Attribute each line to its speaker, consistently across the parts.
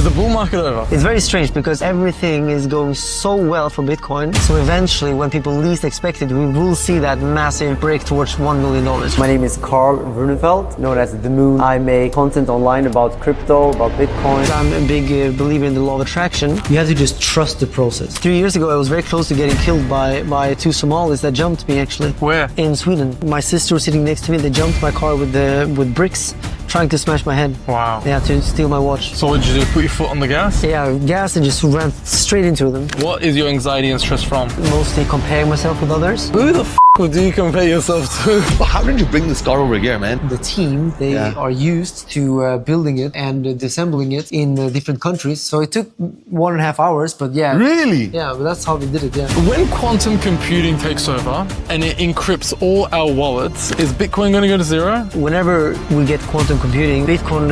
Speaker 1: Is the bull market over?
Speaker 2: It's very strange because everything is going so well for Bitcoin. So eventually, when people least expect it, we will see that massive break towards $1 million.
Speaker 3: My name is Runefelt, known as The Moon. I make content online about crypto, about Bitcoin.
Speaker 2: I'm a big believer in the law of attraction. You have to just trust the process. 3 years ago, I was very close to getting killed by two Somalis that jumped me, actually.
Speaker 1: Where?
Speaker 2: In Sweden. My sister was sitting next to me. They jumped my car with bricks, trying to smash my head.
Speaker 1: Wow.
Speaker 2: Yeah, to steal my watch.
Speaker 1: So what did you do? Put your foot on the gas?
Speaker 2: Yeah, gas and just ran straight into them.
Speaker 1: What is your anxiety and stress from?
Speaker 2: Mostly comparing myself with others.
Speaker 1: Who the f*** do you compare yourself to?
Speaker 4: Well, how did you bring this car over here, man?
Speaker 2: The team, they are used to building it and disassembling it in different countries. So it took 1.5 hours, but yeah.
Speaker 4: Really?
Speaker 2: Yeah, but that's how they did it, yeah.
Speaker 1: When quantum computing takes over and it encrypts all our wallets, is Bitcoin going to go to zero?
Speaker 2: Whenever we get quantum computing, Bitcoin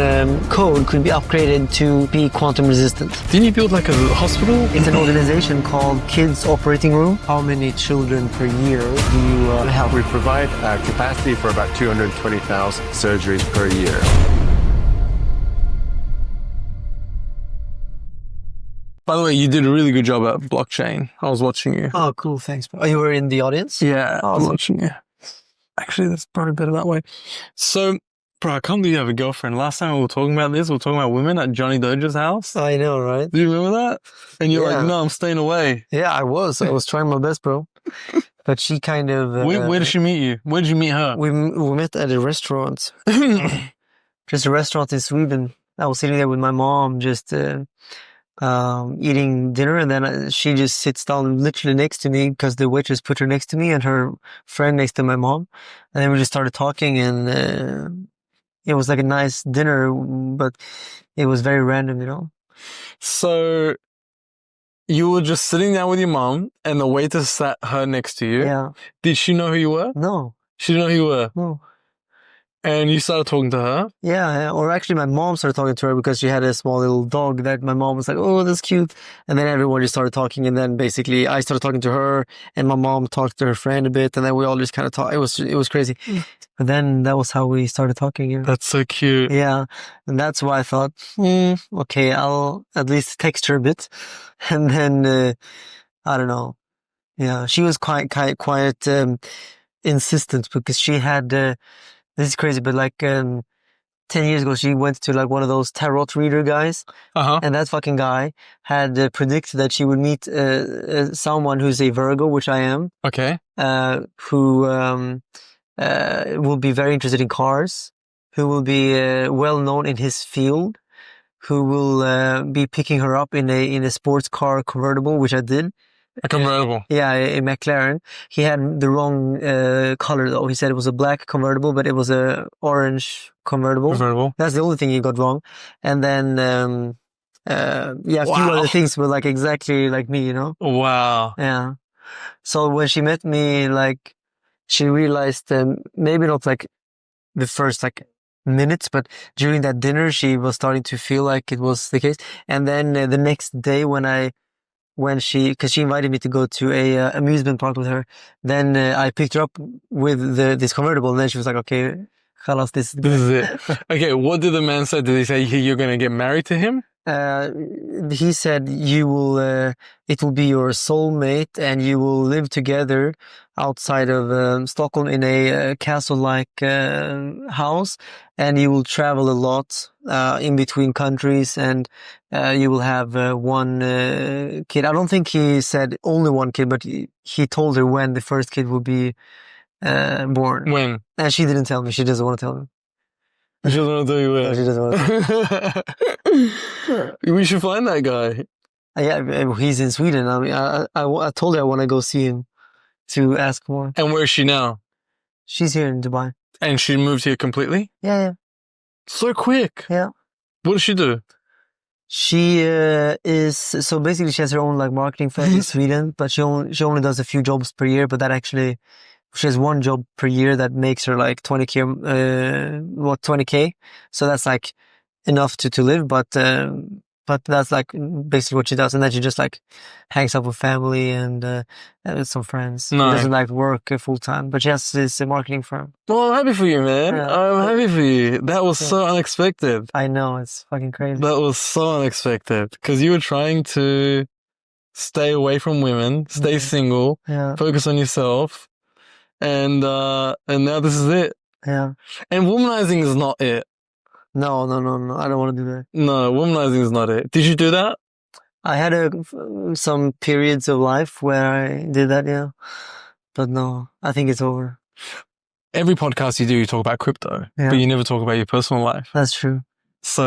Speaker 2: code could be upgraded to be quantum resistant.
Speaker 1: Didn't you build like a hospital?
Speaker 2: It's an organization called Kids Operating Room.
Speaker 5: How many children per year do you help?
Speaker 6: We provide capacity for about 220,000 surgeries per year.
Speaker 1: By the way, you did a really good job at blockchain. I was watching you.
Speaker 2: Oh, cool. Thanks, bro. Oh, you were in the audience?
Speaker 1: Yeah, I was watching you. Actually, that's probably better that way. So, bro, I can't believe you have a girlfriend. Last time we were talking about this, we were talking about women at Johnny Doja's house.
Speaker 2: I know, right?
Speaker 1: Do you remember that? And you're
Speaker 2: Yeah.
Speaker 1: like, no, I'm staying away.
Speaker 2: Yeah, I was trying my best, bro. But she kind of...
Speaker 1: Where did she meet you? Where did you meet her?
Speaker 2: We met at a restaurant. Just a restaurant in Sweden. I was sitting there with my mom, just eating dinner, and then she just sits down literally next to me because the waitress put her next to me and her friend next to my mom. And then we just started talking, and it was like a nice dinner, but it was very random, you know?
Speaker 1: So, you were just sitting down with your mom and the waiter sat her next to you.
Speaker 2: Yeah.
Speaker 1: Did she know who you were?
Speaker 2: No.
Speaker 1: She didn't know who you were?
Speaker 2: No.
Speaker 1: And you started talking to her?
Speaker 2: Yeah, or actually my mom started talking to her because she had a small little dog that my mom was like, oh, that's cute. And then everyone just started talking, and then basically I started talking to her and my mom talked to her friend a bit, and then we all just kind of talked. It was crazy. But then that was how we started talking. Yeah.
Speaker 1: That's so cute.
Speaker 2: Yeah, and that's why I thought, okay, I'll at least text her a bit. And then, I don't know. Yeah, she was quite insistent because she had... this is crazy, but like 10 years ago, she went to like one of those tarot reader guys.
Speaker 1: Uh-huh.
Speaker 2: And that fucking guy had predicted that she would meet someone who's a Virgo, which I am.
Speaker 1: Okay.
Speaker 2: Who will be very interested in cars, who will be well known in his field, who will be picking her up in a sports car convertible, which I did.
Speaker 1: A convertible.
Speaker 2: Yeah, a McLaren. He had the wrong color though. He said it was a black convertible, but it was a orange convertible. That's the only thing he got wrong. And then, a few other things were like exactly like me, you know?
Speaker 1: Wow.
Speaker 2: Yeah. So when she met me, like, she realized maybe not like the first like minutes, but during that dinner, she was starting to feel like it was the case. And then the next day because she invited me to go to a amusement park with her. Then I picked her up with this convertible, and then she was like, okay, khalas, this
Speaker 1: is it. Okay, what did the man say? Did he say you're going to get married to him?
Speaker 2: He said it will be your soulmate, and you will live together outside of Stockholm in a castle-like house, and you will travel a lot in between countries, and you will have one kid. I don't think he said only one kid, but he told her when the first kid will be born.
Speaker 1: When?
Speaker 2: And she didn't tell me. She doesn't want to tell me.
Speaker 1: She doesn't want to tell you when?
Speaker 2: No, she doesn't want to.
Speaker 1: We should find that guy.
Speaker 2: Yeah, he's in Sweden. I mean, I told her I want to go see him to ask more.
Speaker 1: And where is she now?
Speaker 2: She's here in Dubai.
Speaker 1: And she moved here completely?
Speaker 2: Yeah.
Speaker 1: So quick.
Speaker 2: Yeah.
Speaker 1: What does she do?
Speaker 2: She so basically she has her own like marketing firm in Sweden, but she only does a few jobs per year, but that actually, she has one job per year that makes her like 20K. So that's like enough to live, but but that's like basically what she does. And then she just like hangs out with family and with some friends. She
Speaker 1: Nice.
Speaker 2: doesn't like work full time, but she has this marketing firm.
Speaker 1: Well, I'm happy for you, man.
Speaker 2: Yeah.
Speaker 1: I'm happy for you. That was so unexpected.
Speaker 2: I know, it's fucking crazy.
Speaker 1: That was so unexpected because you were trying to stay away from women, stay single,
Speaker 2: Yeah,
Speaker 1: focus on yourself, and now this is it.
Speaker 2: yeah.
Speaker 1: And womanizing is not it.
Speaker 2: No. I don't want to do that.
Speaker 1: No, womanizing is not it. Did you do that?
Speaker 2: I had some periods of life where I did that, yeah. But no, I think it's over.
Speaker 1: Every podcast you do, you talk about crypto,
Speaker 2: Yeah.
Speaker 1: but you never talk about your personal life.
Speaker 2: That's true.
Speaker 1: So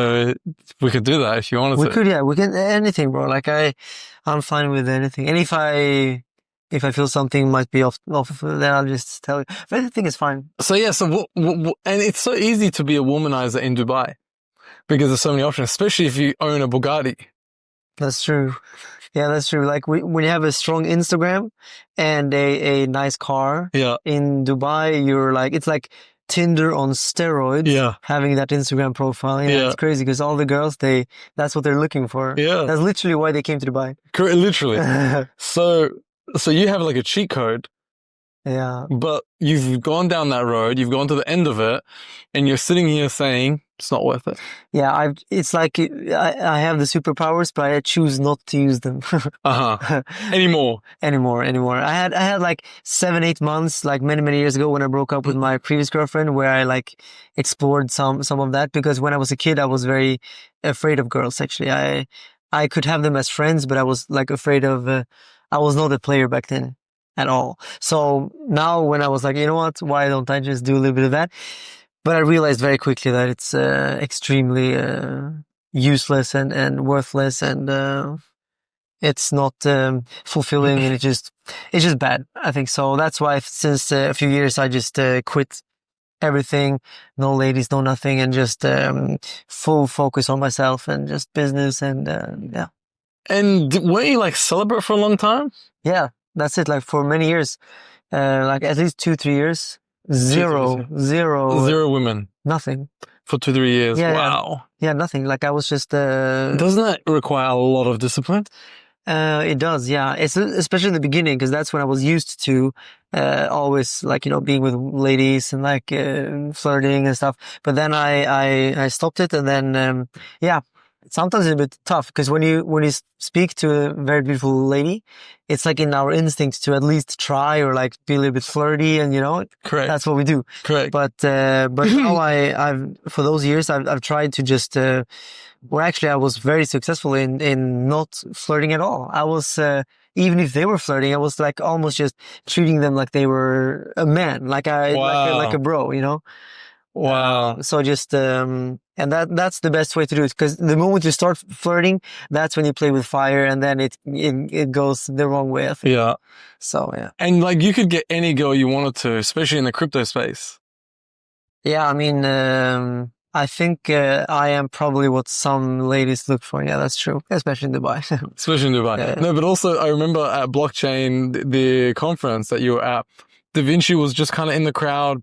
Speaker 1: we could do that if you wanted
Speaker 2: We
Speaker 1: to.
Speaker 2: could, yeah, we can, anything, bro. Like I'm fine with anything. And if I feel something might be off, then I'll just tell you. But everything is fine.
Speaker 1: So yeah, and it's so easy to be a womanizer in Dubai because there's so many options, especially if you own a Bugatti.
Speaker 2: That's true. Yeah, that's true. Like when you have a strong Instagram and a nice car
Speaker 1: Yeah.
Speaker 2: in Dubai, you're like, it's like Tinder on steroids.
Speaker 1: Yeah.
Speaker 2: Having that Instagram profile. Yeah. It's crazy because all the girls, that's what they're looking for.
Speaker 1: Yeah.
Speaker 2: That's literally why they came to Dubai.
Speaker 1: Literally. So you have like a cheat code,
Speaker 2: Yeah.
Speaker 1: but you've gone down that road, you've gone to the end of it, and you're sitting here saying it's not worth it.
Speaker 2: Yeah. It's like I have the superpowers, but I choose not to use them.
Speaker 1: Anymore.
Speaker 2: Anymore. I had like 7-8 months, like many years ago when I broke up with my previous girlfriend, where I like explored some of that, because when I was a kid, I was very afraid of girls. Actually, I could have them as friends, but I was like afraid of, I was not a player back then at all. So now when I was like, you know what, why don't I just do a little bit of that? But I realized very quickly that it's extremely useless and worthless, and it's not fulfilling, and it's just bad, I think. So that's why since a few years I just quit everything, no ladies, no nothing, and just full focus on myself and just business, and yeah.
Speaker 1: And weren't you like celibate for a long time?
Speaker 2: Yeah, that's it. Like for many years, like at least 2-3 years. Zero
Speaker 1: women
Speaker 2: nothing
Speaker 1: for 2-3 years.
Speaker 2: Yeah,
Speaker 1: wow.
Speaker 2: Yeah, nothing. Like I was just
Speaker 1: Doesn't that require a lot of discipline?
Speaker 2: It does, yeah. It's especially in the beginning, because that's when I was used to always, like, you know, being with ladies and like flirting and stuff. But then I stopped it, and then yeah, sometimes it's a bit tough, because when you speak to a very beautiful lady, it's like in our instincts to at least try or like be a little bit flirty, and you know,
Speaker 1: Correct.
Speaker 2: that's what we do.
Speaker 1: Correct.
Speaker 2: But now I've for those years I've tried to just well, actually I was very successful in not flirting at all. I was even if they were flirting, I was like almost just treating them like they were a man, like like a bro, you know.
Speaker 1: Wow.
Speaker 2: So just and that's the best way to do it, because the moment you start flirting, that's when you play with fire, and then it goes the wrong way, I think.
Speaker 1: Yeah.
Speaker 2: So yeah.
Speaker 1: And like you could get any girl you wanted to, especially in the crypto space.
Speaker 2: Yeah, I mean, I think I am probably what some ladies look for. Yeah, that's true, especially in Dubai.
Speaker 1: Especially in Dubai.
Speaker 2: Yeah.
Speaker 1: No, but also I remember at Blockchain, the conference that you were at, Da Vinci was just kind of in the crowd,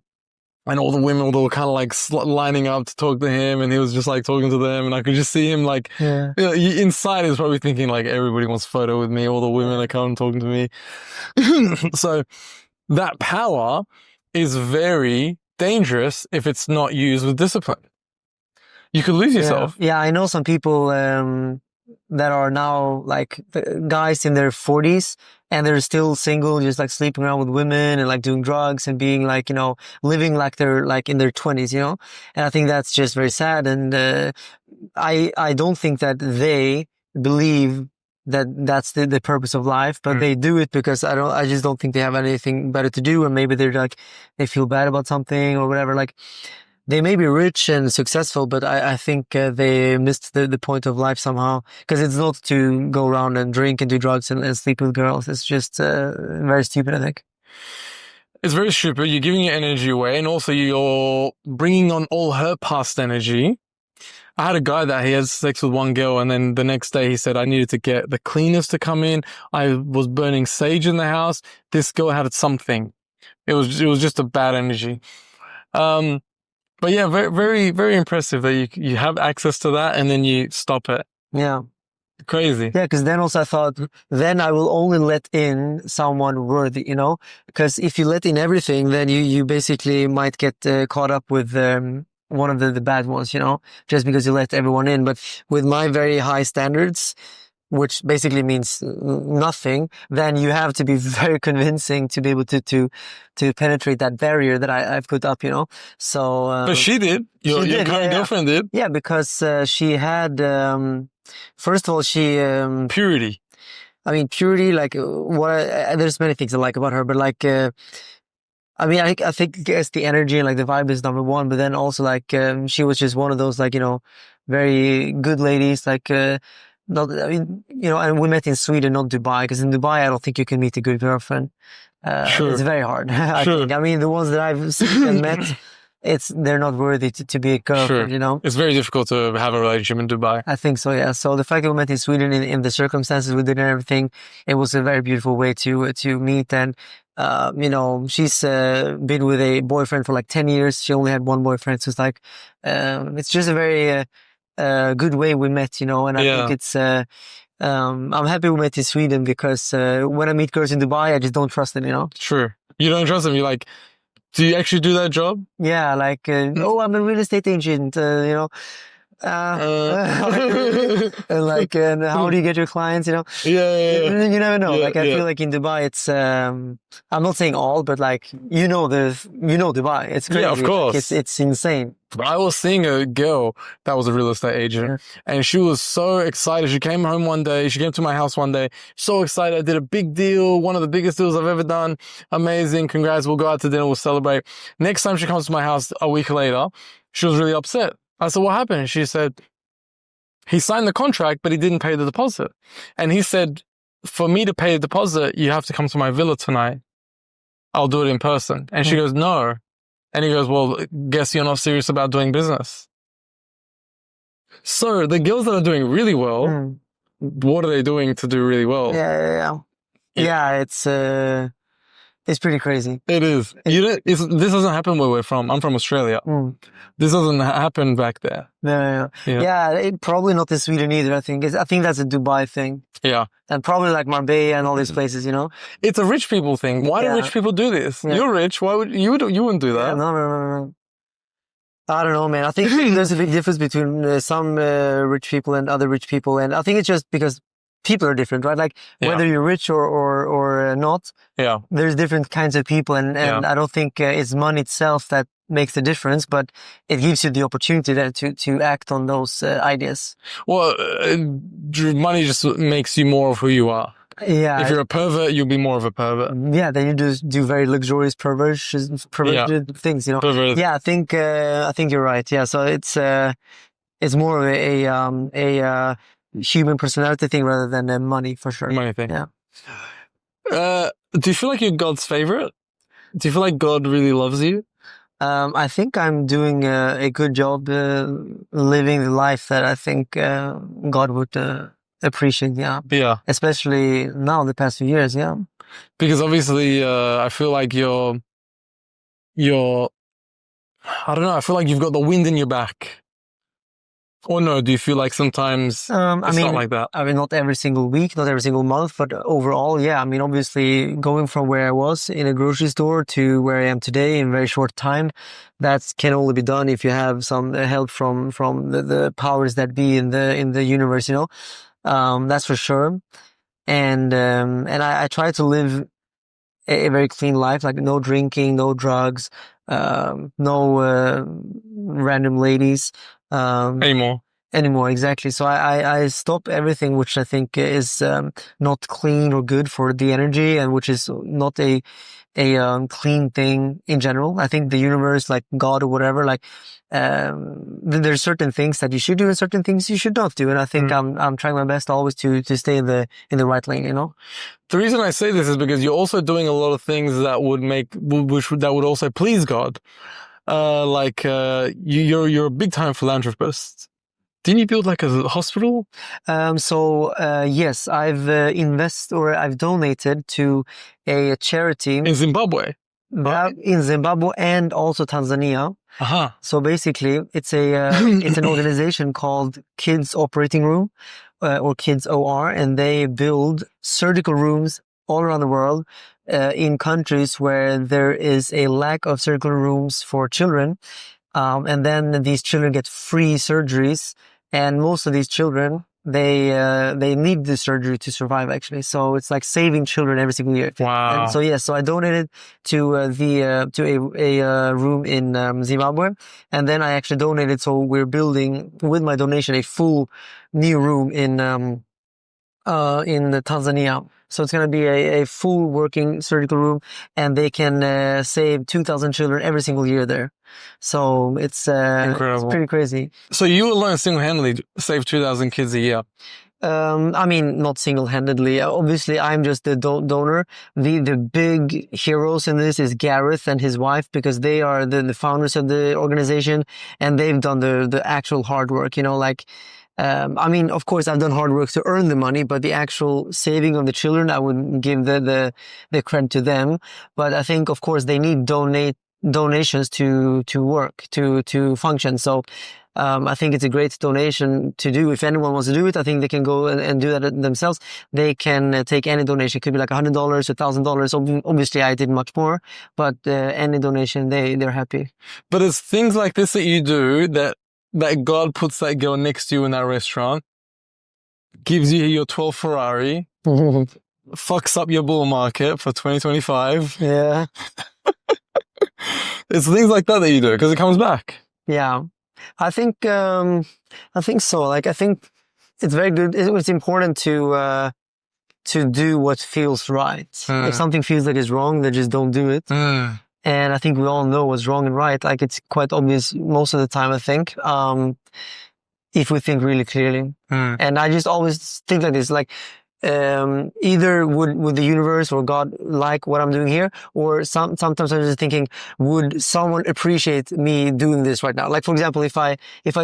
Speaker 1: and all the women were kind of like lining up to talk to him, and he was just like talking to them, and I could just see him like,
Speaker 2: Yeah.
Speaker 1: you know, inside he was probably thinking like, everybody wants a photo with me, all the women are coming talking to me. So that power is very dangerous if it's not used with discipline. You could lose yourself.
Speaker 2: Yeah, I know some people that are now like guys in their 40s, and they're still single, just like sleeping around with women and like doing drugs and being like, you know, living like they're like in their 20s, you know. And I think that's just very sad. And I don't think that they believe that that's the purpose of life, but they do it because I just don't think they have anything better to do, or maybe they're like, they feel bad about something or whatever. Like, they may be rich and successful, but I think they missed the point of life somehow, because it's not to go around and drink and do drugs and sleep with girls. It's just very stupid, I think.
Speaker 1: It's very stupid. You're giving your energy away, and also you're bringing on all her past energy. I had a guy that he has sex with one girl, and then the next day he said, I needed to get the cleaners to come in. I was burning sage in the house. This girl had something. It was just a bad energy. But yeah, very, very, very impressive that you have access to that, and then you stop it.
Speaker 2: Yeah.
Speaker 1: Crazy.
Speaker 2: Yeah, because then also I thought, then I will only let in someone worthy, you know? Because if you let in everything, then you basically might get caught up with one of the bad ones, you know? Just because you let everyone in. But with my very high standards, which basically means nothing, then you have to be very convincing to be able to penetrate that barrier that I've put up, you know? So.
Speaker 1: But she did. Your current girlfriend did.
Speaker 2: Yeah, because she had, first of all, she.
Speaker 1: Purity.
Speaker 2: I mean, purity, like, there's many things I like about her, but like, I mean, I think, guess the energy and like the vibe is number one, but then also like, she was just one of those, like, you know, very good ladies, like, not, I mean, you know, and we met in Sweden, not Dubai, because in Dubai, I don't think you can meet a good girlfriend.
Speaker 1: Sure.
Speaker 2: It's very hard. I think. I mean, the ones that I've seen and met, they're not worthy to be a girlfriend, you know?
Speaker 1: It's very difficult to have a relationship in Dubai.
Speaker 2: I think so, yeah. So the fact that we met in Sweden in the circumstances we did and everything, it was a very beautiful way to meet. And, you know, she's been with a boyfriend for like 10 years. She only had one boyfriend. So it's like, it's just a very good way we met, you know? And I think it's, I'm happy we met in Sweden because when I meet girls in Dubai, I just don't trust them, you know?
Speaker 1: Sure. You don't trust them. You're like, do you actually do that job?
Speaker 2: Yeah, like, oh, I'm a real estate agent, you know. And like, and how do you get your clients, you know?
Speaker 1: Yeah.
Speaker 2: You never know.
Speaker 1: Yeah,
Speaker 2: like, I feel like in Dubai, it's, I'm not saying all, but like, you know, Dubai. It's crazy.
Speaker 1: Yeah, of course.
Speaker 2: Like, it's insane.
Speaker 1: But I was seeing a girl that was a real estate agent and she was so excited. She came home one day. She came to my house one day. So excited. I did a big deal. One of the biggest deals I've ever done. Amazing. Congrats. We'll go out to dinner. We'll celebrate. Next time she comes to my house a week later, she was really upset. I said, what happened? She said, he signed the contract, but he didn't pay the deposit. And he said, for me to pay the deposit, you have to come to my villa tonight. I'll do it in person. And she goes, no. And he goes, well, guess you're not serious about doing business. So the girls that are doing really well, what are they doing to do really well?
Speaker 2: Yeah, it's pretty crazy.
Speaker 1: It is. This doesn't happen where we're from. I'm from Australia. This doesn't happen back there.
Speaker 2: Yeah, probably not in Sweden either, I think. I think that's a Dubai thing.
Speaker 1: Yeah.
Speaker 2: And probably like Marbella and all these places, you know?
Speaker 1: It's a rich people thing. Why do rich people do this?
Speaker 2: Yeah.
Speaker 1: You're rich. Why would you wouldn't do that?
Speaker 2: Yeah, no. I don't know, man. I think there's a big difference between some rich people and other rich people. And I think it's just because people are different, right? Like whether you're rich or not, there's different kinds of people. And I don't think it's money itself that makes the difference, but it gives you the opportunity then to act on those ideas.
Speaker 1: Well, money just makes you more of who you are.
Speaker 2: Yeah.
Speaker 1: If you're a pervert, you'll be more of a pervert.
Speaker 2: Yeah, then you just do very luxurious perverted things, you know. Yeah, I think you're right. Yeah, so it's more of a human personality thing rather than a money, for sure.
Speaker 1: Money thing.
Speaker 2: Yeah.
Speaker 1: Do you feel like you're God's favorite? Do you feel like God really loves you?
Speaker 2: I think I'm doing a good job living the life that I think God would appreciate. Yeah. Especially now, the past few years. Yeah.
Speaker 1: Because obviously, I feel like you're. I don't know. I feel like you've got the wind in your back. Or no, do you feel like sometimes it's not like that?
Speaker 2: I mean, not every single week, not every single month, but overall, yeah. I mean, obviously, going from where I was in a grocery store to where I am today in a very short time, that can only be done if you have some help from the powers that be in the universe, you know. That's for sure. And I try to live a very clean life, like no drinking, no drugs, no random ladies. Anymore, exactly. So I stop everything which I think is not clean or good for the energy, and which is not a clean thing in general. I think the universe, like God or whatever, like there's certain things that you should do and certain things you should not do. And I think I'm trying my best always to stay in the right lane, you know.
Speaker 1: The reason I say this is because you're also doing a lot of things that would also please God. You're a big time philanthropist. Didn't you build like a hospital?
Speaker 2: Yes, I've I've donated to a charity
Speaker 1: in Zimbabwe.
Speaker 2: In Zimbabwe and also Tanzania.
Speaker 1: Uh-huh.
Speaker 2: So basically, it's it's an organization called Kids Operating Room, or Kids OR, and they build surgical rooms all around the world, in countries where there is a lack of surgical rooms for children. And then these children get free surgeries, and most of these children, they need the surgery to survive, actually. So it's like saving children every single year.
Speaker 1: Wow.
Speaker 2: And so, yeah, so I donated to a room in Zimbabwe, and then I actually donated. So we're building with my donation a full new room in Tanzania. So it's going to be a full working surgical room, and they can save 2,000 children every single year there. So it's pretty crazy.
Speaker 1: So you alone single-handedly save 2,000 kids a year?
Speaker 2: I mean, not single-handedly. Obviously, I'm just the donor. The big heroes in this is Gareth and his wife, because they are the founders of the organization, and they've done the actual hard work, you know, like, I mean, of course, I've done hard work to earn the money, but the actual saving of the children, I would give the credit to them. But I think, of course, they need donations to work, to function. So, I think it's a great donation to do. If anyone wants to do it, I think they can go and do that themselves. They can take any donation. It could be like $100, $1,000. Obviously, I did much more, but any donation, they're happy.
Speaker 1: But it's things like this that you do that God puts that girl next to you in that restaurant, gives you your 12 Ferrari, fucks up your bull market for 2025.
Speaker 2: Yeah.
Speaker 1: It's things like that you do, because it comes back.
Speaker 2: Yeah. I think so. Like, I think it's very good. It's important to do what feels right. If something feels like it's wrong, then just don't do it. And I think we all know what's wrong and right. Like, it's quite obvious most of the time, I think, if we think really clearly. And I just always think like this, like, either would the universe or God like what I'm doing here, or sometimes I'm just thinking, would someone appreciate me doing this right now? Like, for example, if I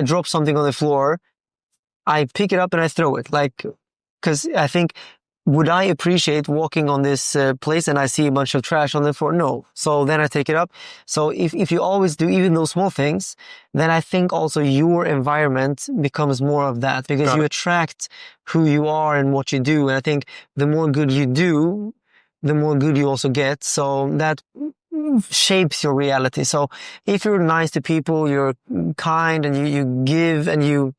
Speaker 2: drop something on the floor, I pick it up and I throw it, like, because I think, would I appreciate walking on this place and I see a bunch of trash on the floor? No. So then I take it up. So if you always do even those small things, then I think also your environment becomes more of that, because you attract who you are and what you do. And I think the more good you do, the more good you also get. So that shapes your reality. So if you're nice to people, you're kind, and you give, and you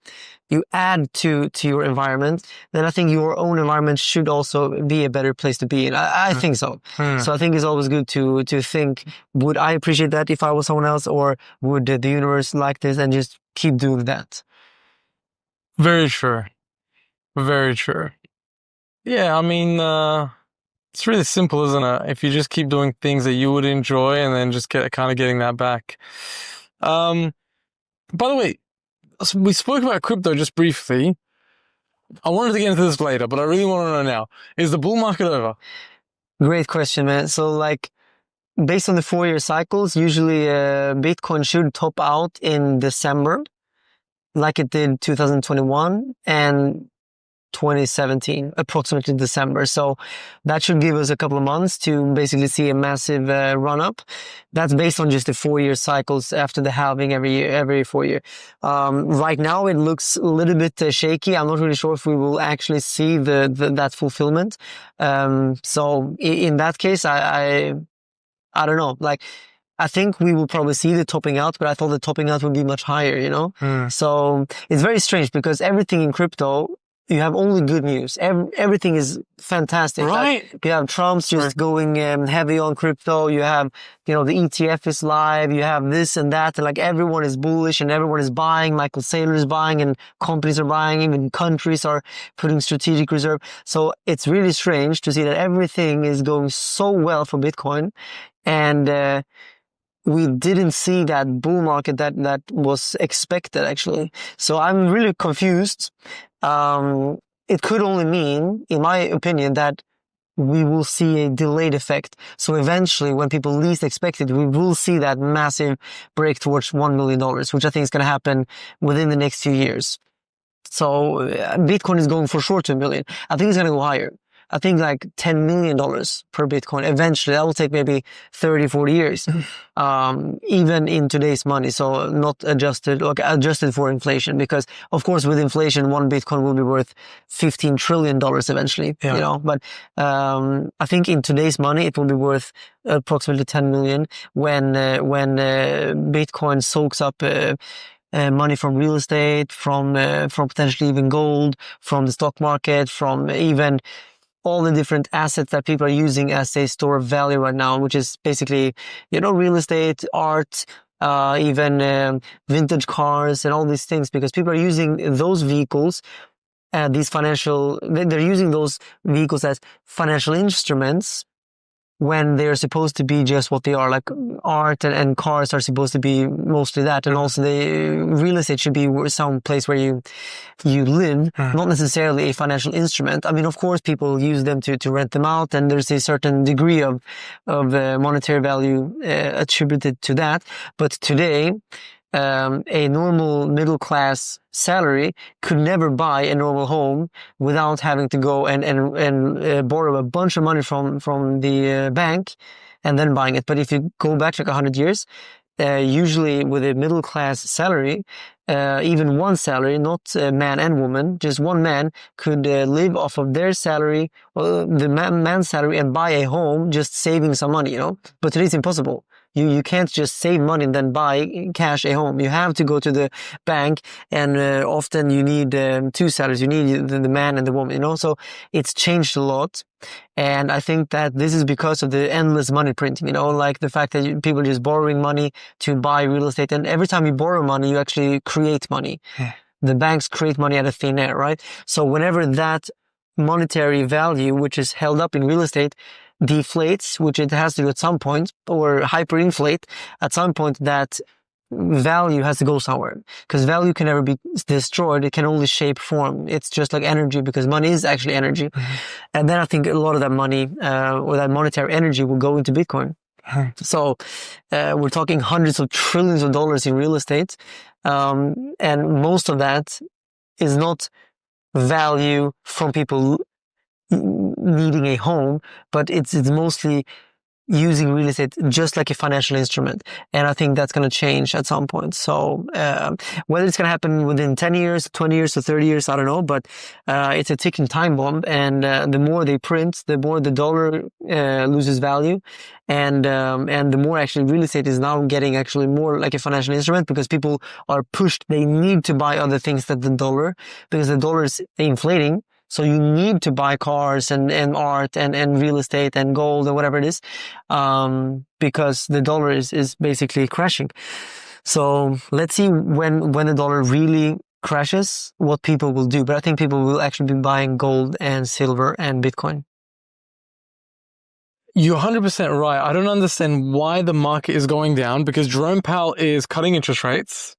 Speaker 2: add to your environment, then I think your own environment should also be a better place to be in. I think so. So I think it's always good to think, would I appreciate that if I was someone else, or would the universe like this, and just keep doing that?
Speaker 1: Very true. Very true. Yeah, I mean, it's really simple, isn't it? If you just keep doing things that you would enjoy, and then just getting that back. By the way, we spoke about crypto just briefly. I wanted to get into this later, but I really want to know now. Is the bull market over?
Speaker 2: Great question, man. So, like, based on the 4-year cycles, usually Bitcoin should top out in December, like it did 2021 and 2017, approximately December. So that should give us a couple of months to basically see a massive run up. That's based on just the 4-year cycles after the halving every 4 year. Right now it looks a little bit shaky. I'm not really sure if we will actually see that fulfillment. So in that case, I don't know. Like, I think we will probably see the topping out, but I thought the topping out would be much higher, you know? So it's very strange, because everything in crypto, you have only good news. Everything is fantastic.
Speaker 1: Right.
Speaker 2: Like, you have Trump's just going heavy on crypto. You have, the ETF is live. You have this and that. And like, everyone is bullish and everyone is buying. Michael Saylor is buying, and companies are buying. Even countries are putting strategic reserve. So it's really strange to see that everything is going so well for Bitcoin. And, we didn't see that bull market that was expected, actually. So I'm really confused. It could only mean, in my opinion, that we will see a delayed effect. So eventually, when people least expect it, we will see that massive break towards $1 million, which I think is going to happen within the next few years. So Bitcoin is going for sure to $1 million. I think it's going to go higher. I think like $10 million per Bitcoin. Eventually, that will take maybe 30, 40 years, even in today's money. So not adjusted for inflation, because of course with inflation, one Bitcoin will be worth $15 trillion eventually, you know, but, I think in today's money, it will be worth approximately 10 million when Bitcoin soaks up, money from real estate, from potentially even gold, from the stock market, from even all the different assets that people are using as a store of value right now, which is basically, you know, real estate, art, even vintage cars and all these things, because people are using those vehicles, they're using those vehicles as financial instruments when they're supposed to be just what they are. Like art and cars are supposed to be mostly that, and also the real estate should be some place where you live, not necessarily a financial instrument. I mean, of course, people use them to rent them out, and there's a certain degree of monetary value attributed to that. But today, a normal middle class salary could never buy a normal home without having to go and borrow a bunch of money from the bank and then buying it. But if you go back like 100 years, usually with a middle class salary, even one salary, not man and woman, just one man could live off of their salary, or the man's salary, and buy a home, just saving some money, you know. But today it's impossible. You can't just save money and then buy cash a home. You have to go to the bank, and often you need two salaries. You need the man and the woman, you know. So it's changed a lot. And I think that this is because of the endless money printing, you know, like the fact that people are just borrowing money to buy real estate. And every time you borrow money, you actually create money. The banks create money out of thin air, right? So whenever that monetary value, which is held up in real estate, deflates, which it has to do at some point, or hyperinflate, at some point that value has to go somewhere, because value can never be destroyed. It can only shape form. It's just like energy, because money is actually energy. And then I think a lot of that money, or that monetary energy, will go into Bitcoin. So we're talking hundreds of trillions of dollars in real estate, and most of that is not value from people needing a home, but it's mostly using real estate just like a financial instrument. And I think that's going to change at some point. So whether it's going to happen within 10 years, 20 years, or 30 years, I don't know, but it's a ticking time bomb. And the more they print, the more the dollar loses value. And the more actually real estate is now getting actually more like a financial instrument, because people are pushed. They need to buy other things than the dollar, because the dollar is inflating. So you need to buy cars and art and real estate and gold and whatever it is, because the dollar is basically crashing. So let's see when the dollar really crashes, what people will do. But I think people will actually be buying gold and silver and Bitcoin.
Speaker 1: You're 100% right. I don't understand why the market is going down, because Jerome Powell is cutting interest rates.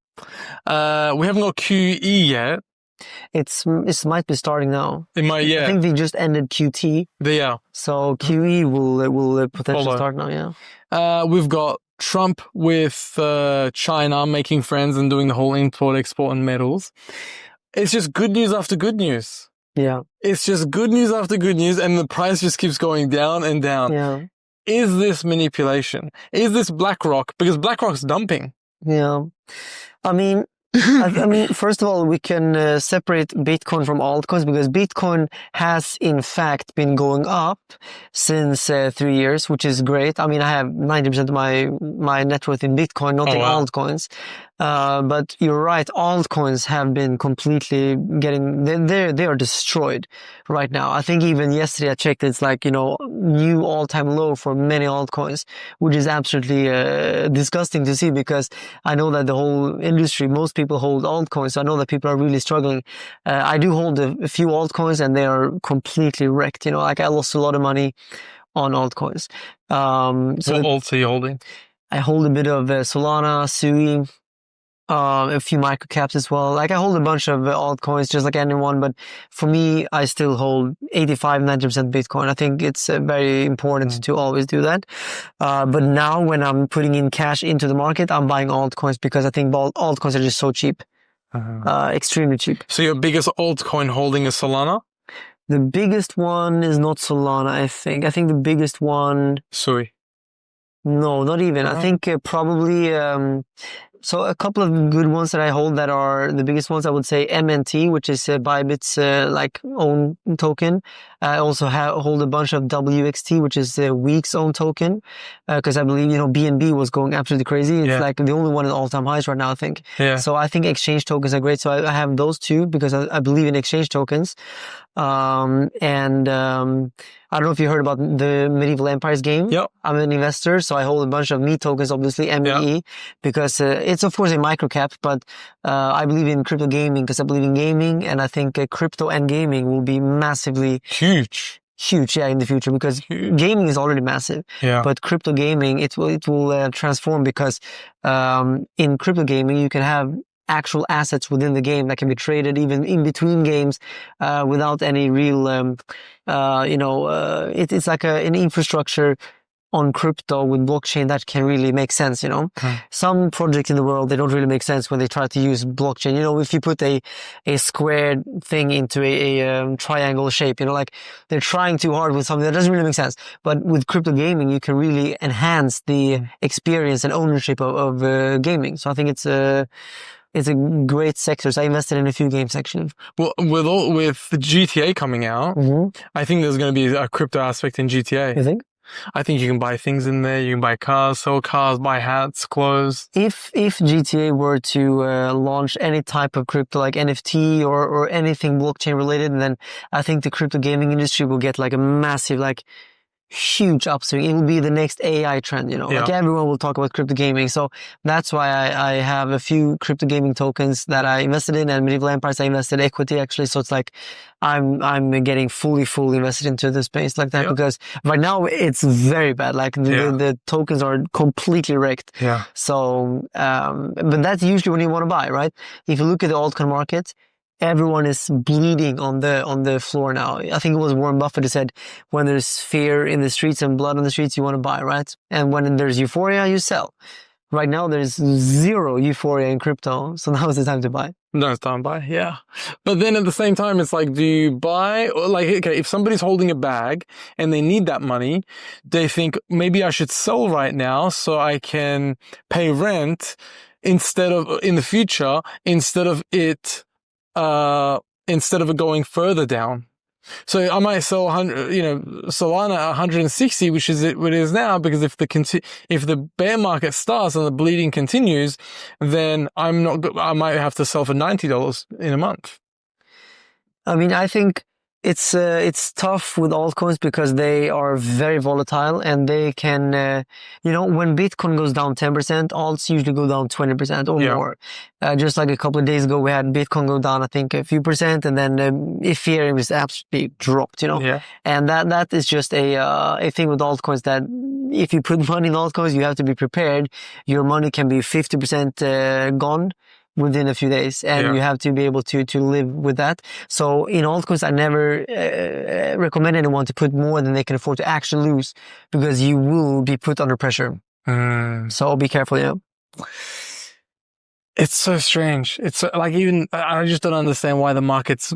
Speaker 1: We haven't got QE yet.
Speaker 2: It might be starting now.
Speaker 1: It might, yeah.
Speaker 2: I think they just ended QT.
Speaker 1: Yeah.
Speaker 2: So QE will potentially start now, yeah.
Speaker 1: We've got Trump with China making friends and doing the whole import, export, and metals. It's just good news after good news.
Speaker 2: Yeah.
Speaker 1: It's just good news after good news, and the price just keeps going down and down.
Speaker 2: Yeah.
Speaker 1: Is this manipulation? Is this BlackRock? Because BlackRock's dumping.
Speaker 2: Yeah. I mean, first of all, we can separate Bitcoin from altcoins, because Bitcoin has in fact been going up since 3 years, which is great. I mean, I have 90% of my net worth in Bitcoin, not in altcoins. But you're right, altcoins have been completely they are destroyed right now. I think even yesterday I checked, it's like, you know, new all-time low for many altcoins, which is absolutely disgusting to see, because I know that the whole industry, most people hold altcoins. So I know that people are really struggling. I do hold a few altcoins, and they are completely wrecked. You know, like I lost a lot of money on altcoins.
Speaker 1: So what alts are you holding?
Speaker 2: I hold a bit of Solana, Sui, a few microcaps as well. Like I hold a bunch of altcoins just like anyone, but for me, I still hold 85-90% Bitcoin. I think it's very important to always do that. But now when I'm putting in cash into the market, I'm buying altcoins, because I think altcoins are just so cheap, extremely cheap.
Speaker 1: So your biggest altcoin holding is Solana?
Speaker 2: The biggest one is not Solana, I think. I think the biggest one,
Speaker 1: Sui.
Speaker 2: no, not even. I think probably, so a couple of good ones that I hold that are the biggest ones, I would say MNT, which is Bybit's like own token. I also hold a bunch of WXT, which is Week's own token, because I believe, you know, BNB was going absolutely crazy. It's like the only one at all-time highs right now, I think.
Speaker 1: Yeah.
Speaker 2: So I think exchange tokens are great. So I have those two because I believe in exchange tokens. I don't know if you heard about the Medieval Empires game.
Speaker 1: Yep.
Speaker 2: I'm an investor, so I hold a bunch of MEE tokens, obviously, MEE, because it's of course a microcap, but I believe in crypto gaming because I believe in gaming, and I think crypto and gaming will be massively
Speaker 1: Huge.
Speaker 2: huge, in the future, because gaming is already massive.
Speaker 1: Yeah.
Speaker 2: But crypto gaming, it will transform, because in crypto gaming you can have actual assets within the game that can be traded even in between games without any real it's like an infrastructure on crypto with blockchain that can really make sense, you know. Some projects in the world, they don't really make sense when they try to use blockchain. You know, if you put a squared thing into a triangle shape, you know, like they're trying too hard with something that doesn't really make sense. But with crypto gaming, you can really enhance the experience and ownership of gaming. So I think it's a great sector. So I invested in a few games actually.
Speaker 1: Well, with the GTA coming out, I think there's going to be a crypto aspect in GTA.
Speaker 2: You think?
Speaker 1: I think you can buy things in there. You can buy cars, sell cars, buy hats, clothes.
Speaker 2: If GTA were to launch any type of crypto, like NFT or anything blockchain related, then I think the crypto gaming industry will get like a massive, like huge upswing. It will be the next AI trend, you know. Like everyone will talk about crypto gaming. So that's why I have a few crypto gaming tokens that I invested in, and Medieval Empires I invested equity actually. So it's like I'm getting fully invested into the space like that, because right now it's very bad. Like the tokens are completely wrecked.
Speaker 1: Yeah.
Speaker 2: So but that's usually when you want to buy, right? If you look at the altcoin market, everyone is bleeding on the floor now. I think it was Warren Buffett who said, when there's fear in the streets and blood on the streets, you want to buy, right? And when there's euphoria, you sell. Right now, there's zero euphoria in crypto. So now is the time to buy.
Speaker 1: No, it's time to buy. Yeah. But then at the same time, it's like, do you buy, or like, okay, if somebody's holding a bag and they need that money, they think maybe I should sell right now so I can pay rent instead of in the future, instead of it going further down. So I might sell Solana at 160, which is what it is now, because if the bear market starts and the bleeding continues, then I might have to sell for $90 in a month.
Speaker 2: I mean, I think it's tough with altcoins because they are very volatile, and they can, when Bitcoin goes down 10%, alts usually go down 20% or more. Just like a couple of days ago, we had Bitcoin go down, I think, a few percent, and then Ethereum is absolutely dropped, you know. Yeah. And that is just a thing with altcoins, that if you put money in altcoins, you have to be prepared. Your money can be 50% gone within a few days, and you have to be able to live with that. So in altcoins, I never recommend anyone to put more than they can afford to actually lose, because you will be put under pressure. So be careful, yeah.
Speaker 1: It's so strange. It's like, even I just don't understand why the market's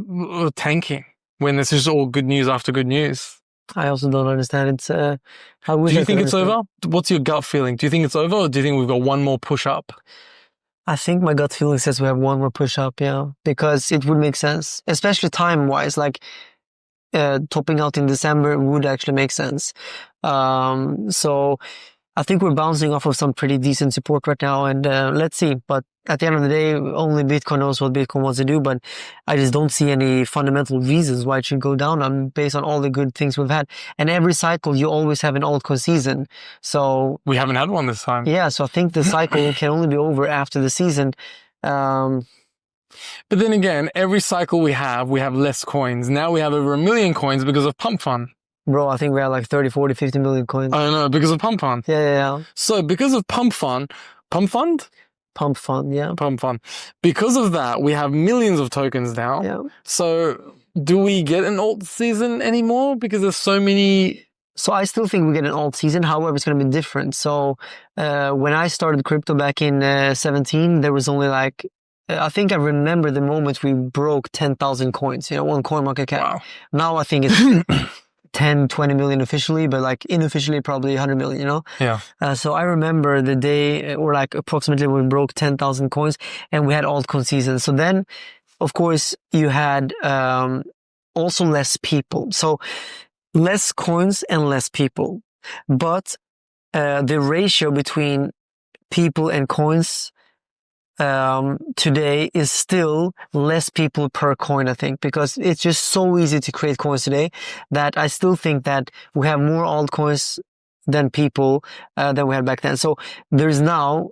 Speaker 1: tanking when this is all good news after good news.
Speaker 2: I also don't understand. It's
Speaker 1: do you think it's over? What's your gut feeling? Do you think it's over, or do you think we've got one more push up?
Speaker 2: I think my gut feeling says we have one more push up, because it would make sense, especially time wise. Like topping out in December would actually make sense. So I think we're bouncing off of some pretty decent support right now, and let's see. But at the end of the day, only Bitcoin knows what Bitcoin wants to do, but I just don't see any fundamental reasons why it should go down based on all the good things we've had. And every cycle, you always have an altcoin season. So
Speaker 1: we haven't had one this time.
Speaker 2: Yeah, so I think the cycle can only be over after the season.
Speaker 1: But then again, every cycle we have less coins. Now we have over 1 million coins because of Pump Fund.
Speaker 2: Bro, I think we had like 30, 40, 50 million coins.
Speaker 1: I don't know, because of Pump Fund.
Speaker 2: Yeah.
Speaker 1: So because of Pump Fund, yeah. Pump Fund. Because of that, we have millions of tokens now.
Speaker 2: Yeah.
Speaker 1: So do we get an alt season anymore? Because there's so many.
Speaker 2: So I still think we get an alt season. However, it's going to be different. So when I started crypto back in 17, there was only like I think I remember the moment we broke 10,000 coins, on CoinMarketCap.
Speaker 1: Wow.
Speaker 2: Now I think it's 10, 20 million officially, but like unofficially probably 100 million,
Speaker 1: Yeah.
Speaker 2: So I remember the day, or like approximately when we broke 10,000 coins and we had altcoin season. So then, of course, you had also less people. So less coins and less people. But the ratio between people and coins today is still less people per coin, I think, because it's just so easy to create coins today that I still think that we have more altcoins than people than we had back then. So there's now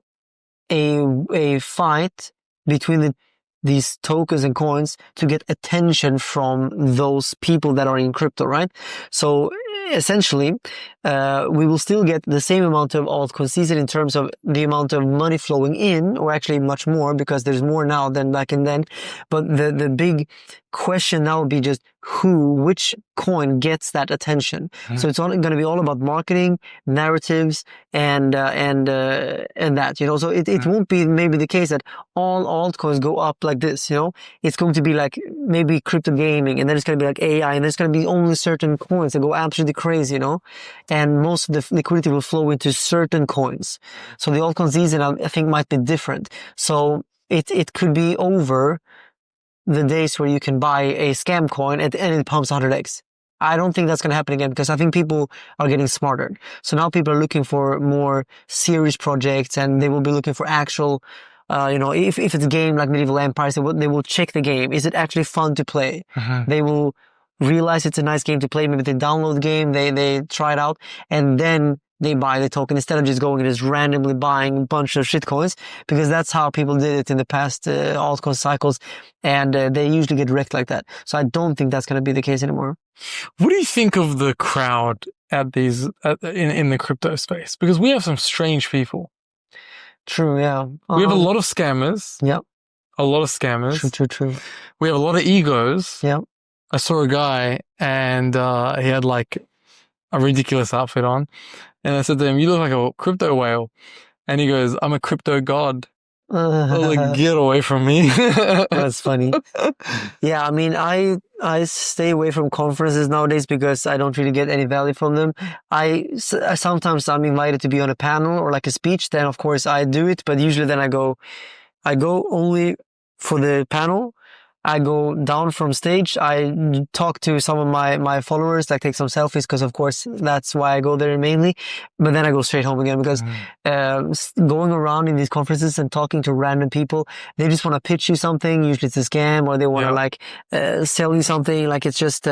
Speaker 2: a fight between these tokens and coins to get attention from those people that are in crypto, right? So essentially, we will still get the same amount of altcoin season in terms of the amount of money flowing in, or actually much more because there's more now than back in then. But the big question now would be just which coin gets that attention. So it's going to be all about marketing, narratives, and that, so it won't be maybe the case that all altcoins go up like this, it's going to be like maybe crypto gaming, and then it's going to be like AI, and there's going to be only certain coins that go absolutely crazy, and most of the liquidity will flow into certain coins. So the altcoin season, I think, might be different. So it could be over the days where you can buy a scam coin and it pumps 100x. I don't think that's going to happen again because I think people are getting smarter. So now people are looking for more serious projects, and they will be looking for actual, if it's a game like Medieval Empires, they will check the game. Is it actually fun to play? They will realize it's a nice game to play. Maybe they download the game, they try it out, and then they buy the token instead of just going and just randomly buying a bunch of shitcoins, because that's how people did it in the past altcoin cycles, and they usually get wrecked like that. So I don't think that's going to be the case anymore.
Speaker 1: What do you think of the crowd at these in the crypto space? Because we have some strange people.
Speaker 2: True, yeah.
Speaker 1: We have a lot of scammers.
Speaker 2: Yep.
Speaker 1: A lot of scammers.
Speaker 2: True.
Speaker 1: We have a lot of egos.
Speaker 2: Yep.
Speaker 1: I saw a guy and he had like a ridiculous outfit on. And I said to him, "You look like a crypto whale." And he goes, "I'm a crypto god." I was like, "Get away from me."
Speaker 2: That's funny. Yeah, I mean, I stay away from conferences nowadays because I don't really get any value from them. Sometimes I'm invited to be on a panel or like a speech, then of course I do it, but usually then I go only for the panel. I go down from stage. I talk to some of my followers, like take some selfies, because of course that's why I go there mainly. But then I go straight home again because going around in these conferences and talking to random people, they just want to pitch you something. Usually it's a scam, or they want to sell you something. Like it's just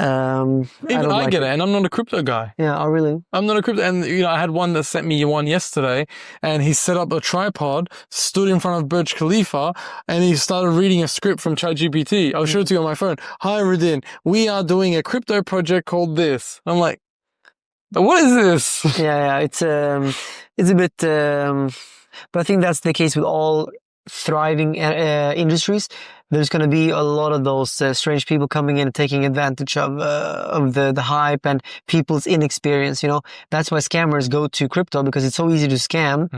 Speaker 1: Even I get it, and I'm not a crypto guy.
Speaker 2: Yeah, oh really?
Speaker 1: I'm not a crypto, and I had one that sent me one yesterday, and he set up a tripod, stood in front of Burj Khalifa, and he started reading a script from ChatGPT. I'll show it to you on my phone. "Hi, Radin, we are doing a crypto project called this." I'm like, what is this?
Speaker 2: Yeah, it's a bit, but I think that's the case with all thriving industries. There's going to be a lot of those strange people coming in and taking advantage of the hype and people's inexperience. That's why scammers go to crypto, because it's so easy to scam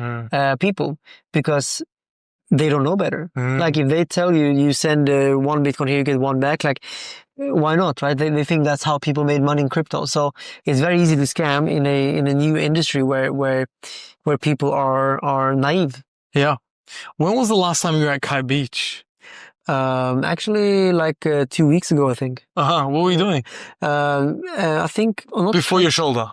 Speaker 2: people, because they don't know better. Like if they tell you send 1 Bitcoin here, you get 1 back, like why not, right? They think that's how people made money in crypto. So it's very easy to scam in a new industry where people are naive.
Speaker 1: Yeah. When was the last time you were at Kai Beach?
Speaker 2: Actually, like 2 weeks ago, I think.
Speaker 1: What were you doing?
Speaker 2: I think
Speaker 1: Before your shoulder.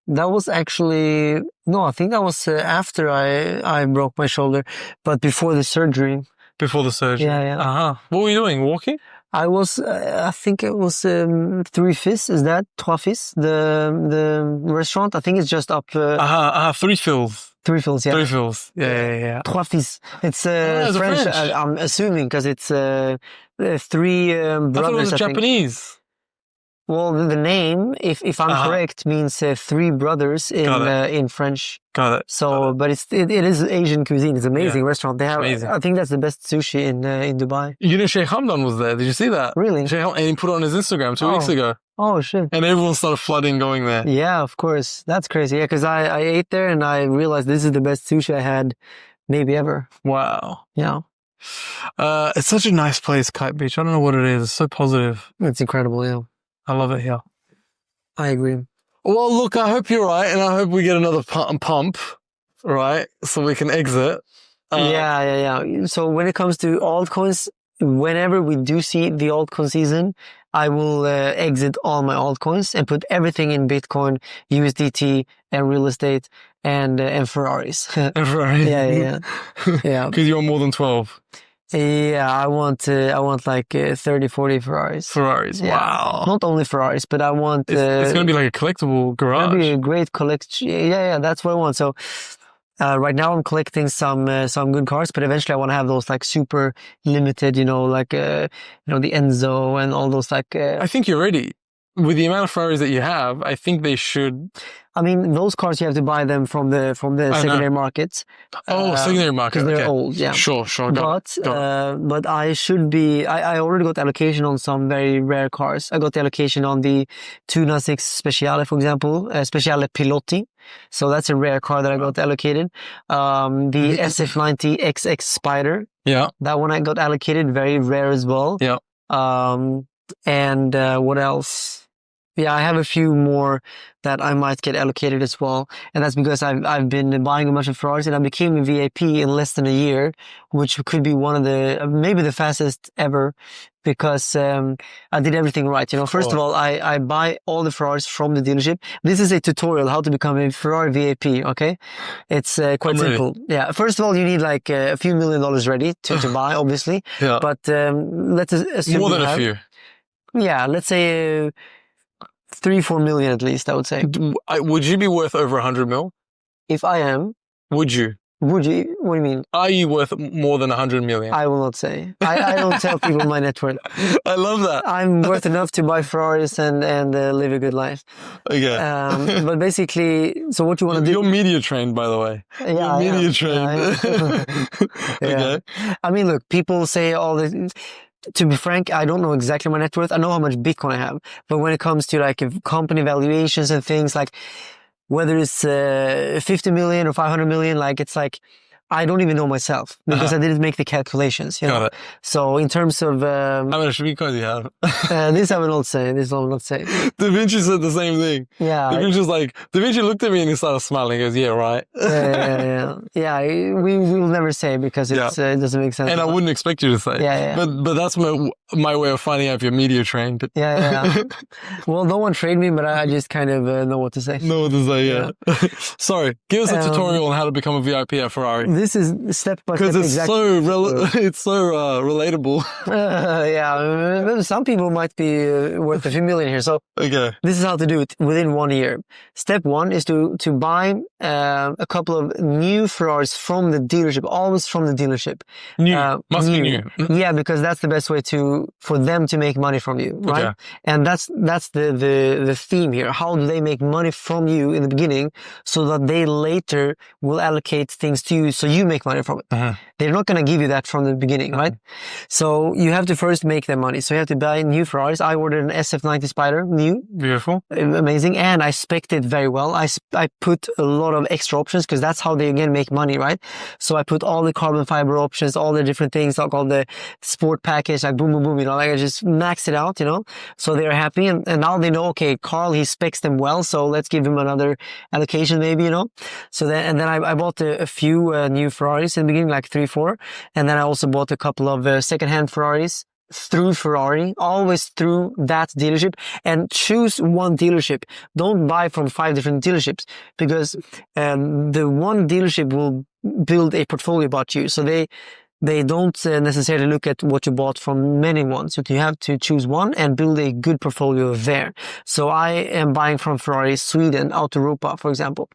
Speaker 2: That was actually I think that was after I broke my shoulder, but before the surgery.
Speaker 1: Before the surgery.
Speaker 2: Yeah.
Speaker 1: What were you doing? Walking?
Speaker 2: I was. I think it was Three Fils. Is that Trois Fils? The restaurant. I think it's just up.
Speaker 1: Three Fils.
Speaker 2: Three Fils, yeah.
Speaker 1: Three Fils. Yeah.
Speaker 2: Trois Fils. It's French. I'm assuming because it's three brothers.
Speaker 1: I thought it was Japanese.
Speaker 2: Well, the name, if I'm correct, means three brothers in French.
Speaker 1: Got it.
Speaker 2: So, but it is Asian cuisine. It's an amazing restaurant. They have.
Speaker 1: Amazing.
Speaker 2: I think that's the best sushi in Dubai.
Speaker 1: Sheikh Hamdan was there. Did you see that?
Speaker 2: Really?
Speaker 1: And he put it on his Instagram 2 weeks ago.
Speaker 2: Oh shit!
Speaker 1: And everyone started flooding going there.
Speaker 2: Yeah, of course. That's crazy. Yeah, because I ate there and I realized this is the best sushi I had maybe ever.
Speaker 1: Wow.
Speaker 2: Yeah.
Speaker 1: It's such a nice place, Kite Beach. I don't know what it is. It's so positive.
Speaker 2: It's incredible, yeah.
Speaker 1: I love it here.
Speaker 2: I agree.
Speaker 1: Well, look, I hope you're right, and I hope we get another pump, right? So we can exit.
Speaker 2: Yeah. So when it comes to altcoins, whenever we do see the altcoin season, I will exit all my altcoins and put everything in Bitcoin, USDT, and real estate, and Ferraris.
Speaker 1: And Ferrari.
Speaker 2: Yeah.
Speaker 1: Because you're more than 12
Speaker 2: Yeah, I want like 30, 40 Ferraris.
Speaker 1: Ferraris.
Speaker 2: Yeah.
Speaker 1: Wow.
Speaker 2: Not only Ferraris, but I want...
Speaker 1: It's going to be like a collectible garage.
Speaker 2: It'll be a great collection. Yeah, that's what I want. So right now I'm collecting some good cars, but eventually I want to have those like super limited, like the Enzo and all those like...
Speaker 1: I think you're ready. With the amount of Ferraris that you have, I think they should...
Speaker 2: I mean, those cars, you have to buy them from the secondary markets.
Speaker 1: Secondary market.
Speaker 2: Because they're
Speaker 1: Okay.
Speaker 2: old, yeah.
Speaker 1: Sure.
Speaker 2: But I should be... I already got allocation on some very rare cars. I got the allocation on the 296 Speciale, for example, Speciale Pilotti. So that's a rare car that I got allocated. The SF90 XX Spider.
Speaker 1: Yeah.
Speaker 2: That one I got allocated, very rare as well.
Speaker 1: Yeah.
Speaker 2: And what else? Yeah, I have a few more that I might get allocated as well. And that's because I've been buying a bunch of Ferraris, and I became a VIP in less than a year, which could be one of maybe the fastest ever, because I did everything right. First of all, I buy all the Ferraris from the dealership. This is a tutorial how to become a Ferrari VIP, okay? It's quite simple. Yeah. First of all, you need like a few $1 million ready to buy, obviously.
Speaker 1: Yeah.
Speaker 2: But let's assume
Speaker 1: More than a few.
Speaker 2: Yeah, let's say 3-4 million at least, I would say.
Speaker 1: Would you be worth over 100 mil?
Speaker 2: If I am,
Speaker 1: Would you?
Speaker 2: would you? What do you mean?
Speaker 1: Are you worth more than 100 million?
Speaker 2: I will not say. I don't tell people my net worth.
Speaker 1: I love that.
Speaker 2: I'm worth enough to buy Ferraris and live a good life.
Speaker 1: Okay.
Speaker 2: But basically, so what you want to do?
Speaker 1: You're media trained, by the way.
Speaker 2: Yeah,
Speaker 1: You're media
Speaker 2: yeah,
Speaker 1: trained. Okay.
Speaker 2: I mean, look, people say all this. To be frank, I don't know exactly my net worth. I know how much Bitcoin I have. But when it comes to like company valuations and things, like whether it's 50 million or 500 million, like it's like, I don't even know myself because I didn't make the calculations.
Speaker 1: Got it.
Speaker 2: So in terms of...
Speaker 1: How much Bitcoin do you have?
Speaker 2: this I will not say.
Speaker 1: Da Vinci said the same thing.
Speaker 2: Yeah.
Speaker 1: Da Vinci looked at me and he started smiling. He goes, yeah, right.
Speaker 2: Yeah, we will never say because it doesn't make sense.
Speaker 1: And I wouldn't expect you to say.
Speaker 2: Yeah.
Speaker 1: But that's my way of finding out if you're media trained.
Speaker 2: Yeah. Well, no one trained me, but I just kind of know what to say.
Speaker 1: Know what to say, yeah. Sorry, give us a tutorial on how to become a VIP at Ferrari.
Speaker 2: This is step by step.
Speaker 1: Because it's so relatable.
Speaker 2: Yeah, some people might be worth a few million here. So
Speaker 1: okay,
Speaker 2: this is how to do it within 1 year. Step one is to buy a couple of new Ferraris from the dealership, always from the dealership.
Speaker 1: Must be new.
Speaker 2: Yeah, because that's the best way for them to make money from you, right?
Speaker 1: Okay.
Speaker 2: And that's the theme here. How do they make money from you in the beginning, so that they later will allocate things to you, so you make money from it. They're not going to give you that from the beginning, right? So you have to first make their money. So you have to buy new Ferraris. I ordered an SF90 Spider, new.
Speaker 1: Beautiful.
Speaker 2: Amazing. And I spec'd it very well. I put a lot of extra options because that's how they again make money, right? So I put all the carbon fiber options, all the different things, like all the sport package, like boom, like I just maxed it out, so they're happy. And now they know, okay, Carl, he specs them well, so let's give him another allocation maybe, So then I bought a few new Ferraris in the beginning, like 3-4. And then I also bought a couple of secondhand Ferraris through Ferrari, always through that dealership, and choose one dealership. Don't buy from 5 different dealerships, because the one dealership will build a portfolio about you. So they don't necessarily look at what you bought from many ones. So you have to choose one and build a good portfolio there. So I am buying from Ferrari Sweden, Autoropa, for example.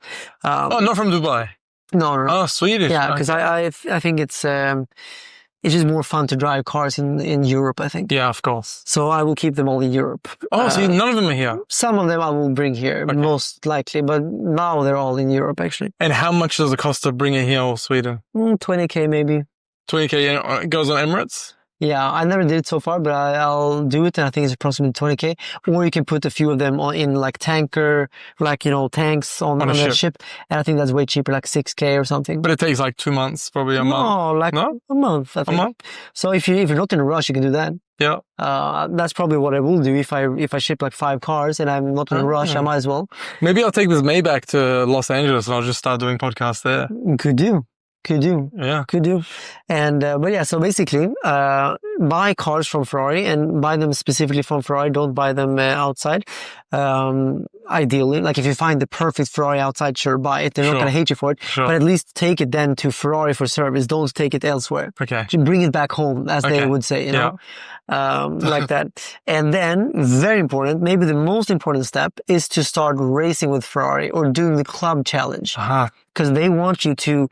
Speaker 1: Not from Dubai.
Speaker 2: No.
Speaker 1: Oh, Swedish.
Speaker 2: Yeah, because I think it's just more fun to drive cars in Europe, I think.
Speaker 1: Yeah, of course.
Speaker 2: So I will keep them all in Europe.
Speaker 1: Oh, so none of them are here?
Speaker 2: Some of them I will bring here, most likely. But now they're all in Europe, actually.
Speaker 1: And how much does it cost to bring it here or Sweden?
Speaker 2: 20K maybe.
Speaker 1: 20K, it goes on Emirates?
Speaker 2: Yeah, I never did it so far, but I'll do it. And I think it's approximately 20K. Or you can put a few of them in like tanker, like, tanks on a ship. And I think that's way cheaper, like 6K or something.
Speaker 1: But it takes like 2 months, probably a month.
Speaker 2: No, like a month, I think.
Speaker 1: A month?
Speaker 2: So if you're not in a rush, you can do that.
Speaker 1: Yeah.
Speaker 2: That's probably what I will do if I ship like 5 cars and I'm not in a rush. I might as well.
Speaker 1: Maybe I'll take this Maybach to Los Angeles and I'll just start doing podcasts there.
Speaker 2: Could do.
Speaker 1: Yeah.
Speaker 2: Could do. And, but yeah, so basically, buy cars from Ferrari and buy them specifically from Ferrari. Don't buy them outside. Ideally, like if you find the perfect Ferrari outside, sure, buy it. They're not going to hate you for it. But at least take it then to Ferrari for service. Don't take it elsewhere.
Speaker 1: Okay.
Speaker 2: Just bring it back home, as they would say, you know, like that. And then, very important, maybe the most important step is to start racing with Ferrari or doing the club challenge. Because they want you to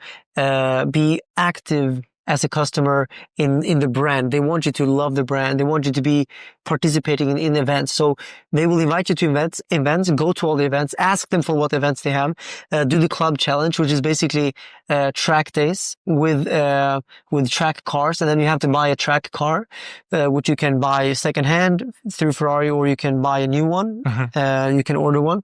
Speaker 2: be active as a customer in the brand. They want you to love the brand. They want you to be participating in events. So they will invite you to events, go to all the events, ask them for what events they have, do the club challenge, which is basically track days with track cars. And then you have to buy a track car, which you can buy secondhand through Ferrari, or you can buy a new one. You can order one.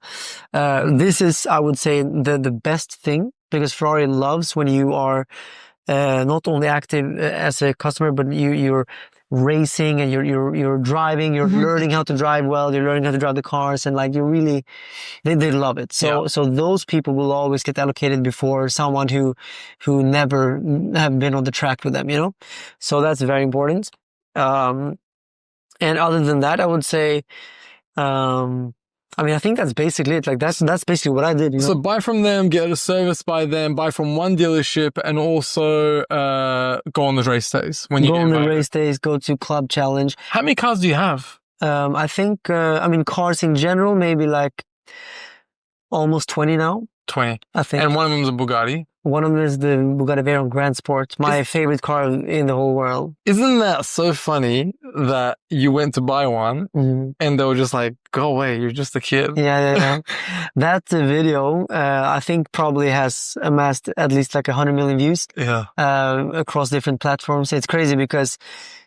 Speaker 2: This is, I would say, the best thing, because Ferrari loves when you are not only active as a customer, but you're racing and you're driving, you're learning how to drive well, you're learning how to drive the cars, and like they love it. So those people will always get allocated before someone who never have been on the track with them, you know? So that's very important. And other than that, I would say, I think that's basically it. Like that's basically what I did. You know?
Speaker 1: So buy from them, get a service by them, buy from one dealership, and also go on the race days. When you go on the
Speaker 2: race days, go to club challenge.
Speaker 1: How many cars do you have?
Speaker 2: I think cars in general, maybe like almost 20 now.
Speaker 1: 20,
Speaker 2: I think.
Speaker 1: And one of them is a Bugatti.
Speaker 2: One of them is the Bugatti Veyron Grand Sport, my favorite car in the whole world.
Speaker 1: Isn't that so funny that you went to buy one and they were just like, go away, you're just a kid?
Speaker 2: Yeah. That video, I think probably has amassed at least like 100 million views across different platforms. It's crazy because,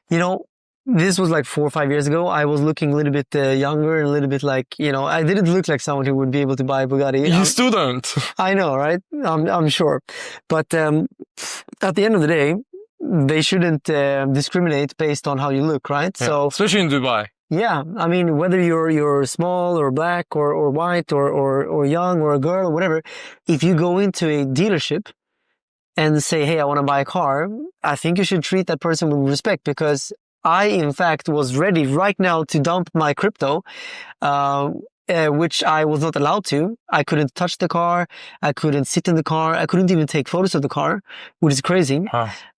Speaker 2: you know, this was like 4 or 5 years ago. I was looking a little bit younger and a little bit like, you know, I didn't look like someone who would be able to buy a Bugatti.
Speaker 1: You still don't.
Speaker 2: I know, right? I'm sure. But at the end of the day, they shouldn't discriminate based on how you look, right?
Speaker 1: Yeah.
Speaker 2: So
Speaker 1: especially in Dubai.
Speaker 2: Yeah, I mean, whether you're small or black or white or young or a girl or whatever, if you go into a dealership and say, hey, I want to buy a car, I think you should treat that person with respect, because I, in fact, was ready right now to dump my crypto, which I was not allowed to. I couldn't touch the car. I couldn't sit in the car. I couldn't even take photos of the car, which is crazy.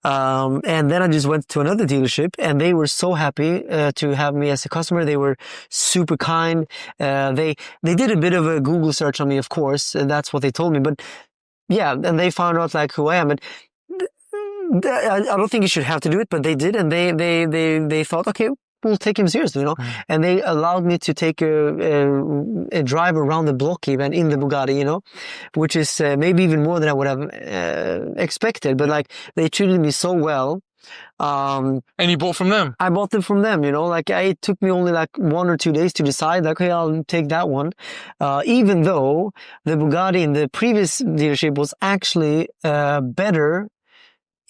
Speaker 2: And then I just went to another dealership, and they were so happy to have me as a customer. They were super kind. They did a bit of a Google search on me, of course, and that's what they told me. But yeah, and they found out like who I am. But I don't think you should have to do it, but they did, and they thought, okay, we'll take him seriously, you know. And they allowed me to take a drive around the block even in the Bugatti, you know, which is maybe even more than I would have expected. But like they treated me so well.
Speaker 1: And you bought from them?
Speaker 2: I bought them from them, you know, like it took me only like 1 or 2 days to decide, like, okay, I'll take that one. Even though the Bugatti in the previous dealership was actually better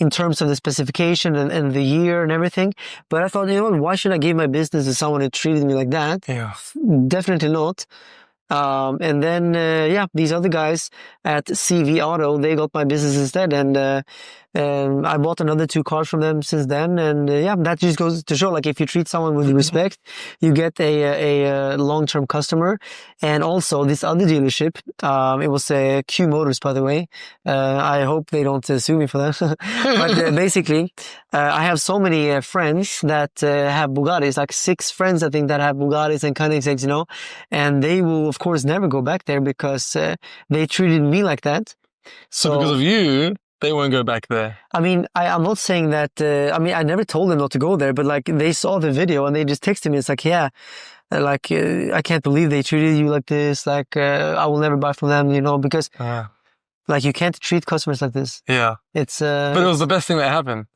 Speaker 2: in terms of the specification and the year and everything. But I thought, you know, why should I give my business to someone who treated me like that?
Speaker 1: Yeah.
Speaker 2: Definitely not. And then, these other guys at CV Auto, they got my business instead. And I bought another 2 cars from them since then. And that just goes to show, like, if you treat someone with respect, you get a long-term customer. And also this other dealership, it was Q Motors, by the way. I hope they don't sue me for that. But basically, I have so many friends that have Bugattis, like 6 friends, I think, that have Bugattis and Koenigseggs, you know, and they will, of course, never go back there because they treated me like that.
Speaker 1: So because of you, they won't go back there.
Speaker 2: I mean, I'm not saying that, I never told them not to go there, but like they saw the video and they just texted me. It's like, yeah, like, I can't believe they treated you like this. Like, I will never buy from them, you know, because like you can't treat customers like this.
Speaker 1: Yeah.
Speaker 2: It's,
Speaker 1: but it was the best thing that happened.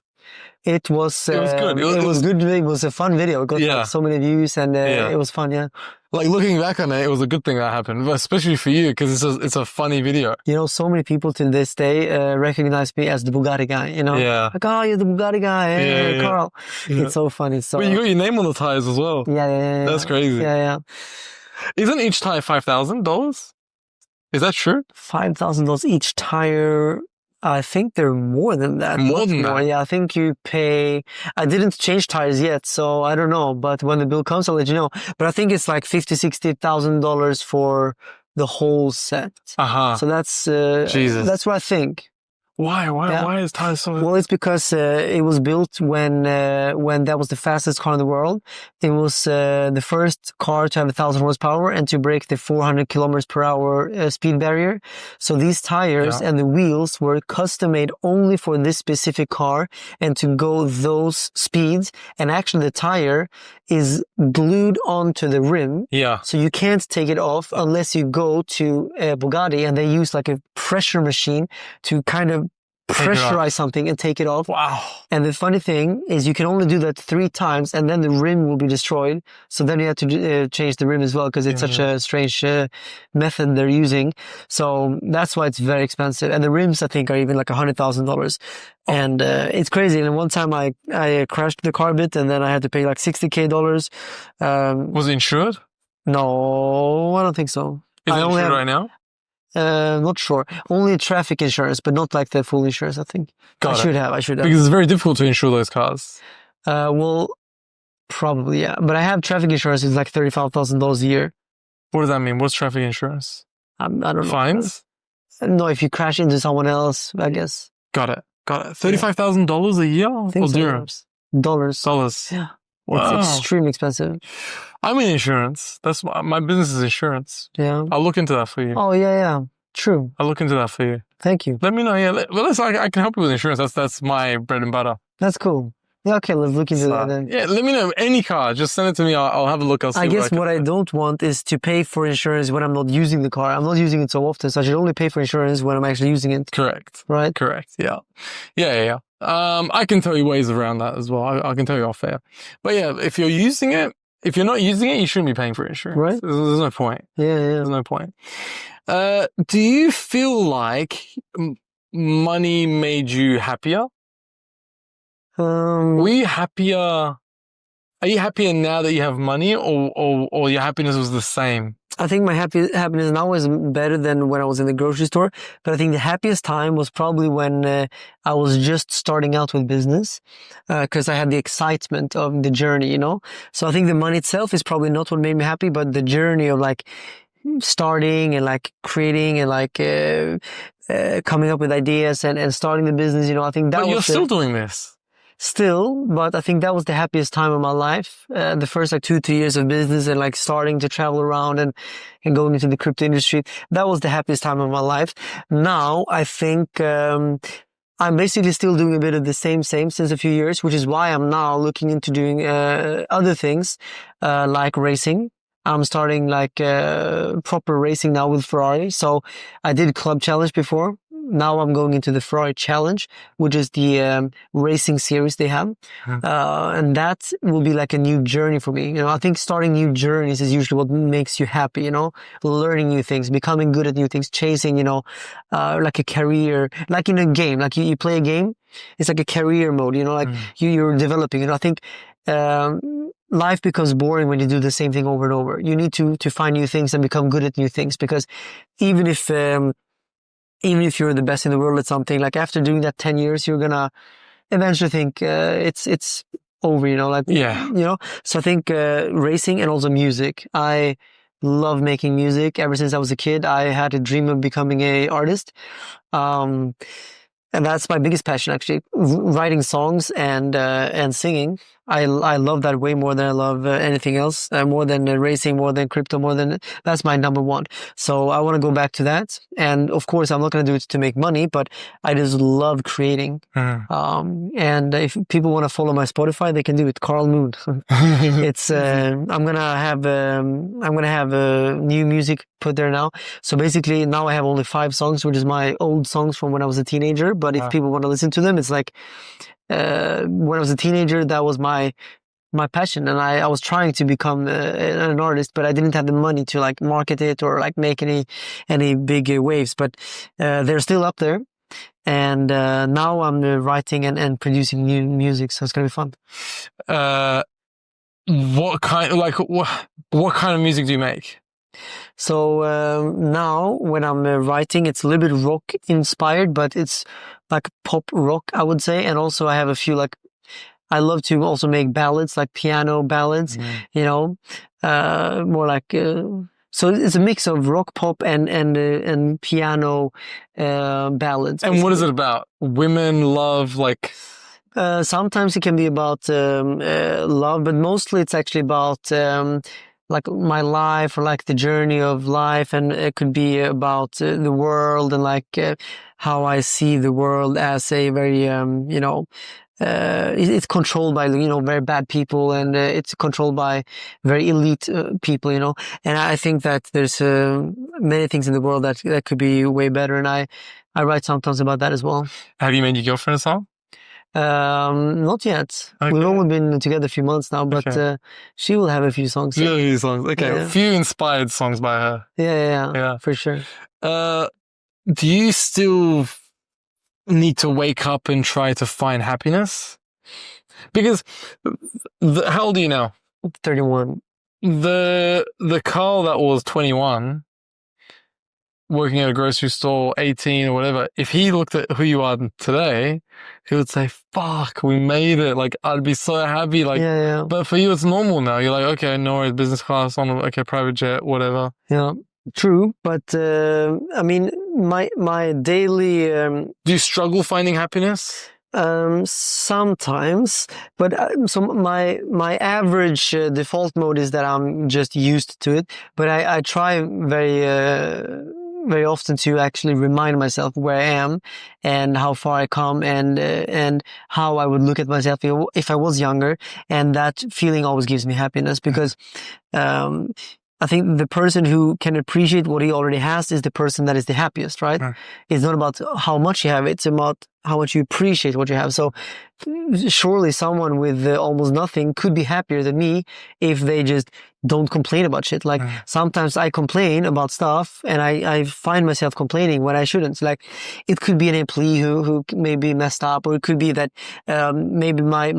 Speaker 2: It was
Speaker 1: It was good.
Speaker 2: It was good. It was a fun video. It got
Speaker 1: Yeah.
Speaker 2: like, so many views, and it was fun. Yeah.
Speaker 1: Like looking back on it, it was a good thing that happened, but especially for you because it's a funny video.
Speaker 2: You know, so many people till this day recognize me as the Bugatti guy. You know,
Speaker 1: Yeah.
Speaker 2: like, oh, you're the Bugatti guy, hey,
Speaker 1: Yeah.
Speaker 2: Carl.
Speaker 1: Yeah.
Speaker 2: It's so funny. So
Speaker 1: But you got your name on the tires as well.
Speaker 2: yeah.
Speaker 1: That's crazy.
Speaker 2: Yeah.
Speaker 1: Isn't each tire $5,000? Is that true?
Speaker 2: $5,000 each tire. I think they're more than that.
Speaker 1: More
Speaker 2: Much
Speaker 1: than
Speaker 2: more.
Speaker 1: that?
Speaker 2: Yeah, I think you pay. I didn't change tires yet, so I don't know. But when the bill comes, I'll let you know. But I think it's like $50,000-$60,000 for the whole set. So that's
Speaker 1: Jesus.
Speaker 2: That's what I think.
Speaker 1: Why?
Speaker 2: Yeah.
Speaker 1: Why is tires so?
Speaker 2: Well, it's because it was built when that was the fastest car in the world. It was the first car to have 1,000 horsepower and to break the 400 kilometers per hour speed barrier. So these tires and the wheels were custom made only for this specific car and to go those speeds. And actually, the tire is glued onto the rim.
Speaker 1: Yeah.
Speaker 2: So you can't take it off unless you go to Bugatti, and they use like a pressure machine to kind of pressurize something and take it off.
Speaker 1: Wow.
Speaker 2: And the funny thing is you can only do that 3 times and then the rim will be destroyed. So then you have to change the rim as well because it's such a strange method they're using. So that's why it's very expensive. And the rims, I think, are even like $100,000. And it's crazy. And one time I crashed the car a bit and then I had to pay like $60,000.
Speaker 1: Was it insured?
Speaker 2: No, I don't think so.
Speaker 1: Is it
Speaker 2: I only
Speaker 1: insured
Speaker 2: have-
Speaker 1: right now?
Speaker 2: Not sure. Only traffic insurance, but not like the full insurance, I think. I should have.
Speaker 1: Because it's very difficult to insure those cars.
Speaker 2: Well, probably, yeah. But I have traffic insurance. It's like $35,000 a year.
Speaker 1: What does that mean? What's traffic insurance?
Speaker 2: I don't know.
Speaker 1: Fines?
Speaker 2: No, if you crash into someone else, I guess.
Speaker 1: Got it. $35,000 a year?
Speaker 2: I think
Speaker 1: Or
Speaker 2: so,
Speaker 1: dirhams?
Speaker 2: Dollars.
Speaker 1: Dollars.
Speaker 2: Yeah.
Speaker 1: Wow.
Speaker 2: It's extremely expensive.
Speaker 1: I'm in insurance. That's my business is insurance.
Speaker 2: Yeah.
Speaker 1: I'll look into that for you.
Speaker 2: Oh, yeah. True.
Speaker 1: I'll look into that for you.
Speaker 2: Thank you.
Speaker 1: Let me know. Yeah. I can help you with insurance. That's my bread and butter.
Speaker 2: That's cool. Yeah, okay, let's look into that then.
Speaker 1: Yeah, let me know. Any car. Just send it to me. I'll have a look. I'll see
Speaker 2: I guess
Speaker 1: can
Speaker 2: what I
Speaker 1: do.
Speaker 2: don't want is to pay for insurance when I'm not using the car. I'm not using it so often, so I should only pay for insurance when I'm actually using it.
Speaker 1: Correct.
Speaker 2: Right?
Speaker 1: Correct. Yeah. I can tell you ways around that as well. I can tell you off air. But yeah, if you're not using it, you shouldn't be paying for insurance.
Speaker 2: Right.
Speaker 1: There's no point.
Speaker 2: Yeah.
Speaker 1: There's no point. Do you feel like money made you happier? Were you happier? Are you happier now that you have money, or your happiness was the same?
Speaker 2: I think my happiness now is better than when I was in the grocery store. But I think the happiest time was probably when I was just starting out with business, because I had the excitement of the journey, you know? So I think the money itself is probably not what made me happy, but the journey of like starting and like creating and like coming up with ideas and starting the business, you know, I think that
Speaker 1: But
Speaker 2: was
Speaker 1: you're still doing this.
Speaker 2: Still, but I think that was the happiest time of my life. The first like 2-3 years of business and like starting to travel around and going into the crypto industry. That was the happiest time of my life. Now I think, I'm basically still doing a bit of the same since a few years, which is why I'm now looking into doing, other things, like racing. I'm starting like, proper racing now with Ferrari. So I did Club Challenge before. Now I'm going into the Ferrari Challenge, which is the racing series they have. And that will be like a new journey for me. You know, I think starting new journeys is usually what makes you happy, you know, learning new things, becoming good at new things, chasing, you know, like a career, like in a game, like you play a game. It's like a career mode, you know, like you're developing. You know, I think, life becomes boring when you do the same thing over and over. You need to find new things and become good at new things, because even if you're the best in the world at something, like after doing that 10 years, you're gonna eventually think, it's over, you know, like, you know? So I think, racing and also music. I love making music. Ever since I was a kid, I had a dream of becoming an artist. And that's my biggest passion, actually, writing songs and singing. I love that way more than I love anything else, more than racing, more than crypto, that's my number one. So I want to go back to that. And of course, I'm not going to do it to make money, but I just love creating. And if people want to follow my Spotify, they can do it. Carl Moon. It's, I'm going to have new music put there now. So basically now I have only 5 songs, which is my old songs from when I was a teenager. But if people want to listen to them, it's like, when I was a teenager, that was my passion, and I was trying to become an artist, but I didn't have the money to like market it or like make any big waves. But they're still up there, and now I'm writing and producing new music, so it's gonna be fun.
Speaker 1: What kind of music do you make?
Speaker 2: So now when I'm writing, it's a little bit rock inspired, but it's like pop rock, I would say. And also I have a few like, I love to also make ballads, like piano ballads, you know, more like, so it's a mix of rock, pop, and piano ballads.
Speaker 1: And what is it about? Women, love, like...
Speaker 2: Sometimes it can be about love, but mostly it's actually about like my life or like the journey of life, and it could be about the world and like how I see the world as a very you know, it's controlled by, you know, very bad people, and it's controlled by very elite people, you know. And I think that there's many things in the world that could be way better, and I write sometimes about that as well.
Speaker 1: Have you made your girlfriend a song?
Speaker 2: Not yet.
Speaker 1: Okay.
Speaker 2: We've only been together a few months now, but
Speaker 1: Okay.
Speaker 2: she will have a few songs.
Speaker 1: A few songs. Okay,
Speaker 2: Yeah.
Speaker 1: a few inspired songs by her.
Speaker 2: Yeah, for sure.
Speaker 1: Do you still need to wake up and try to find happiness? Because how old are you now?
Speaker 2: 31.
Speaker 1: The Carl that was 21, working at a grocery store, 18 or whatever, if he looked at who you are today, he would say, fuck, we made it. Like, I'd be so happy. Like,
Speaker 2: Yeah.
Speaker 1: but for you, it's normal now. You're like, okay, no worries, business class, okay, private jet, whatever.
Speaker 2: Yeah, true. But, I mean, my daily,
Speaker 1: Do you struggle finding happiness?
Speaker 2: sometimes, but so my average default mode is that I'm just used to it, but I try very often to actually remind myself where I am and how far I come, and how I would look at myself if I was younger, and that feeling always gives me happiness, because I think the person who can appreciate what he already has is the person that is the happiest, right? It's not about how much you have, it's about how much you appreciate what you have. So surely someone with almost nothing could be happier than me if they just don't complain about shit. Like sometimes I complain about stuff, and I find myself complaining when I shouldn't. Like it could be an employee who maybe messed up, or it could be that maybe my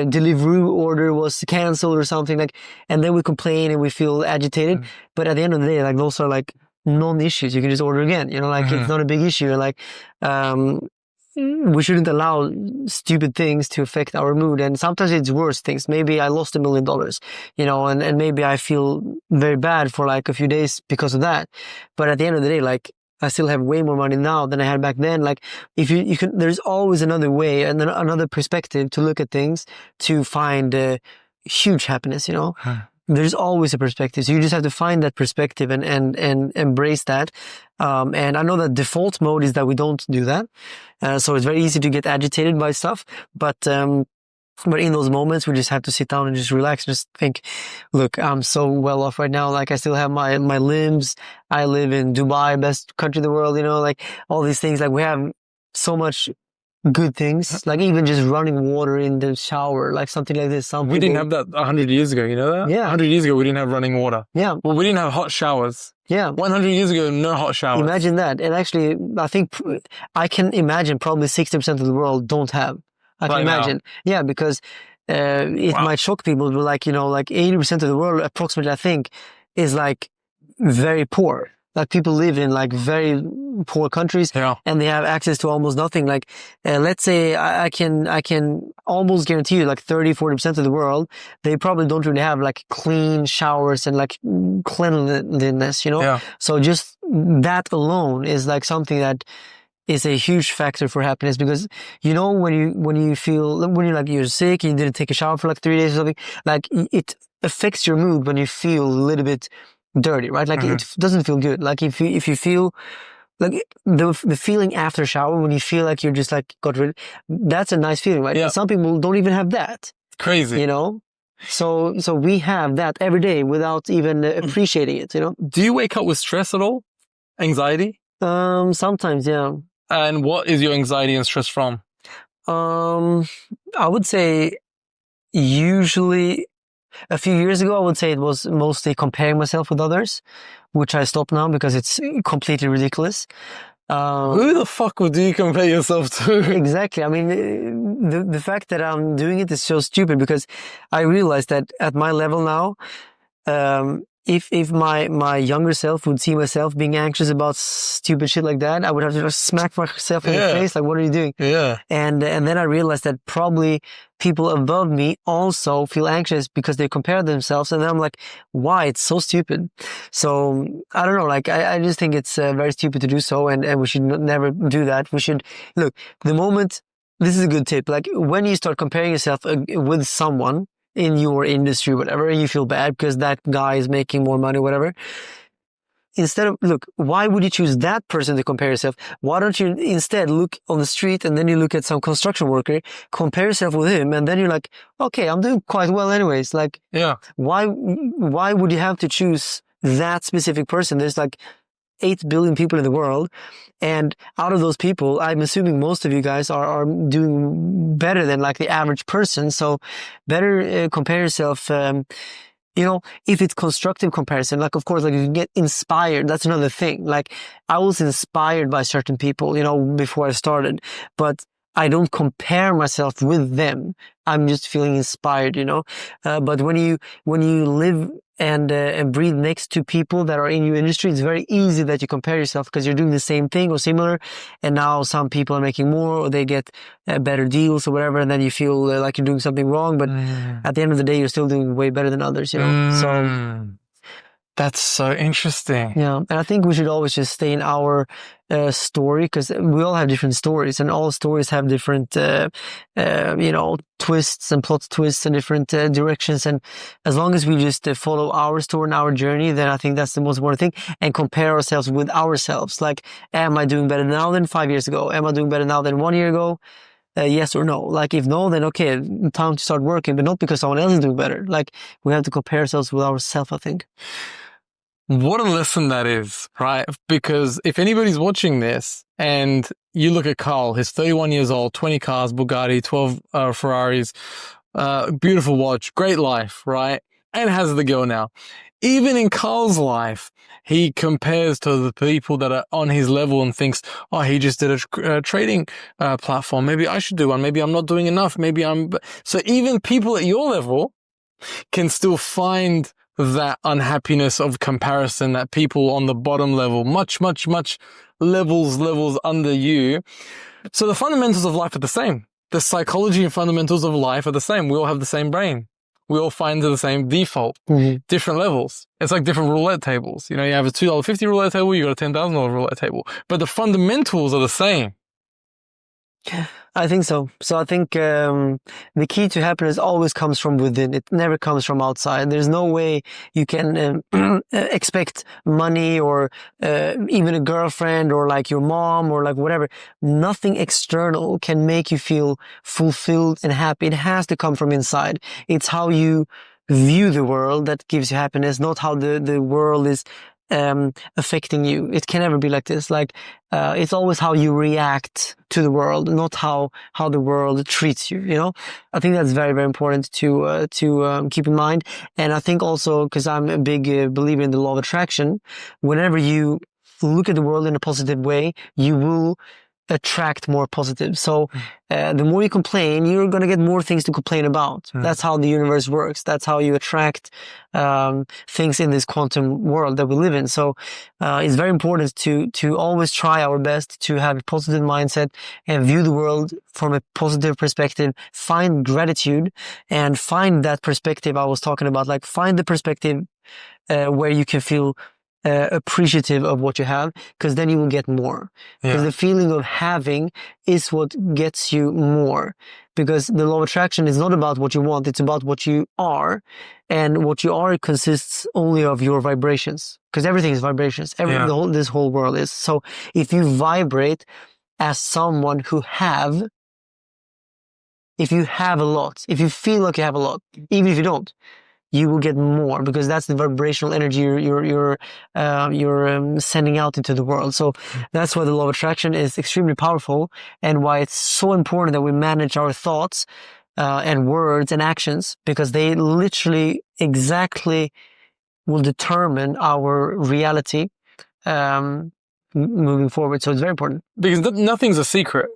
Speaker 2: delivery order was canceled or something, like, and then we complain and we feel agitated. But at the end of the day, like those are like non-issues. You can just order again, you know, like it's not a big issue. Like we shouldn't allow stupid things to affect our mood. And sometimes it's worse things. Maybe I lost $1 million, you know, and maybe I feel very bad for like a few days because of that. But at the end of the day, like I still have way more money now than I had back then. Like if you can, there's always another way and another perspective to look at things to find huge happiness, you know. There's always a perspective. So you just have to find that perspective and embrace that. And I know that default mode is that we don't do that. So it's very easy to get agitated by stuff. But in those moments, we just have to sit down and just relax, just think, look, I'm so well off right now. Like I still have my limbs. I live in Dubai, best country in the world, you know, like all these things. Like we have so much good things, like even just running water in the shower, like something like this.
Speaker 1: We didn't have that 100 years ago, you know that?
Speaker 2: Yeah.
Speaker 1: 100 years ago, we didn't have running water.
Speaker 2: Yeah.
Speaker 1: Well, we didn't have hot showers.
Speaker 2: Yeah.
Speaker 1: 100 years ago, no hot showers.
Speaker 2: Imagine that. And actually, I think I can imagine probably 60% of the world don't have. I can imagine. Now. Yeah, because it might shock people, but like, you know, like 80% of the world, approximately, I think, is like very poor. Like people live in like very poor countries, and they have access to almost nothing. Like, let's say I can almost guarantee you like 30-40% of the world, they probably don't really have like clean showers and like cleanliness, you know?
Speaker 1: Yeah.
Speaker 2: So just that alone is like something that is a huge factor for happiness, because you know when you're sick, you didn't take a shower for like 3 days or something, like it affects your mood when you feel a little bit dirty, right? Like it doesn't feel good. Like if you feel like the feeling after shower, when you feel like you're just like got rid, that's a nice feeling, right?
Speaker 1: Yeah.
Speaker 2: Some people don't even have that.
Speaker 1: Crazy,
Speaker 2: you know. So we have that every day without even appreciating it, you know.
Speaker 1: Do you wake up with stress at all? Anxiety?
Speaker 2: Sometimes, yeah.
Speaker 1: And what is your anxiety and stress from?
Speaker 2: I would say usually a few years ago, I would say it was mostly comparing myself with others, which I stopped now because it's completely ridiculous.
Speaker 1: Who the fuck would you compare yourself to?
Speaker 2: Exactly. I mean, the fact that I'm doing it is so stupid because I realized that at my level now, if my younger self would see myself being anxious about stupid shit like that, I would have to just smack myself in the face. Like, what are you doing?
Speaker 1: Yeah.
Speaker 2: And then I realized that probably people above me also feel anxious because they compare themselves. And then I'm like, why? It's so stupid. So I don't know. Like, I just think it's very stupid to do so. And we should never do that. We should look, this is a good tip. Like when you start comparing yourself with someone in your industry, whatever, and you feel bad because that guy is making more money, whatever. Instead of, look, why would you choose that person to compare yourself? Why don't you instead look on the street and then you look at some construction worker, compare yourself with him, and then you're like, okay, I'm doing quite well anyways. Like,
Speaker 1: Yeah.
Speaker 2: why would you have to choose that specific person? There's like 8 billion people in the world. And out of those people, I'm assuming most of you guys are doing better than like the average person. So better compare yourself, if it's constructive comparison, like, of course, like you can get inspired. That's another thing. Like I was inspired by certain people, before I started, but I don't compare myself with them. I'm just feeling inspired, but when you live and breathe next to people that are in your industry, it's very easy that you compare yourself because you're doing the same thing or similar. And now some people are making more or they get better deals or whatever. And then you feel like you're doing something wrong. But at the end of the day, you're still doing way better than others, So
Speaker 1: that's so interesting.
Speaker 2: Yeah. And I think we should always just stay in our story because we all have different stories and all stories have different, twists and plot twists and different directions. And as long as we just follow our story and our journey, then I think that's the most important thing, and compare ourselves with ourselves. Like, am I doing better now than 5 years ago? Am I doing better now than 1 year ago? Yes or no? Like, if no, then okay, time to start working, but not because someone else is doing better. Like, we have to compare ourselves with ourselves, I think.
Speaker 1: What a lesson that is, right? Because if anybody's watching this and you look at Carl, he's 31 years old, 20 cars, Bugatti, 12 Ferraris, beautiful watch, great life, right? And has the girl now. Even in Carl's life, he compares to the people that are on his level and thinks, oh, he just did a trading platform. Maybe I should do one. Maybe I'm not doing enough. So even people at your level can still find that unhappiness of comparison that people on the bottom level, much levels under you. So the fundamentals of life are the same. The psychology and fundamentals of life are the same. We all have the same brain. We all find the same default, different levels. It's like different roulette tables. You have a $2.50 roulette table, you got a $10,000 roulette table, but the fundamentals are the same.
Speaker 2: I think so. So I think the key to happiness always comes from within. It never comes from outside. There's no way you can expect money or even a girlfriend or like your mom or like whatever. Nothing external can make you feel fulfilled and happy. It has to come from inside. It's how you view the world that gives you happiness, not how the world is affecting you. It can never be like this. Like, it's always how you react to the world, not how the world treats you, I think that's very, very important to keep in mind. And I think also, because I'm a big believer in the law of attraction, whenever you look at the world in a positive way, you will attract more positive. So the more you complain, you're going to get more things to complain about. That's how the universe works. That's how you attract things in this quantum world that we live in. So it's very important to always try our best to have a positive mindset and view the world from a positive perspective, find gratitude and find that perspective I was talking about. Like, find the perspective where you can feel appreciative of what you have, because then you will get more. Because the feeling of having is what gets you more. Because the law of attraction is not about what you want, it's about what you are. And what you are consists only of your vibrations. Because everything is vibrations. This whole world is. So if you vibrate as someone who if you have a lot, if you feel like you have a lot, even if you don't, you will get more, because that's the vibrational energy you're sending out into the world. So that's why the law of attraction is extremely powerful, and why it's so important that we manage our thoughts and words and actions, because they literally exactly will determine our reality moving forward. So it's very important.
Speaker 1: Because nothing's a secret.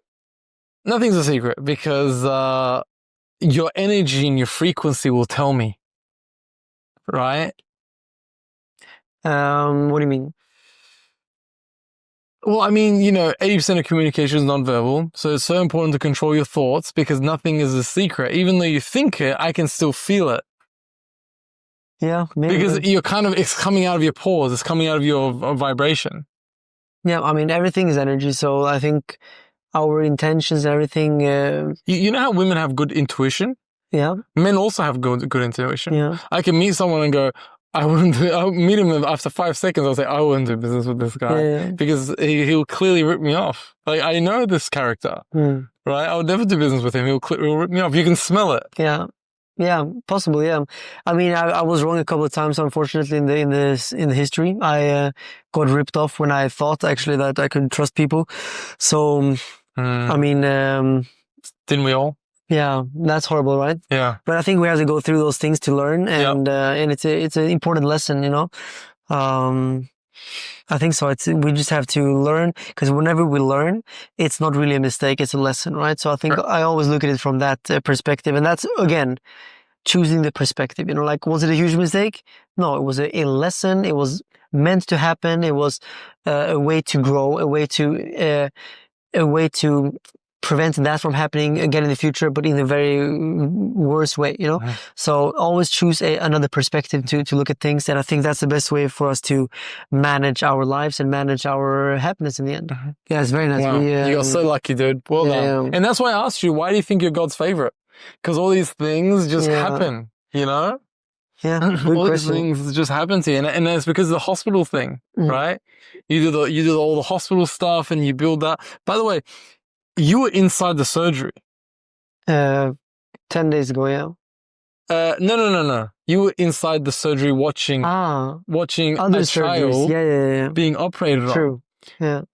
Speaker 1: Nothing's a secret, because your energy and your frequency will tell me. Right?
Speaker 2: What do you mean?
Speaker 1: Well, I mean, 80% of communication is nonverbal. So it's so important to control your thoughts, because nothing is a secret. Even though you think it, I can still feel it.
Speaker 2: Yeah, maybe.
Speaker 1: Because it's coming out of your pores. It's coming out of your vibration.
Speaker 2: Yeah, I mean, everything is energy. So I think our intentions, everything.
Speaker 1: You know how women have good intuition?
Speaker 2: Yeah.
Speaker 1: Men also have good intuition.
Speaker 2: Yeah.
Speaker 1: I can meet someone and go, I'll meet him after 5 seconds. I'll say, I wouldn't do business with this guy.
Speaker 2: Yeah.
Speaker 1: Because he'll clearly rip me off. Like, I know this character, right? I would never do business with him. He'll rip me off. You can smell it.
Speaker 2: Yeah. Yeah, possibly. Yeah, I mean, I was wrong a couple of times. Unfortunately, in the history, I got ripped off when I thought actually that I could trust people. So, I mean,
Speaker 1: didn't we all?
Speaker 2: Yeah, that's horrible, right?
Speaker 1: Yeah.
Speaker 2: But I think we have to go through those things to learn, and it's an important lesson, I think so. We just have to learn, because whenever we learn, it's not really a mistake; it's a lesson, right? So I think I always look at it from that perspective, and that's again choosing the perspective. Like, was it a huge mistake? No, it was a lesson. It was meant to happen. It was a way to grow, a way to prevent that from happening again in the future, but in a very worse way, So always choose another perspective to look at things. And I think that's the best way for us to manage our lives and manage our happiness in the end. Yeah, it's very nice.
Speaker 1: Wow. You got so lucky, dude. Well done.
Speaker 2: Yeah.
Speaker 1: And that's why I asked you, why do you think you're God's favorite? Because all these things just happen,
Speaker 2: Yeah,
Speaker 1: all these things just happen to you. And it's because of the hospital thing, right? You do all the hospital stuff and you build that. By the way, you were inside the surgery.
Speaker 2: 10 days ago, yeah.
Speaker 1: No. You were inside the surgery watching
Speaker 2: other
Speaker 1: a child being operated on.
Speaker 2: True. Yeah.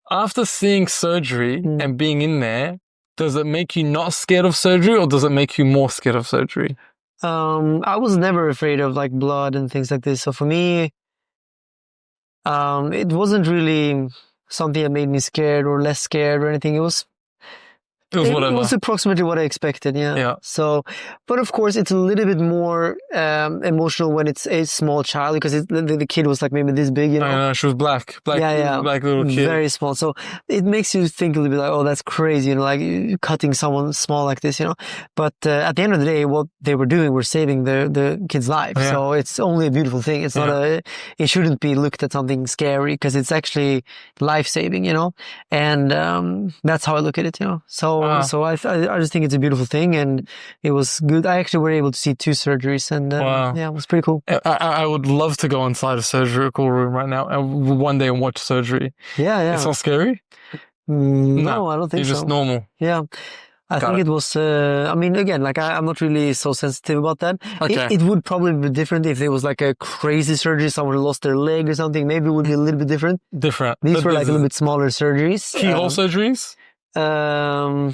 Speaker 1: After seeing surgery and being in there, does it make you not scared of surgery, or does it make you more scared of surgery?
Speaker 2: I was never afraid of like blood and things like this. So for me, it wasn't really something that made me scared or less scared or anything. It was
Speaker 1: whatever.
Speaker 2: It was approximately what I expected, yeah. So, but of course, it's a little bit more emotional when it's a small child, because the kid was like maybe this big,
Speaker 1: I know, she was black little kid.
Speaker 2: Very small. So it makes you think a little bit like, oh, that's crazy, like cutting someone small like this, But at the end of the day, what they were doing were saving the kid's life. Yeah. So it's only a beautiful thing. It's not it shouldn't be looked at something scary, because it's actually life-saving, And that's how I look at it, So. Wow. So I just think it's a beautiful thing, and it was good. I actually were able to see 2 surgeries, and it was pretty cool.
Speaker 1: I would love to go inside a surgical room right now one day and watch surgery.
Speaker 2: Yeah.
Speaker 1: It's not scary?
Speaker 2: No, I don't think so.
Speaker 1: You're just normal.
Speaker 2: Yeah. I think it was, again, like I'm not really so sensitive about that. Okay. It would probably be different if there was like a crazy surgery, someone lost their leg or something. Maybe it would be a little bit different. These were like a little bit smaller surgeries.
Speaker 1: Keyhole surgeries?
Speaker 2: No,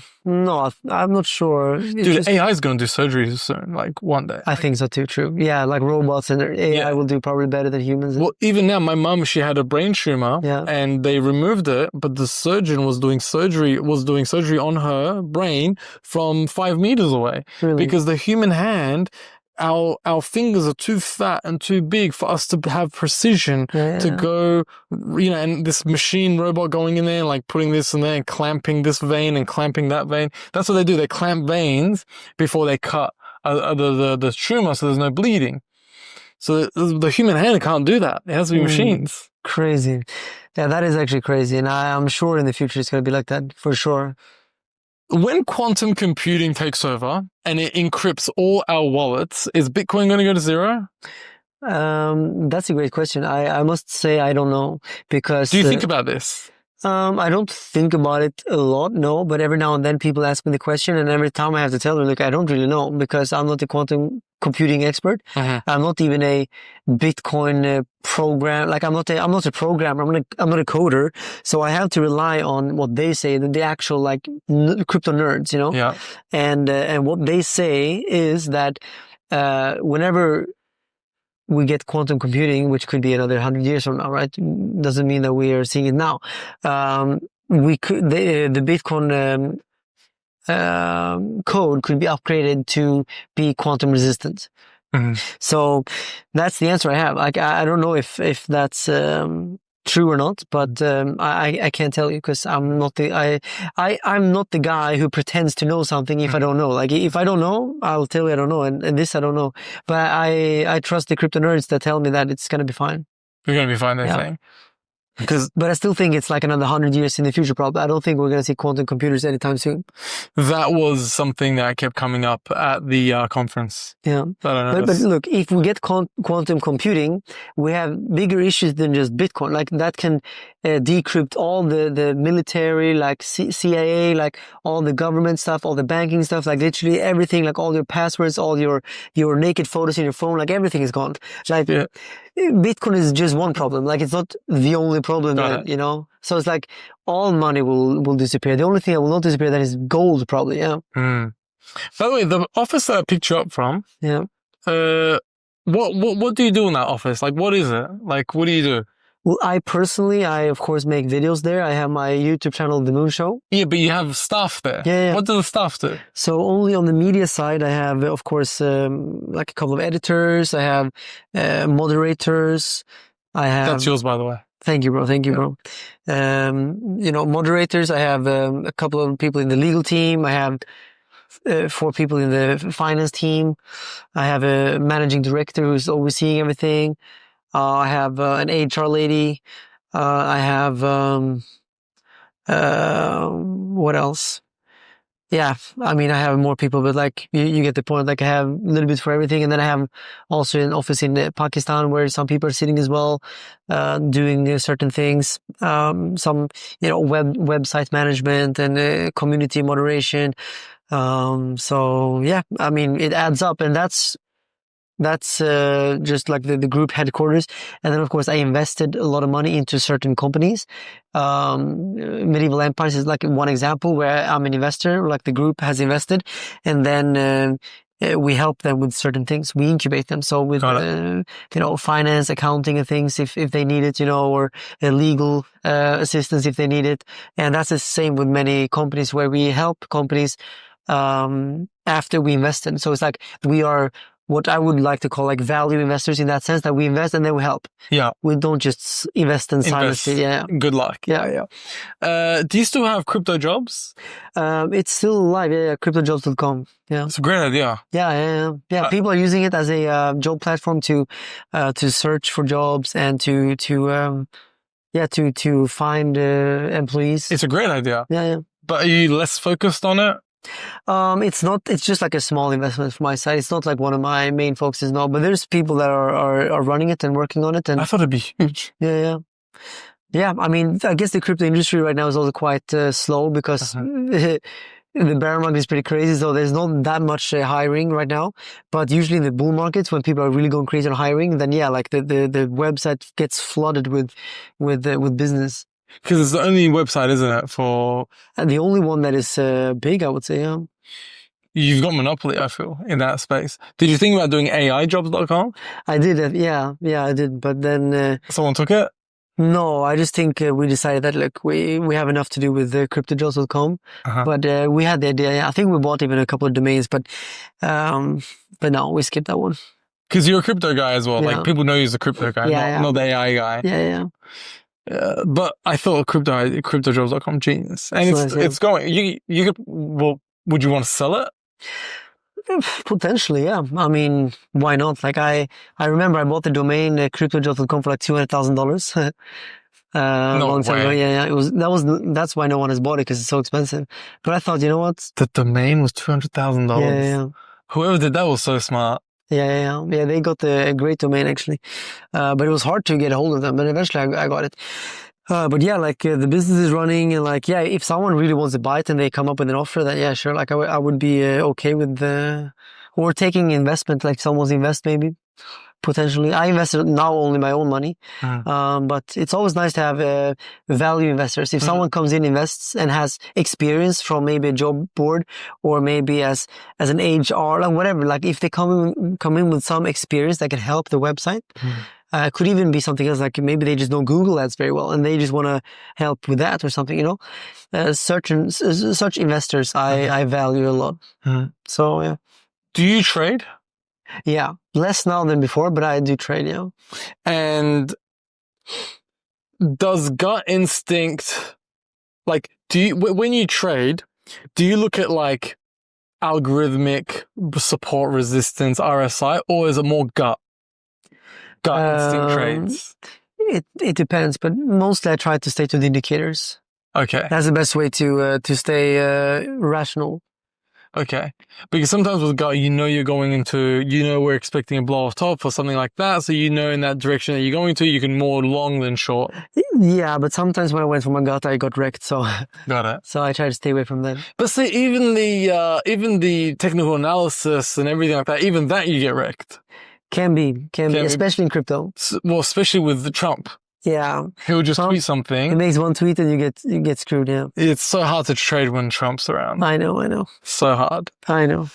Speaker 2: I'm not sure.
Speaker 1: Dude, AI is going to do surgeries soon, like one day.
Speaker 2: I think so too, true. Yeah, like robots and AI will do probably better than humans.
Speaker 1: Well, even now, my mum, she had a brain tumor and they removed it, but the surgeon was doing surgery on her brain from 5 meters away.
Speaker 2: Really?
Speaker 1: Because the human hand, our fingers are too fat and too big for us to have precision to go, and this machine robot going in there, like putting this in there and clamping this vein and clamping that vein. That's what they do. They clamp veins before they cut the tumor, so there's no bleeding. So the human hand can't do that. It has to be machines.
Speaker 2: Crazy. Yeah, that is actually crazy. And I'm sure in the future it's going to be like that for sure.
Speaker 1: When quantum computing takes over and it encrypts all our wallets, is Bitcoin going to go to zero?
Speaker 2: That's a great question. I must say I don't know, because...
Speaker 1: Do you think about this?
Speaker 2: I don't think about it a lot, no, but every now and then people ask me the question, and every time I have to tell them, look, I don't really know because I'm not a quantum computing expert. I'm not even a Bitcoin program. Like I'm not a programmer. I'm not a coder. So I have to rely on what they say, the actual like crypto nerds, you know?
Speaker 1: Yeah.
Speaker 2: And what they say is that, whenever we get quantum computing, which could be another 100 years from now, right? Doesn't mean that we are seeing it now. We could, the Bitcoin, code could be upgraded to be quantum resistant. So that's the answer I have. Like, I don't know if that's, true or not, but I can't tell you because I'm not the guy who pretends to know something if I don't know. Like if I don't know, I'll tell you I don't know, and this I don't know. But I trust the crypto nerds that tell me that it's gonna be fine.
Speaker 1: You're gonna be fine, they're saying.
Speaker 2: But I still think it's like another 100 years in the future, probably. I don't think we're going to see quantum computers anytime soon.
Speaker 1: That was something that kept coming up at the conference.
Speaker 2: Yeah. But look, if we get quantum computing, we have bigger issues than just Bitcoin. Like that can decrypt all the military, like CIA, like all the government stuff, all the banking stuff, like literally everything, like all your passwords, all your naked photos in your phone, like everything is gone. Like, Bitcoin is just one problem. Like it's not the only problem, you know? So it's like all money will disappear. The only thing that will not disappear that is gold, probably. Yeah.
Speaker 1: By the way, the office that I picked you up from.
Speaker 2: Yeah.
Speaker 1: What do you do in that office? Like, what is it? Like, what do you do?
Speaker 2: Well, I of course make videos there. I have my YouTube channel, The Moon Show.
Speaker 1: Yeah, but you have staff there.
Speaker 2: Yeah.
Speaker 1: What do the staff do?
Speaker 2: So only on the media side, I have, of course, like a couple of editors. I have moderators.
Speaker 1: That's yours, by the way.
Speaker 2: Thank you, bro. Thank you, bro. You know, moderators. I have a couple of people in the legal team. I have 4 people in the finance team. I have a managing director who's overseeing everything. I have an HR lady. I have what else? Yeah, I mean, I have more people, but like you get the point. Like I have a little bit for everything, and then I have also an office in Pakistan where some people are sitting as well, doing certain things. Some website management and community moderation. So yeah, I mean, it adds up, and that's just like the group headquarters. And then of course I invested a lot of money into certain companies. Medieval Empires is like one example where I'm an investor, like the group has invested, and then we help them with certain things. We incubate them. So with finance, accounting and things if they need it, or legal assistance if they need it. And that's the same with many companies where we help companies after we invested. So it's like we are what I would like to call like value investors in that sense, that we invest and then we help.
Speaker 1: Yeah.
Speaker 2: We don't just invest in silence. Yeah.
Speaker 1: Good luck.
Speaker 2: Yeah.
Speaker 1: Do you still have crypto jobs?
Speaker 2: It's still alive. Yeah. Cryptojobs.com. Yeah.
Speaker 1: It's a great idea.
Speaker 2: Yeah. People are using it as a job platform to search for jobs and to find employees.
Speaker 1: It's a great idea.
Speaker 2: Yeah.
Speaker 1: But are you less focused on it?
Speaker 2: It's not, it's just like a small investment from my side. It's not like one of my main focuses, no, but there's people that are running it and working on it. And
Speaker 1: I thought it'd be huge.
Speaker 2: Yeah. I mean, I guess the crypto industry right now is also quite slow because the bear market is pretty crazy. So there's not that much hiring right now, but usually in the bull markets, when people are really going crazy on hiring, then like the website gets flooded with business.
Speaker 1: Because it's the only website, isn't it, for...
Speaker 2: And the only one that is big, I would say, yeah.
Speaker 1: You've got monopoly, I feel, in that space. Did you think about doing AIjobs.com?
Speaker 2: I did, yeah, I did, but then...
Speaker 1: Someone took it?
Speaker 2: No, I just think we decided that, look, we have enough to do with cryptojobs.com, but we had the idea. I think we bought even a couple of domains, but no, we skipped that one.
Speaker 1: Because you're a crypto guy as well. Yeah. Like, people know you as a crypto guy, not the AI guy.
Speaker 2: Yeah.
Speaker 1: But I thought cryptojobs.com genius, and it's going. You could. Well, would you want to sell it?
Speaker 2: Potentially, yeah. I mean, why not? Like I remember I bought the domain cryptojobs.com for like $200,000. Long time ago. Yeah. That's why no one has bought it because it's so expensive. But I thought, you know what?
Speaker 1: The domain was $200,000.
Speaker 2: Yeah.
Speaker 1: Whoever did that was so smart.
Speaker 2: Yeah. They got a great domain actually, but it was hard to get a hold of them. But eventually, I got it. But yeah, like the business is running, and like yeah, if someone really wants to buy it and they come up with an offer, then yeah, sure, like I would be okay with or taking investment, like someone's invest maybe potentially. I invested now only my own money, but it's always nice to have value investors. If someone comes in, invests, and has experience from maybe a job board or maybe as an HR, like whatever, like if they come in with some experience that can help the website. Could even be something else, like maybe they just know Google Ads very well and they just want to help with that or something, you know. Such investors I value a lot. So yeah.
Speaker 1: Do you trade?
Speaker 2: Yeah, less now than before, but I do trade, yeah.
Speaker 1: And does gut instinct, like, when you trade, do you look at like algorithmic support resistance, RSI, or is it more gut instinct trades?
Speaker 2: It depends, but mostly I try to stay to the indicators.
Speaker 1: Okay.
Speaker 2: That's the best way to stay rational.
Speaker 1: Okay. Because sometimes with gut, you're going into, we're expecting a blow off top or something like that. So in that direction that you're going to, you can more long than short.
Speaker 2: Yeah, but sometimes when I went for my gut, I got wrecked. So
Speaker 1: got it.
Speaker 2: So I try to stay away from that.
Speaker 1: But see, even the technical analysis and everything like that, even that you get wrecked.
Speaker 2: Can be, especially in crypto.
Speaker 1: Well, especially with Trump.
Speaker 2: Yeah.
Speaker 1: He'll just tweet something.
Speaker 2: He makes one tweet and you get screwed, yeah.
Speaker 1: It's so hard to trade when Trump's around.
Speaker 2: I know.
Speaker 1: So hard.
Speaker 2: I know.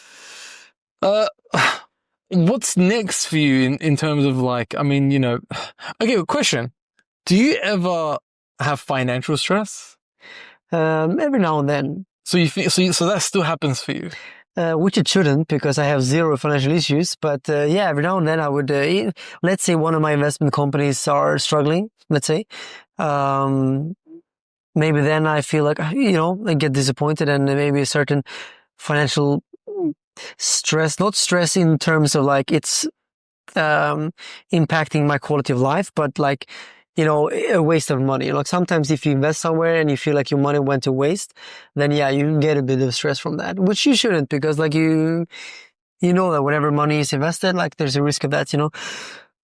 Speaker 1: What's next for you in terms of like, okay, question. Do you ever have financial stress?
Speaker 2: Every now and then.
Speaker 1: So you think, so that still happens for you?
Speaker 2: Which it shouldn't, because I have zero financial issues. But yeah, every now and then I would, let's say one of my investment companies are struggling, let's say. Maybe then I feel like, I get disappointed and maybe a certain financial stress, not stress in terms of like it's impacting my quality of life, but like, a waste of money. Like sometimes if you invest somewhere and you feel like your money went to waste, then yeah, you get a bit of stress from that, which you shouldn't, because like you know that whenever money is invested, like there's a risk of that,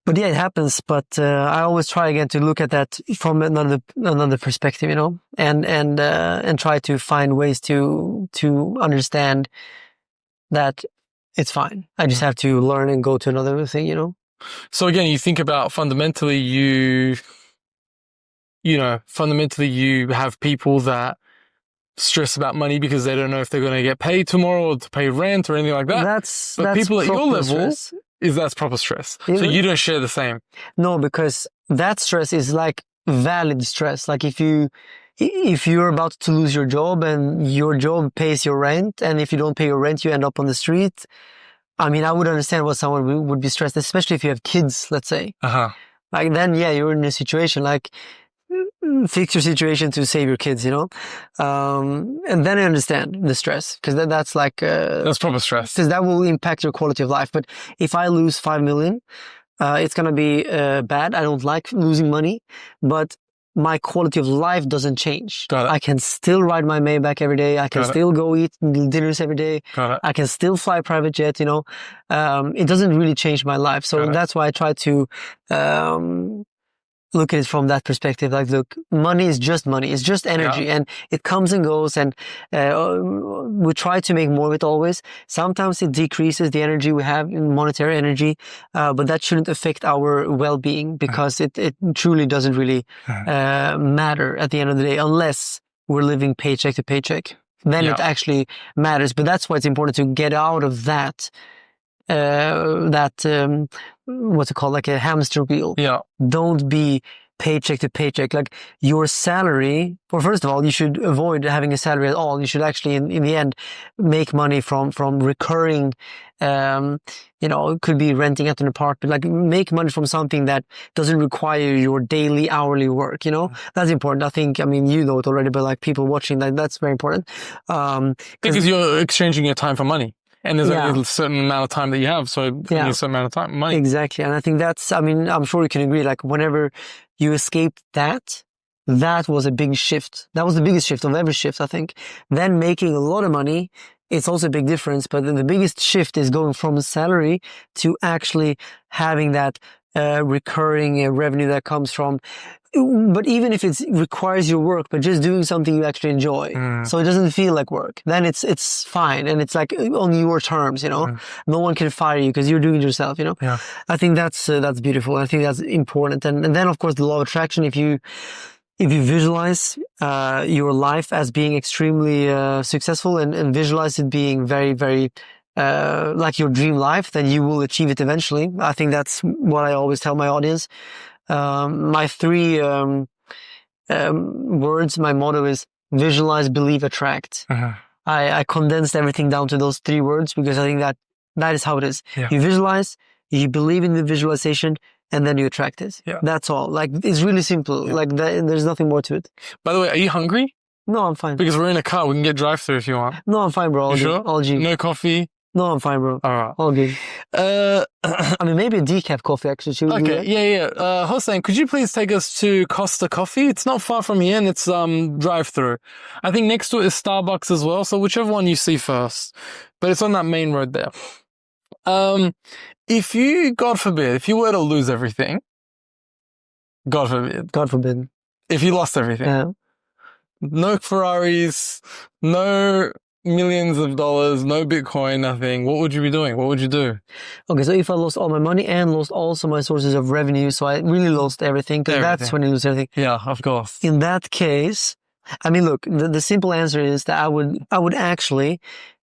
Speaker 2: But yeah, it happens. But I always try again to look at that from another perspective, and try to find ways to understand that it's fine. I just have to learn and go to another thing,
Speaker 1: So again, you think about fundamentally you have people that stress about money because they don't know if they're going to get paid tomorrow or to pay rent or anything like that.
Speaker 2: That's
Speaker 1: people at your level,
Speaker 2: stress.
Speaker 1: that's proper stress. So you don't share the same.
Speaker 2: No, because that stress is like valid stress. Like if you're about to lose your job and your job pays your rent, and if you don't pay your rent, you end up on the street. I mean, I would understand why someone would be stressed, especially if you have kids, let's say. Like then, yeah, you're in a situation like fix your situation to save your kids, and then I understand the stress, because that's like
Speaker 1: that's proper stress,
Speaker 2: because that will impact your quality of life. But if I lose 5 million, it's gonna be bad. I don't like losing money, but my quality of life doesn't change. I can still ride my Maybach every day. I can still go eat dinners every day. I can still fly private jet, It doesn't really change my life. So that's why I try to look at it from that perspective. Like, look, money is just money. It's just energy, and it comes and goes, and we try to make more of it always. Sometimes it decreases the energy we have in monetary energy, but that shouldn't affect our well-being, because it truly doesn't really matter at the end of the day, unless we're living paycheck to paycheck. Then it actually matters. But that's why it's important to get out of that what's it called, like a hamster wheel. Don't be paycheck to paycheck. Like your salary, or first of all, you should avoid having a salary at all. You should actually in the end make money from recurring, it could be renting out an apartment, like make money from something that doesn't require your daily hourly work, That's important. I think, you know it already, but like people watching that's very important.
Speaker 1: Because you're exchanging your time for money. And there's only a certain amount of time that you have, so you need a certain amount of time, money.
Speaker 2: Exactly. And I think I'm sure you can agree, like whenever you escaped that was a big shift. That was the biggest shift of every shift, I think. Then making a lot of money, it's also a big difference, but the biggest shift is going from a salary to actually having that recurring revenue that comes from. But even if it requires your work, but just doing something you actually enjoy, so it doesn't feel like work, then it's fine, and it's like on your terms, you know. No one can fire you because you're doing it yourself, you know.
Speaker 1: Yeah.
Speaker 2: I think that's beautiful. I think that's important, and then of course the law of attraction. If you visualize your life as being extremely successful and visualize it being very, very like your dream life, then you will achieve it eventually. I think that's what I always tell my audience. My 3 words, my motto is visualize, believe, attract. I condensed everything down to those 3 words because I think that is how it is.
Speaker 1: Yeah.
Speaker 2: You visualize, you believe in the visualization, and then you attract it.
Speaker 1: Yeah.
Speaker 2: That's all. Like, it's really simple.
Speaker 1: Yeah.
Speaker 2: Like, there's nothing more to it.
Speaker 1: By the way, are you hungry?
Speaker 2: No, I'm fine.
Speaker 1: Because we're in a car. We can get drive-through if you want.
Speaker 2: No, I'm fine, bro.
Speaker 1: You sure?
Speaker 2: All G.
Speaker 1: No coffee?
Speaker 2: No, I'm fine, bro.
Speaker 1: All right.
Speaker 2: All good. I mean, maybe a decaf coffee, actually. Should we do
Speaker 1: Okay,
Speaker 2: that?
Speaker 1: yeah. Hossein, could you please take us to Costa Coffee? It's not far from here, and it's drive-through. I think next to it is Starbucks as well, so whichever one you see first. But it's on that main road there. If you, God forbid, if you were to lose everything, God forbid,
Speaker 2: God forbid.
Speaker 1: if you lost everything,
Speaker 2: Yeah.
Speaker 1: no Ferraris, no millions of dollars, no Bitcoin, nothing, what would you be doing? What would you do?
Speaker 2: Okay, so if I lost all my money and lost also my sources of revenue, so I really lost everything, because that's
Speaker 1: Everything.
Speaker 2: when you lose everything.
Speaker 1: Yeah, of course.
Speaker 2: In that case, I mean, look, the simple answer is that I would actually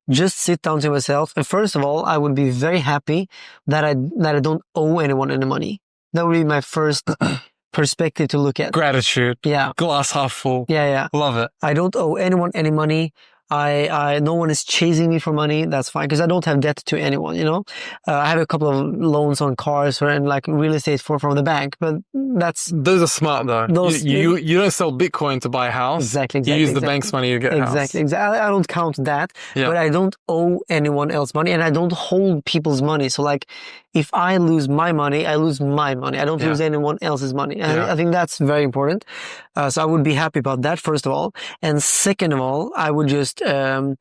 Speaker 2: just sit down to myself, and first of all, I would be very happy that I don't owe anyone any money. That would be my first perspective to look at.
Speaker 1: Gratitude.
Speaker 2: Yeah.
Speaker 1: Glass half full.
Speaker 2: Yeah.
Speaker 1: Love it.
Speaker 2: I don't owe anyone any money. No one is chasing me for money. That's fine, because I don't have debt to anyone, you know. I have a couple of loans on cars and like real estate from the bank, but
Speaker 1: those are smart though. You don't sell Bitcoin to buy a house.
Speaker 2: Exactly.
Speaker 1: You use the bank's money to get a house.
Speaker 2: Exactly. I don't count that,
Speaker 1: Yeah.
Speaker 2: but I don't owe anyone else money, and I don't hold people's money. So like, if I lose my money, I lose my money. I don't lose anyone else's money. And
Speaker 1: Yeah.
Speaker 2: I think that's very important. So I would be happy about that, first of all. And second of all, I would just use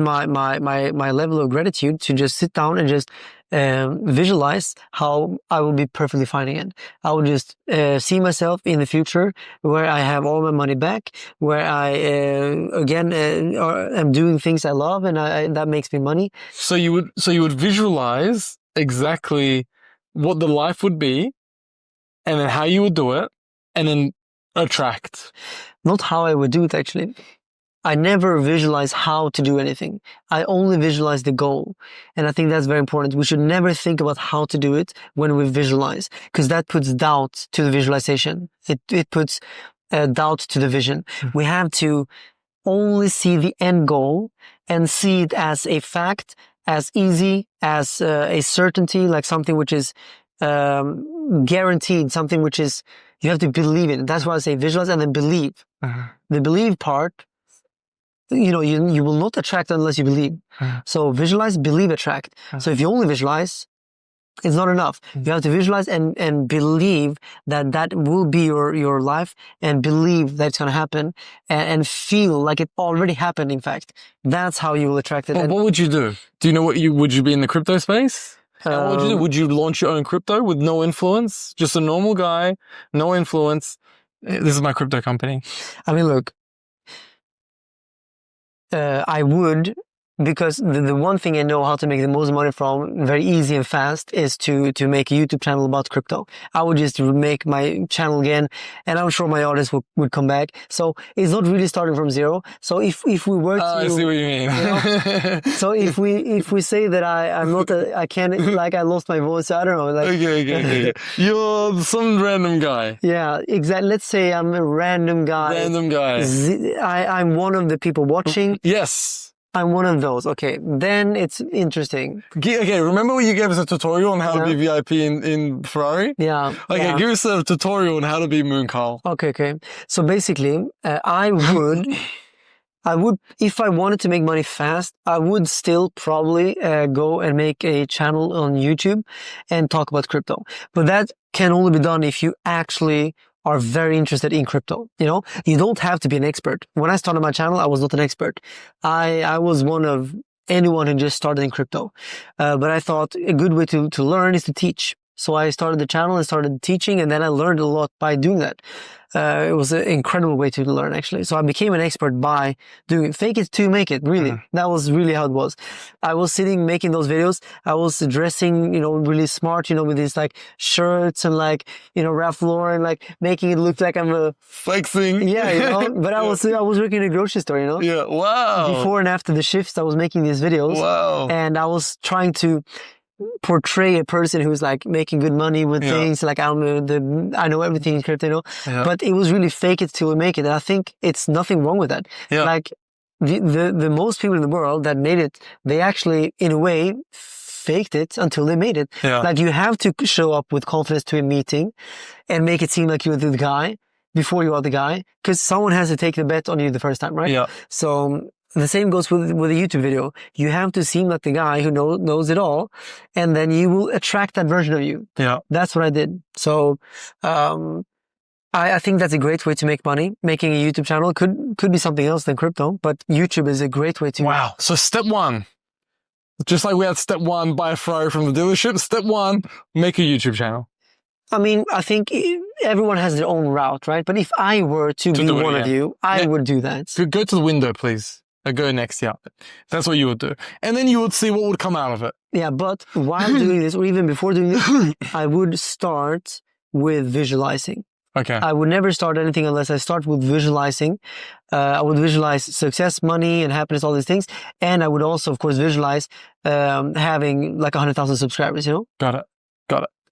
Speaker 2: my level of gratitude to just sit down and just visualize how I will be perfectly fine again. I will just see myself in the future where I have all my money back, where I again am doing things I love, and that makes me money.
Speaker 1: So you would visualize exactly what the life would be, and then how you would do it, and then attract.
Speaker 2: Not how I would do it, actually. I never visualize how to do anything. I only visualize the goal. And I think that's very important. We should never think about how to do it when we visualize, because that puts doubt to the visualization. It puts doubt to the vision. We have to only see the end goal and see it as a fact, as easy, as a certainty, like something which is guaranteed, something which is, you have to believe in. That's why I say visualize and then believe. The believe part, you know, you will not attract unless you believe. So visualize, believe, attract. So if you only visualize, it's not enough. You have to visualize and believe that will be your life, and believe that it's going to happen, and feel like it already happened, in fact. That's how you will attract it.
Speaker 1: But what would you do? Do you know would you be in the crypto space? What would you do? Would you launch your own crypto with no influence? Just a normal guy, no influence. This is my crypto company.
Speaker 2: I mean, look, I would, because the one thing I know how to make the most money from very easy and fast is to make a YouTube channel about crypto. I would just make my channel again, and I'm sure my audience would come back. So it's not really starting from zero. So if we were to,
Speaker 1: I see what you mean.
Speaker 2: You know, so if we say that I can't, like, I lost my voice, I don't know. Like,
Speaker 1: Okay. You're some random guy.
Speaker 2: Yeah, exactly. Let's say I'm a random guy.
Speaker 1: Random guy.
Speaker 2: I'm one of the people watching.
Speaker 1: Yes.
Speaker 2: I'm one of those. Okay, then it's interesting.
Speaker 1: Okay, remember when you gave us a tutorial on how to be VIP in Ferrari?
Speaker 2: Yeah.
Speaker 1: Okay,
Speaker 2: yeah.
Speaker 1: give us a tutorial on how to be Moon Carl.
Speaker 2: Okay. So basically, I would, if I wanted to make money fast, I would still probably go and make a channel on YouTube and talk about crypto. But that can only be done if you actually are very interested in crypto. You know, you don't have to be an expert. When I started my channel, I was not an expert. I was one of anyone who just started in crypto. But I thought a good way to learn is to teach. So I started the channel and started teaching, and then I learned a lot by doing that. It was an incredible way to learn, actually. So I became an expert by doing it. Fake it to make it, really. That was really how it was. I was sitting, making those videos. I was dressing, really smart, with these like shirts and like, Ralph Lauren, like making it look like I'm a
Speaker 1: Flexing.
Speaker 2: Yeah, but I was working in a grocery store,
Speaker 1: Yeah, wow.
Speaker 2: Before and after the shifts, I was making these videos.
Speaker 1: Wow.
Speaker 2: And I was trying to portray a person who's like making good money with things like I know everything in crypto, but it was really fake it till we make it. And I think it's nothing wrong with that.
Speaker 1: Yeah.
Speaker 2: Like the most people in the world that made it, they actually in a way faked it until they made it.
Speaker 1: Yeah.
Speaker 2: Like you have to show up with confidence to a meeting and make it seem like you're the guy before you are the guy, because someone has to take the bet on you the first time, right?
Speaker 1: Yeah.
Speaker 2: So the same goes with a YouTube video. You have to seem like the guy who knows it all, and then you will attract that version of you.
Speaker 1: Yeah.
Speaker 2: That's what I did. So, I think that's a great way to make money. Making a YouTube channel could be something else than crypto, but YouTube is a great way to.
Speaker 1: Wow. So step one, just like we had step one, buy a Ferrari from the dealership. Step one, make a YouTube channel.
Speaker 2: I mean, I think everyone has their own route, right? But if I were to be one of you, I would do that.
Speaker 1: Go to the window, please. Go next, yeah. That's what you would do. And then you would see what would come out of it.
Speaker 2: Yeah, but while doing this, or even before doing this, I would start with visualizing.
Speaker 1: Okay.
Speaker 2: I would never start anything unless I start with visualizing. I would visualize success, money, and happiness, all these things. And I would also, of course, visualize having like 100,000 subscribers,
Speaker 1: Got it.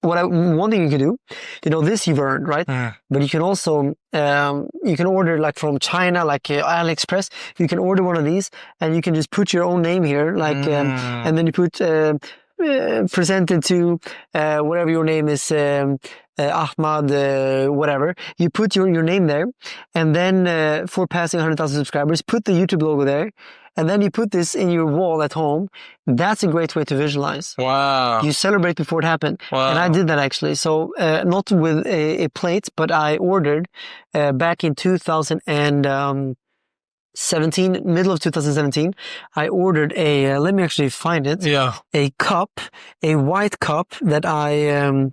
Speaker 2: One thing you can do, this you've earned, right? But you can also, you can order like from China, like AliExpress. You can order one of these and you can just put your own name here, like, and then you put, presented to, whatever your name is, Ahmad, whatever. You put your name there, and then, for passing 100,000 subscribers, put the YouTube logo there. And then you put this in your wall at home. That's a great way to visualize.
Speaker 1: Wow.
Speaker 2: You celebrate before it happened.
Speaker 1: Wow.
Speaker 2: And I did that actually. So, not with a plate, but I ordered, back in 2017, middle of 2017, I ordered let me actually find it.
Speaker 1: Yeah.
Speaker 2: A white cup that I,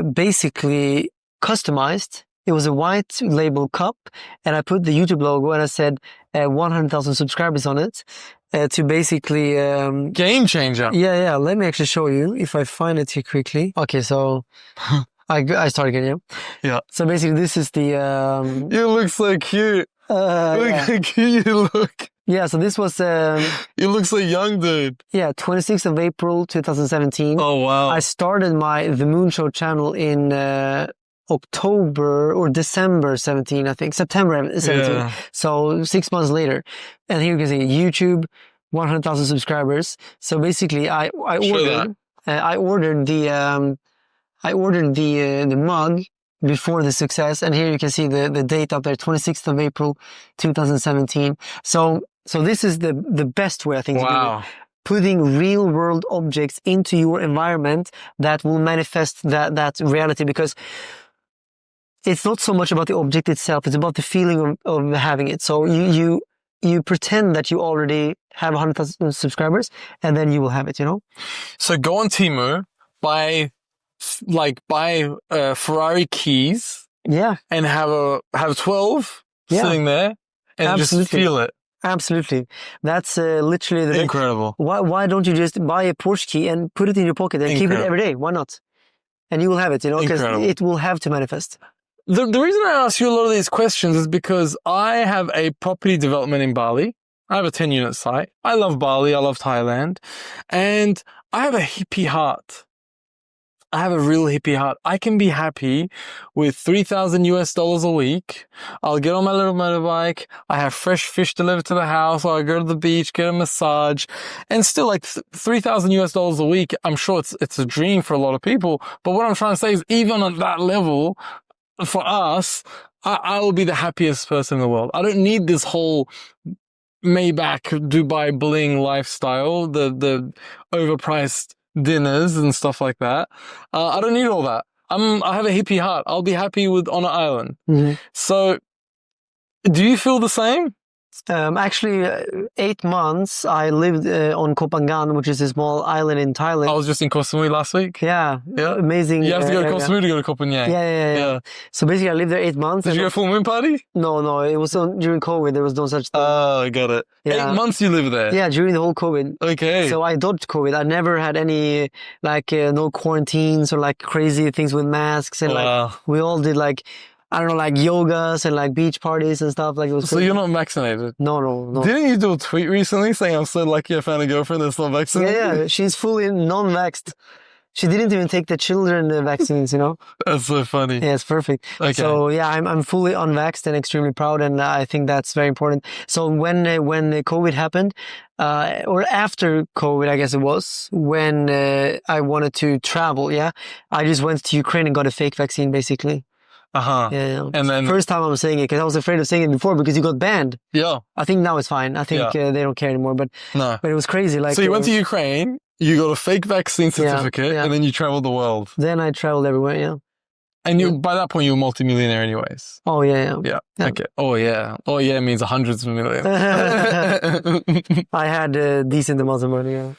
Speaker 2: basically customized. It was a white label cup, and I put the YouTube logo and I said 100,000 subscribers on it to basically
Speaker 1: Game changer.
Speaker 2: Yeah. Let me actually show you if I find it here quickly. Okay, so I started again.
Speaker 1: Yeah.
Speaker 2: So basically, this is the.
Speaker 1: You look so cute. Look how cute you look.
Speaker 2: Yeah. So this was.
Speaker 1: You look so young, dude.
Speaker 2: Yeah, 26th of April 2017.
Speaker 1: Oh wow.
Speaker 2: I started The Moon Show channel in October or December 17, I think. September 17.
Speaker 1: Yeah.
Speaker 2: So 6 months later. And here you can see YouTube, 100,000 subscribers. So basically I ordered the mug before the success. And here you can see the date up there, 26th of April, 2017. So this is the best way, I think, to do it. Putting real world objects into your environment that will manifest that reality, because it's not so much about the object itself. It's about the feeling of having it. So you pretend that you already have 100,000 subscribers, and then you will have it,
Speaker 1: So go on Temu, buy Ferrari keys.
Speaker 2: Yeah.
Speaker 1: And have 12 sitting there and just feel it.
Speaker 2: Absolutely. That's literally the
Speaker 1: incredible.
Speaker 2: Why don't you just buy a Porsche key and put it in your pocket and keep it every day? Why not? And you will have it, because it will have to manifest.
Speaker 1: The reason I ask you a lot of these questions is because I have a property development in Bali. I have a 10-unit site. I love Bali. I love Thailand. And I have a hippie heart. I have a real hippie heart. I can be happy with $3,000 a week. I'll get on my little motorbike. I have fresh fish delivered to the house. I'll go to the beach, get a massage, and still like $3,000 a week. I'm sure it's a dream for a lot of people. But what I'm trying to say is even at that level, for us, I will be the happiest person in the world. I don't need this whole Maybach Dubai bling lifestyle, the overpriced dinners and stuff like that. I don't need all that. I have a hippie heart. I'll be happy on an island.
Speaker 2: Mm-hmm.
Speaker 1: So do you feel the same?
Speaker 2: Actually, 8 months I lived on Koh Phangan, which is a small island in Thailand.
Speaker 1: I was just in Koh Samui last week.
Speaker 2: Yeah,
Speaker 1: Yeah.
Speaker 2: amazing.
Speaker 1: You have to go to
Speaker 2: area.
Speaker 1: Koh Samui to go to Koh Phangan.
Speaker 2: Yeah. So basically, I lived there 8 months.
Speaker 1: Did you go full moon party?
Speaker 2: No, it was during COVID. There was no such thing.
Speaker 1: Oh, I got it.
Speaker 2: Yeah.
Speaker 1: 8 months you lived there?
Speaker 2: Yeah, during the whole COVID.
Speaker 1: Okay.
Speaker 2: So I dodged COVID. I never had any no quarantines or like crazy things with masks, and
Speaker 1: Wow.
Speaker 2: like we all did like I don't know, like yogas and like beach parties and stuff. Like it was.
Speaker 1: So
Speaker 2: crazy.
Speaker 1: you're not vaccinated?
Speaker 2: No.
Speaker 1: Didn't you do a tweet recently saying I'm so lucky I found a girlfriend that's not vaccinated?
Speaker 2: Yeah, she's fully non-vaxxed. She didn't even take the children vaccines, you know?
Speaker 1: That's so funny.
Speaker 2: Yeah, it's perfect.
Speaker 1: Okay.
Speaker 2: So yeah, I'm fully unvaxxed and extremely proud, and I think that's very important. So when COVID happened, or after COVID, I guess it was, when I wanted to travel, yeah, I just went to Ukraine and got a fake vaccine, basically.
Speaker 1: Uh-huh.
Speaker 2: Yeah.
Speaker 1: And then...
Speaker 2: First time I'm saying it, because I was afraid of saying it before because you got banned.
Speaker 1: Yeah.
Speaker 2: I think now it's fine. I think they don't care anymore, but
Speaker 1: No.
Speaker 2: it was crazy. Like,
Speaker 1: So you went to Ukraine, you got a fake vaccine certificate,
Speaker 2: yeah.
Speaker 1: and then you traveled the world.
Speaker 2: Then I traveled everywhere, yeah.
Speaker 1: And you, by that point, you were multimillionaire anyways.
Speaker 2: Oh, yeah.
Speaker 1: Yeah.
Speaker 2: Yeah.
Speaker 1: Okay. Oh, yeah. Oh, yeah means hundreds of millions.
Speaker 2: I had a decent amount of money, yeah.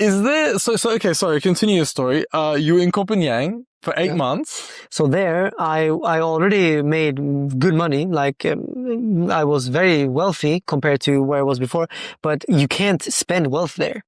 Speaker 1: Is there... So okay, sorry, continue your story. You were in Copenhagen for 8 months.
Speaker 2: So there, I already made good money. Like, I was very wealthy compared to where I was before, but you can't spend wealth there.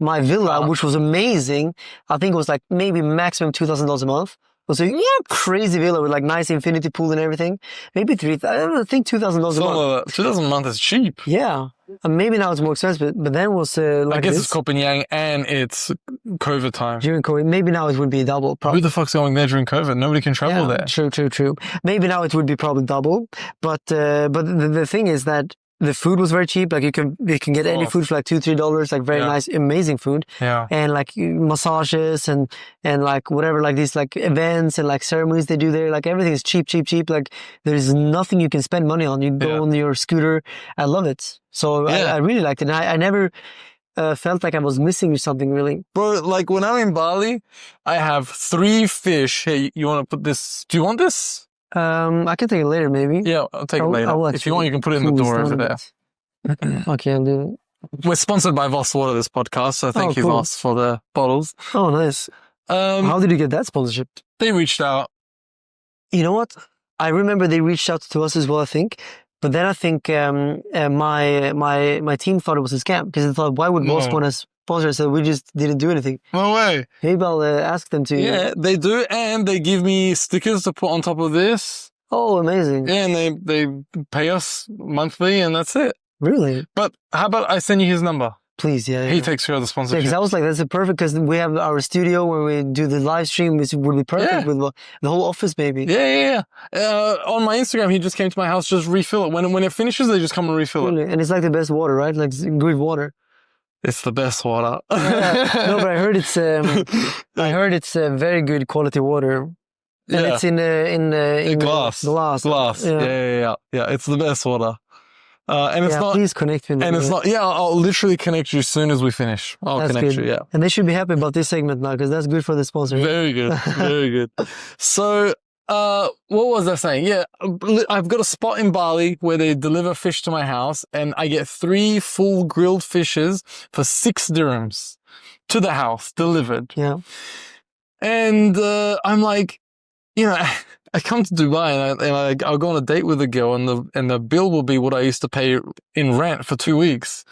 Speaker 2: My villa, which was amazing, I think it was like maybe maximum $2,000 a month. It was a crazy villa with like nice infinity pool and everything. Maybe I think $2,000 a month.
Speaker 1: $2,000 a month is cheap.
Speaker 2: Yeah. And maybe now it's more expensive, but then it was like
Speaker 1: I guess
Speaker 2: this.
Speaker 1: it's Copenhagen and it's COVID time.
Speaker 2: During COVID. Maybe now it would be double.
Speaker 1: Who
Speaker 2: Probably.
Speaker 1: the fuck's going there during COVID? Nobody can travel there.
Speaker 2: True. Maybe now it would be probably double. But the thing is that the food was very cheap. Like you can get any food for like $2-3, like very nice, amazing food.
Speaker 1: Yeah.
Speaker 2: And like massages and like whatever, like these like events and like ceremonies they do there. Like everything is cheap. Like there's nothing you can spend money on. You go on your scooter. I love it. So I really liked it. And I never felt like I was missing something really.
Speaker 1: Bro, like when I'm in Bali, I have 3 fish. Hey, you want to put this? Do you want this?
Speaker 2: I can take it later, maybe.
Speaker 1: Yeah, I'll take it later. If you want, you can put it in the door over there.
Speaker 2: Okay, I'll do it.
Speaker 1: We're sponsored by Voss Water, this podcast, so thank you,
Speaker 2: cool.
Speaker 1: Voss, for the bottles.
Speaker 2: Oh, nice. How did you get that sponsorship?
Speaker 1: They reached out.
Speaker 2: You know what? I remember they reached out to us as well, I think. But then I think my team thought it was a scam because they thought, why would Voss want to sponsor us? So we just didn't do anything.
Speaker 1: No way.
Speaker 2: Maybe I'll ask them to.
Speaker 1: Yeah, they do, and they give me stickers to put on top of this.
Speaker 2: Oh, amazing.
Speaker 1: Yeah, and they pay us monthly, and that's it.
Speaker 2: Really?
Speaker 1: But how about I send you his number?
Speaker 2: Please, yeah.
Speaker 1: He takes care of the
Speaker 2: Yeah,
Speaker 1: sponsorship.
Speaker 2: because I was like, that's perfect because we have our studio where we do the live stream, which would be perfect with the whole office, maybe.
Speaker 1: Yeah. On my Instagram, he just came to my house, just refill it. When it finishes, they just come and refill it.
Speaker 2: Really? And it's like the best water, right? Like it's good water.
Speaker 1: It's the best water.
Speaker 2: No, but I heard it's very good quality water. And it's in
Speaker 1: glass.
Speaker 2: Glass.
Speaker 1: Yeah. It's the best water. And it's not.
Speaker 2: Please connect me.
Speaker 1: And it's not. Yeah, I'll literally connect you as soon as we finish. I'll connect you. Yeah.
Speaker 2: And they should be happy about this segment now because that's good for the sponsor.
Speaker 1: Very good. Very good. So, what was I saying? Yeah, I've got a spot in Bali where they deliver fish to my house, and I get 3 full grilled fishes for 6 dirhams to the house delivered.
Speaker 2: Yeah.
Speaker 1: And I'm like, you know, I come to Dubai and I'll go on a date with a girl, and the bill will be what I used to pay in rent for 2 weeks,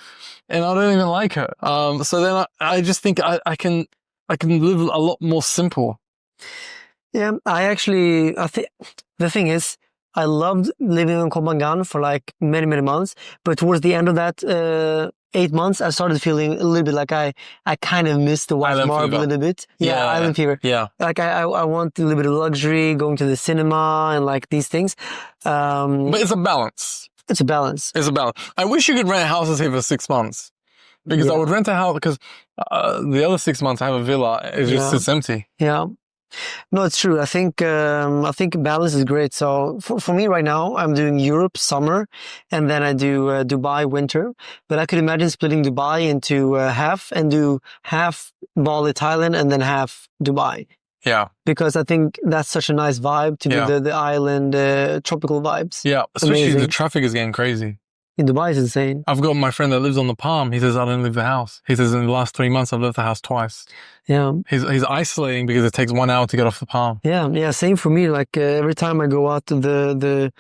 Speaker 1: and I don't even like her. So then I just think I can live a lot more simple.
Speaker 2: Yeah, I think the thing is, I loved living in Koh Phangan for like many months, but towards the end of that 8 months, I started feeling a little bit like I kind of missed the white marble a little bit. Yeah, island fever.
Speaker 1: Yeah.
Speaker 2: Like I want a little bit of luxury, going to the cinema and like these things.
Speaker 1: But it's a balance.
Speaker 2: It's a balance.
Speaker 1: It's a balance. I wish you could rent houses here for 6 months. Because I would rent a house because the other 6 months I have a villa. It just sits empty.
Speaker 2: Yeah. No, it's true. I think balance is great. So for me right now, I'm doing Europe summer, and then I do Dubai winter. But I could imagine splitting Dubai into half and do half Bali, Thailand, and then half Dubai.
Speaker 1: Yeah.
Speaker 2: Because I think that's such a nice vibe to do the island tropical vibes.
Speaker 1: Yeah. Especially
Speaker 2: Amazing.
Speaker 1: the traffic is getting crazy.
Speaker 2: In Dubai, it's insane.
Speaker 1: I've got my friend that lives on the Palm. He says, I don't leave the house. He says, in the last 3 months, I've left the house twice.
Speaker 2: Yeah.
Speaker 1: He's isolating because it takes 1 hour to get off the Palm.
Speaker 2: Yeah. Same for me. Like every time I go out to the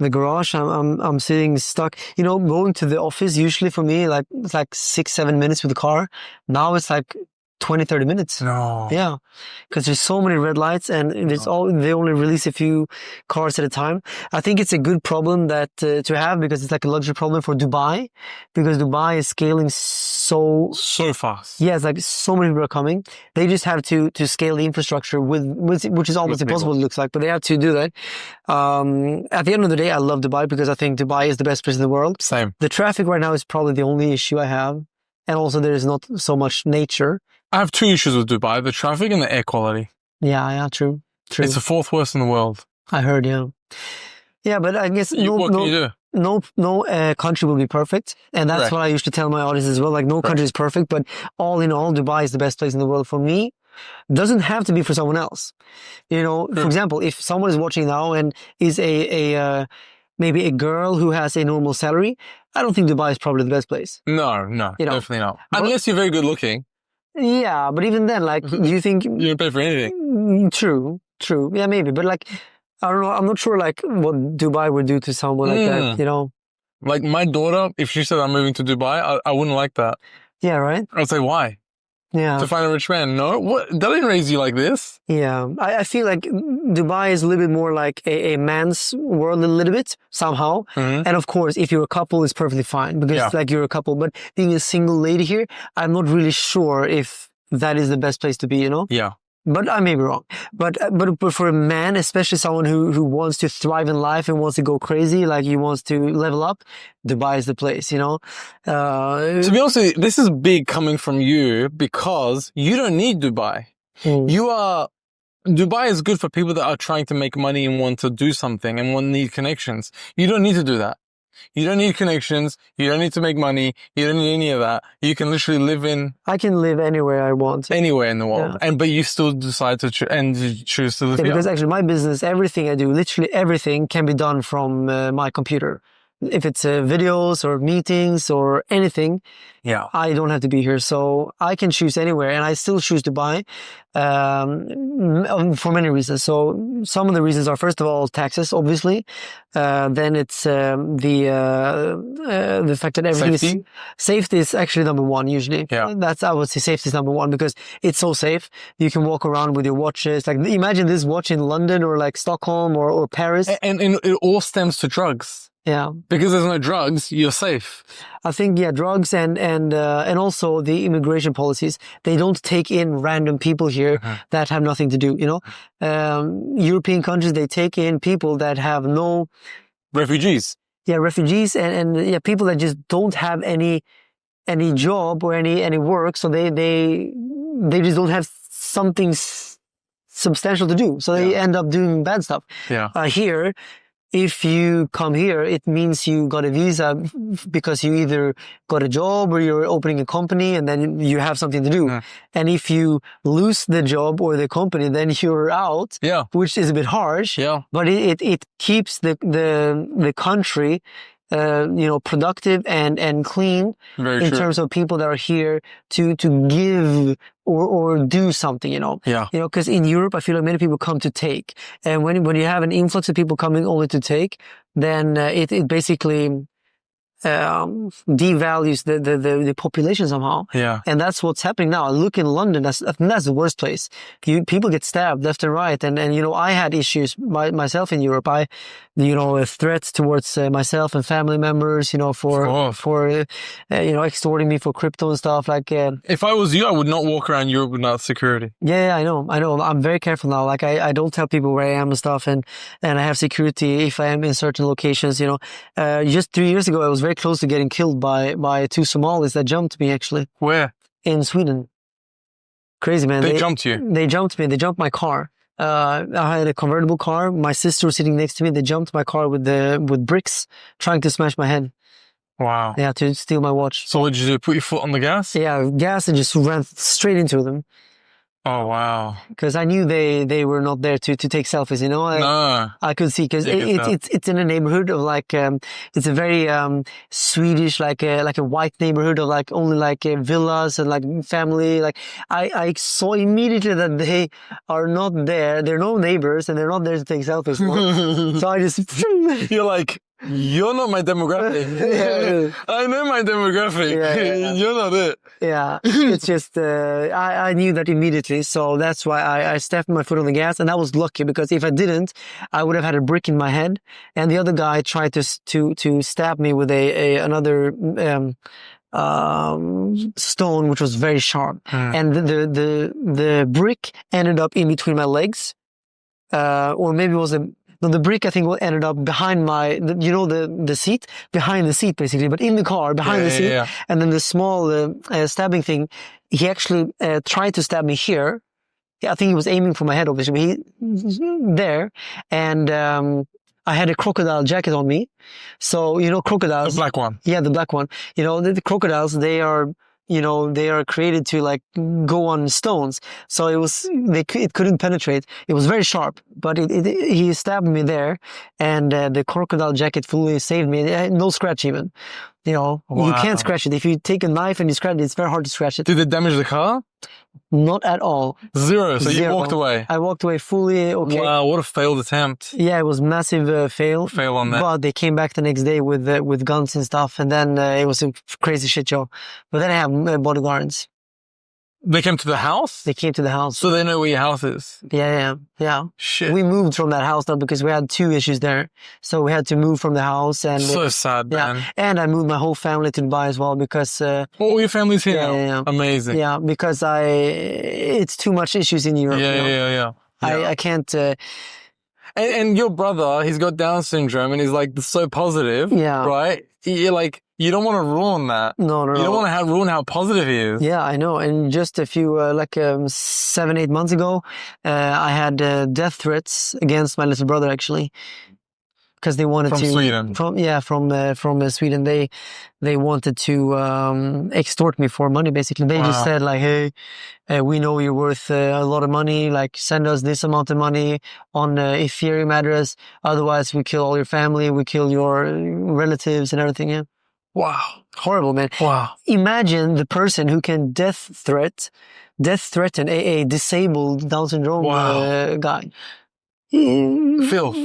Speaker 2: garage, I'm sitting stuck. You know, going to the office usually for me, like it's like 6-7 minutes with the car. Now it's like 20-30 minutes.
Speaker 1: No.
Speaker 2: Yeah, because there's so many red lights, and they only release a few cars at a time. I think it's a good problem that to have, because it's like a luxury problem for Dubai, because Dubai is scaling so
Speaker 1: fast.
Speaker 2: Yeah, it's like so many people are coming. They just have to scale the infrastructure with which is almost impossible, it looks like, but they have to do that. At the end of the day, I love Dubai because I think Dubai is the best place in the world.
Speaker 1: Same.
Speaker 2: The traffic right now is probably the only issue I have, and also there is not so much nature.
Speaker 1: I have 2 issues with Dubai, the traffic and the air quality.
Speaker 2: Yeah, true.
Speaker 1: It's the 4th worst in the world.
Speaker 2: I heard, yeah. Yeah, but I guess
Speaker 1: What can you do?
Speaker 2: No country will be perfect. And that's
Speaker 1: Correct.
Speaker 2: what I used to tell my audience as well. Like, no country is perfect, but all in all, Dubai is the best place in the world for me. Doesn't have to be for someone else. You know, for example, if someone is watching now and is maybe a girl who has a normal salary, I don't think Dubai is probably the best place.
Speaker 1: No,
Speaker 2: You know,
Speaker 1: definitely not. Unless you're very good looking.
Speaker 2: Yeah, but even then, like, do you think...
Speaker 1: You don't pay for anything.
Speaker 2: True. Yeah, maybe. But like, I don't know. I'm not sure like what Dubai would do to someone like that, you know?
Speaker 1: Like my daughter, if she said I'm moving to Dubai, I wouldn't like that.
Speaker 2: Yeah, right?
Speaker 1: I'd say, why?
Speaker 2: Yeah.
Speaker 1: To find a rich man. No, what? They didn't raise you like this.
Speaker 2: Yeah. I feel like Dubai is a little bit more like a man's world a little bit, somehow.
Speaker 1: Mm-hmm.
Speaker 2: And of course, if you're a couple, it's perfectly fine because like you're a couple. But being a single lady here, I'm not really sure if that is the best place to be, you know?
Speaker 1: Yeah.
Speaker 2: But I may be wrong. But for a man, especially someone who wants to thrive in life and wants to go crazy, like he wants to level up, Dubai is the place, you know?
Speaker 1: To be honest with you, this is big coming from you because you don't need Dubai. Dubai is good for people that are trying to make money and want to do something and need connections. You don't need to do that. You don't need connections. You don't need to make money. You don't need any of that. You can literally
Speaker 2: I can live anywhere I want.
Speaker 1: Anywhere in the world.
Speaker 2: Yeah.
Speaker 1: But you still decide to choose to live here.
Speaker 2: Because actually my business, everything I do, literally everything can be done from my computer. If it's videos or meetings or anything, I don't have to be here. So I can choose anywhere, and I still choose Dubai for many reasons. So some of the reasons are, first of all, taxes, obviously. Then it's the fact that everything safety is actually number one usually.
Speaker 1: Yeah.
Speaker 2: I would say safety is number one because it's so safe. You can walk around with your watches. Like imagine this watch in London or like Stockholm or Paris.
Speaker 1: And it all stems to drugs.
Speaker 2: Yeah.
Speaker 1: Because there's no drugs, you're safe.
Speaker 2: I think, drugs and also the immigration policies. They don't take in random people here that have nothing to do, you know? European countries, they take in people that have no...
Speaker 1: Refugees.
Speaker 2: Yeah, refugees and people that just don't have any job or any work. So they just don't have something substantial to do. So they end up doing bad stuff.
Speaker 1: Yeah.
Speaker 2: Here, if you come here, it means you got a visa because you either got a job or you're opening a company and then you have something to do. And if you lose the job or the company, then you're out, which is a bit harsh.
Speaker 1: Yeah.
Speaker 2: But it keeps the country productive and clean in terms of people that are here to give or do something, you know.
Speaker 1: Yeah.
Speaker 2: You know, because in Europe, I feel like many people come to take. And when you have an influx of people coming only to take, then it basically devalues the population somehow.
Speaker 1: Yeah.
Speaker 2: And that's what's happening now. Look in London, I think that's the worst place. People get stabbed left and right. And you know, I had issues myself in Europe. Threats towards myself and family members, you know, for extorting me for crypto and stuff like.
Speaker 1: If I was you, I would not walk around Europe without security.
Speaker 2: Yeah, I know. I'm very careful now. Like I don't tell people where I am and stuff, and I have security if I am in certain locations. You know, just 3 years ago, I was very close to getting killed by 2 Somalis that jumped me. Actually,
Speaker 1: where?
Speaker 2: In Sweden. Crazy, man.
Speaker 1: They jumped you.
Speaker 2: They jumped me. They jumped my car. I had a convertible car. My sister was sitting next to me. They jumped my car with bricks, trying to smash my head.
Speaker 1: Wow.
Speaker 2: Yeah, to steal my watch.
Speaker 1: So what did you do? Put your foot on the gas?
Speaker 2: Yeah, gas and just ran straight into them.
Speaker 1: Oh, wow.
Speaker 2: Because I knew they were not there to take selfies, you know.
Speaker 1: No.
Speaker 2: I could see because
Speaker 1: You could tell.
Speaker 2: it's in a neighborhood of like it's a very Swedish like a white neighborhood of like only like villas and like family. Like I saw immediately that they are not there. They're no neighbors and they're not there to take selfies. No? So I just
Speaker 1: You're like, you're not my demographic.
Speaker 2: Yeah.
Speaker 1: I know my demographic.
Speaker 2: Yeah.
Speaker 1: You're not it.
Speaker 2: yeah, it's just I knew that immediately. So that's why I stepped my foot on the gas, and I was lucky because if I didn't, I would have had a brick in my head. And the other guy tried to stab me with another stone, which was very sharp. And the brick ended up in between my legs, or maybe it was the brick I think ended up behind the seat, behind the seat basically, but in the car behind the seat.
Speaker 1: Yeah.
Speaker 2: And then the small stabbing thing, he actually tried to stab me here. I think he was aiming for my head, obviously. There, and I had a crocodile jacket on me. So, you know, crocodiles.
Speaker 1: The black one.
Speaker 2: Yeah, the black one. You know, the crocodiles, they are created to like go on stones. So it couldn't penetrate. It was very sharp, but he stabbed me there, and the crocodile jacket fully saved me. No scratch even. You know, you can't scratch it. If you take a knife and you scratch it, it's very hard to scratch it.
Speaker 1: Did it damage the car?
Speaker 2: Not at all.
Speaker 1: Zero. So
Speaker 2: Zero.
Speaker 1: you walked away.
Speaker 2: I walked away fully okay.
Speaker 1: Wow, what a failed attempt.
Speaker 2: Yeah, it was massive fail.
Speaker 1: Fail on that.
Speaker 2: But they came back the next day with guns and stuff, and then it was a crazy shit show. But then I have bodyguards.
Speaker 1: They came to the house?
Speaker 2: They came to the house.
Speaker 1: So they know where your house is?
Speaker 2: Yeah.
Speaker 1: Shit.
Speaker 2: We moved from that house now because we had 2 issues there. So we had to move from the house. And
Speaker 1: So sad, man.
Speaker 2: And I moved my whole family to Dubai as well because...
Speaker 1: all your family's here now?
Speaker 2: Yeah.
Speaker 1: Amazing.
Speaker 2: Yeah, because it's too much issues in Europe.
Speaker 1: Yeah.
Speaker 2: I can't...
Speaker 1: And your brother, he's got Down syndrome and he's like so positive.
Speaker 2: Yeah.
Speaker 1: Right? You're like, you don't want to ruin that.
Speaker 2: No.
Speaker 1: You don't want to ruin how positive he is.
Speaker 2: Yeah, I know. And just a few, 7-8 months ago, I had death threats against my little brother, actually. Because they wanted
Speaker 1: From Sweden.
Speaker 2: From Sweden. They wanted to extort me for money, basically. They just said like, hey, we know you're worth a lot of money. Like, send us this amount of money on Ethereum address. Otherwise, we kill all your family. We kill your relatives and everything. Yeah.
Speaker 1: Wow.
Speaker 2: Horrible, man.
Speaker 1: Wow.
Speaker 2: Imagine the person who can death threaten a disabled Down syndrome guy.
Speaker 1: Filth.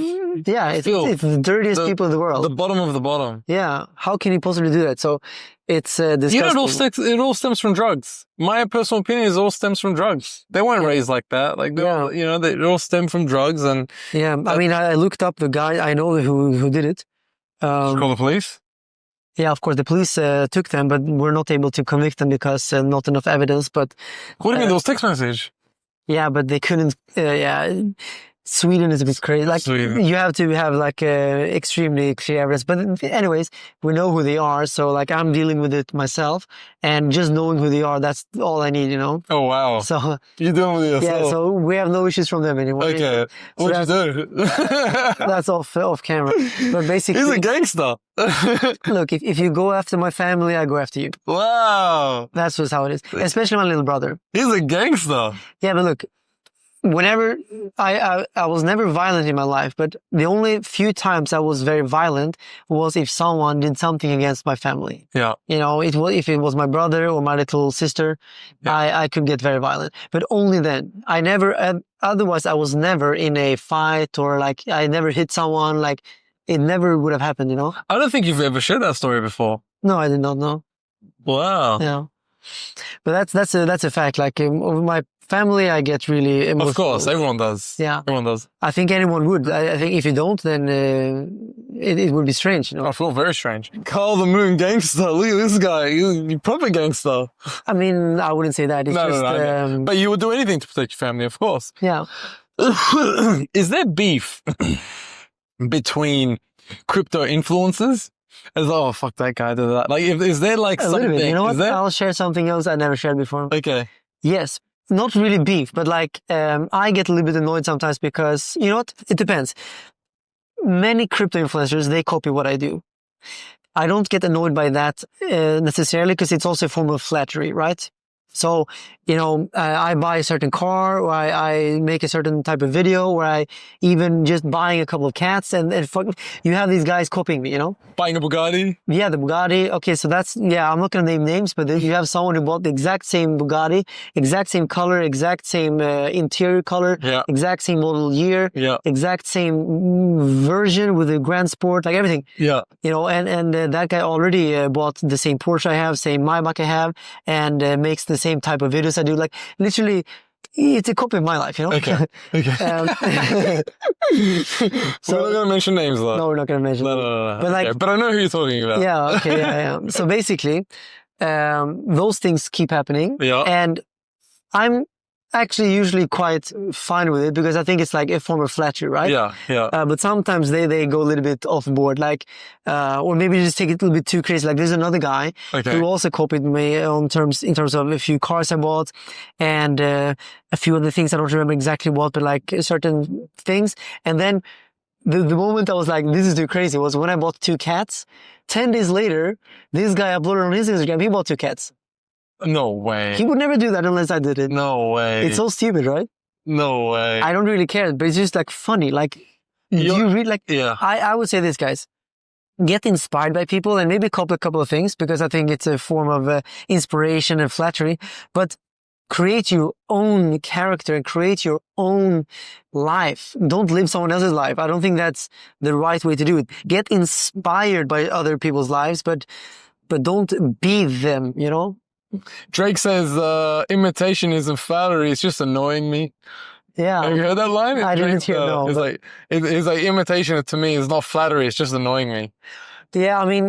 Speaker 2: Yeah, it's the dirtiest people in the world.
Speaker 1: The bottom of the bottom.
Speaker 2: Yeah, how can he possibly do that? So it's disgusting.
Speaker 1: You know, it all stems from drugs. My personal opinion is it all stems from drugs. They weren't raised like that. Like, it all stemmed from drugs. And
Speaker 2: yeah, I mean, I looked up the guy. I know who did it.
Speaker 1: Call the police?
Speaker 2: Yeah, of course, the police took them, but we're not able to convict them because not enough evidence. But
Speaker 1: what do you mean? There was text message?
Speaker 2: Yeah, but they couldn't. Sweden is a bit crazy. Like, you have to have like extremely clear evidence. But anyways, we know who they are. So like, I'm dealing with it myself, and just knowing who they are, that's all I need, you know?
Speaker 1: Oh, wow.
Speaker 2: So
Speaker 1: you're dealing with it yourself?
Speaker 2: Yeah, so we have no issues from them anymore.
Speaker 1: Okay.
Speaker 2: So
Speaker 1: What'd you do?
Speaker 2: That's off camera. But basically...
Speaker 1: He's a gangster.
Speaker 2: Look, if you go after my family, I go after you.
Speaker 1: Wow.
Speaker 2: That's just how it is. Especially my little brother.
Speaker 1: He's a gangster.
Speaker 2: Yeah, but look, whenever I was never violent in my life, but the only few times I was very violent was if someone did something against my family.
Speaker 1: Yeah.
Speaker 2: You know, if it was my brother or my little sister, I could get very violent, but only then. I never, otherwise I was never in a fight or like I never hit someone. Like it never would have happened, you know?
Speaker 1: I don't think you've ever shared that story before.
Speaker 2: No, I did not know.
Speaker 1: Wow.
Speaker 2: Yeah. But that's a fact. Like over my family, I get really emotional.
Speaker 1: Of course, everyone does.
Speaker 2: Yeah.
Speaker 1: Everyone does.
Speaker 2: I think anyone would. I think if you don't, then it would be strange, you know?
Speaker 1: I feel very strange. Carl the Moon gangster. Look at this guy. You're proper gangster.
Speaker 2: I mean, I wouldn't say that. It's
Speaker 1: No. But you would do anything to protect your family, of course.
Speaker 2: Yeah.
Speaker 1: Is there beef between crypto influencers? Oh, fuck that guy did that. Like, is there like something?
Speaker 2: A little bit. You know what?
Speaker 1: There?
Speaker 2: I'll share something else I never shared before.
Speaker 1: Okay.
Speaker 2: Yes. Not really beef, but like, I get a little bit annoyed sometimes because, you know what? It depends. Many crypto influencers, they copy what I do. I don't get annoyed by that necessarily because it's also a form of flattery, right? So, I buy a certain car, or I make a certain type of video, or I even just buying a couple of cats, and you have these guys copying me,
Speaker 1: Buying a Bugatti.
Speaker 2: Yeah, the Bugatti. Okay, so I'm not going to name names, but you have someone who bought the exact same Bugatti, exact same color, exact same interior color,
Speaker 1: Yeah.
Speaker 2: exact same model year,
Speaker 1: Yeah.
Speaker 2: exact same version with the Grand Sport, like everything.
Speaker 1: Yeah.
Speaker 2: And that guy already bought the same Porsche I have, same Maybach I have, and makes the same type of videos I do. Like, literally, it's a copy of my life,
Speaker 1: Okay. Okay.
Speaker 2: So,
Speaker 1: we're not going to mention names, though.
Speaker 2: no, we're not going to mention.
Speaker 1: No.
Speaker 2: But like,
Speaker 1: Okay, but I know who you're talking about.
Speaker 2: yeah, okay, yeah. So basically, those things keep happening.
Speaker 1: Yeah.
Speaker 2: And I'm actually usually quite fine with it because I think it's like a form of flattery, right?
Speaker 1: Yeah. Yeah.
Speaker 2: But sometimes they go a little bit off board, like, or maybe just take it a little bit too crazy. Like there's another guy
Speaker 1: Okay.
Speaker 2: who also copied me in terms of a few cars I bought and a few other things. I don't remember exactly what, but like certain things. And then the moment I was like, this is too crazy was when I bought 2 cats. 10 days later, this guy uploaded on his Instagram, he bought 2 cats.
Speaker 1: No way.
Speaker 2: He would never do that unless I did it.
Speaker 1: No way.
Speaker 2: It's so stupid, right?
Speaker 1: No way.
Speaker 2: I don't really care, but it's just like funny. Like, do you read like,
Speaker 1: Yeah.
Speaker 2: I would say this, guys, get inspired by people and maybe copy a couple of things because I think it's a form of inspiration and flattery, but create your own character and create your own life. Don't live someone else's life. I don't think that's the right way to do it. Get inspired by other people's lives, but don't be them,
Speaker 1: Drake says, imitation isn't flattery, it's just annoying me.
Speaker 2: Yeah.
Speaker 1: Have you heard that line?
Speaker 2: I didn't hear, no.
Speaker 1: It's like imitation to me is not flattery, it's just annoying me.
Speaker 2: Yeah, I mean,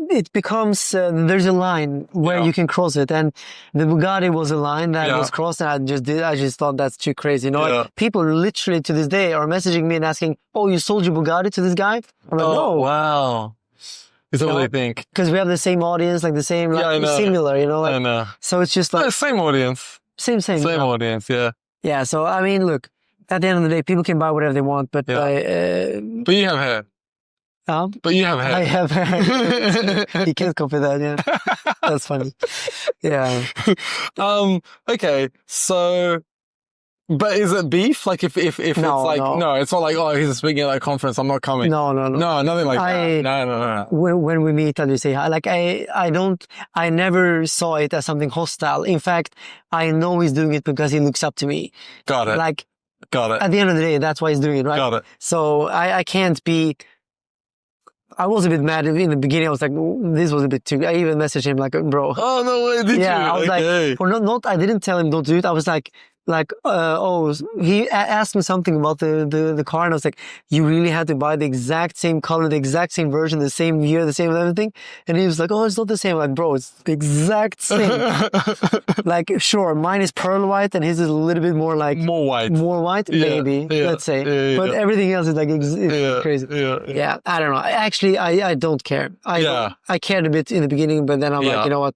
Speaker 2: it becomes, there's a line where you can cross it. And the Bugatti was a line that was crossed and I just thought that's too crazy. Like, people literally to this day are messaging me and asking, oh, you sold your Bugatti to this guy? I'm like, no.
Speaker 1: Wow. Is that what they think?
Speaker 2: Because we have the same audience, like the same, like,
Speaker 1: I know.
Speaker 2: similar, like,
Speaker 1: I know.
Speaker 2: So it's just like.
Speaker 1: Same audience.
Speaker 2: Same.
Speaker 1: Same audience, yeah.
Speaker 2: Yeah, so I mean, look, at the end of the day, people can buy whatever they want, but
Speaker 1: but you have hair. But you have hair.
Speaker 2: I have hair. You can't copy that, yeah. That's funny. Yeah.
Speaker 1: Okay, so, but is it beef? Like if it's like, no, it's not like, oh, he's speaking at that conference, I'm not coming.
Speaker 2: No.
Speaker 1: No, nothing like that. No.
Speaker 2: When we meet, I just say hi. Like I never saw it as something hostile. In fact, I know he's doing it because he looks up to me.
Speaker 1: Got it.
Speaker 2: Like,
Speaker 1: got it.
Speaker 2: At the end of the day, that's why he's doing it, right?
Speaker 1: Got it.
Speaker 2: So I can't be. I was a bit mad in the beginning. I was like, this was a bit too. I even messaged him like, bro.
Speaker 1: Oh no way! Did you?
Speaker 2: Yeah, I was like, or not. I didn't tell him don't do it. I was like, he asked me something about the car, and I was like, you really had to buy the exact same color, the exact same version, the same year, the same everything. And he was like, oh, it's not the same. I'm like, bro, it's the exact same. Like, sure, mine is pearl white, and his is a little bit more like
Speaker 1: more white,
Speaker 2: maybe. Let's say, but everything else is like it's crazy. Yeah, I don't know. Actually, I don't care. I cared a bit in the beginning, but then I'm like, you know what?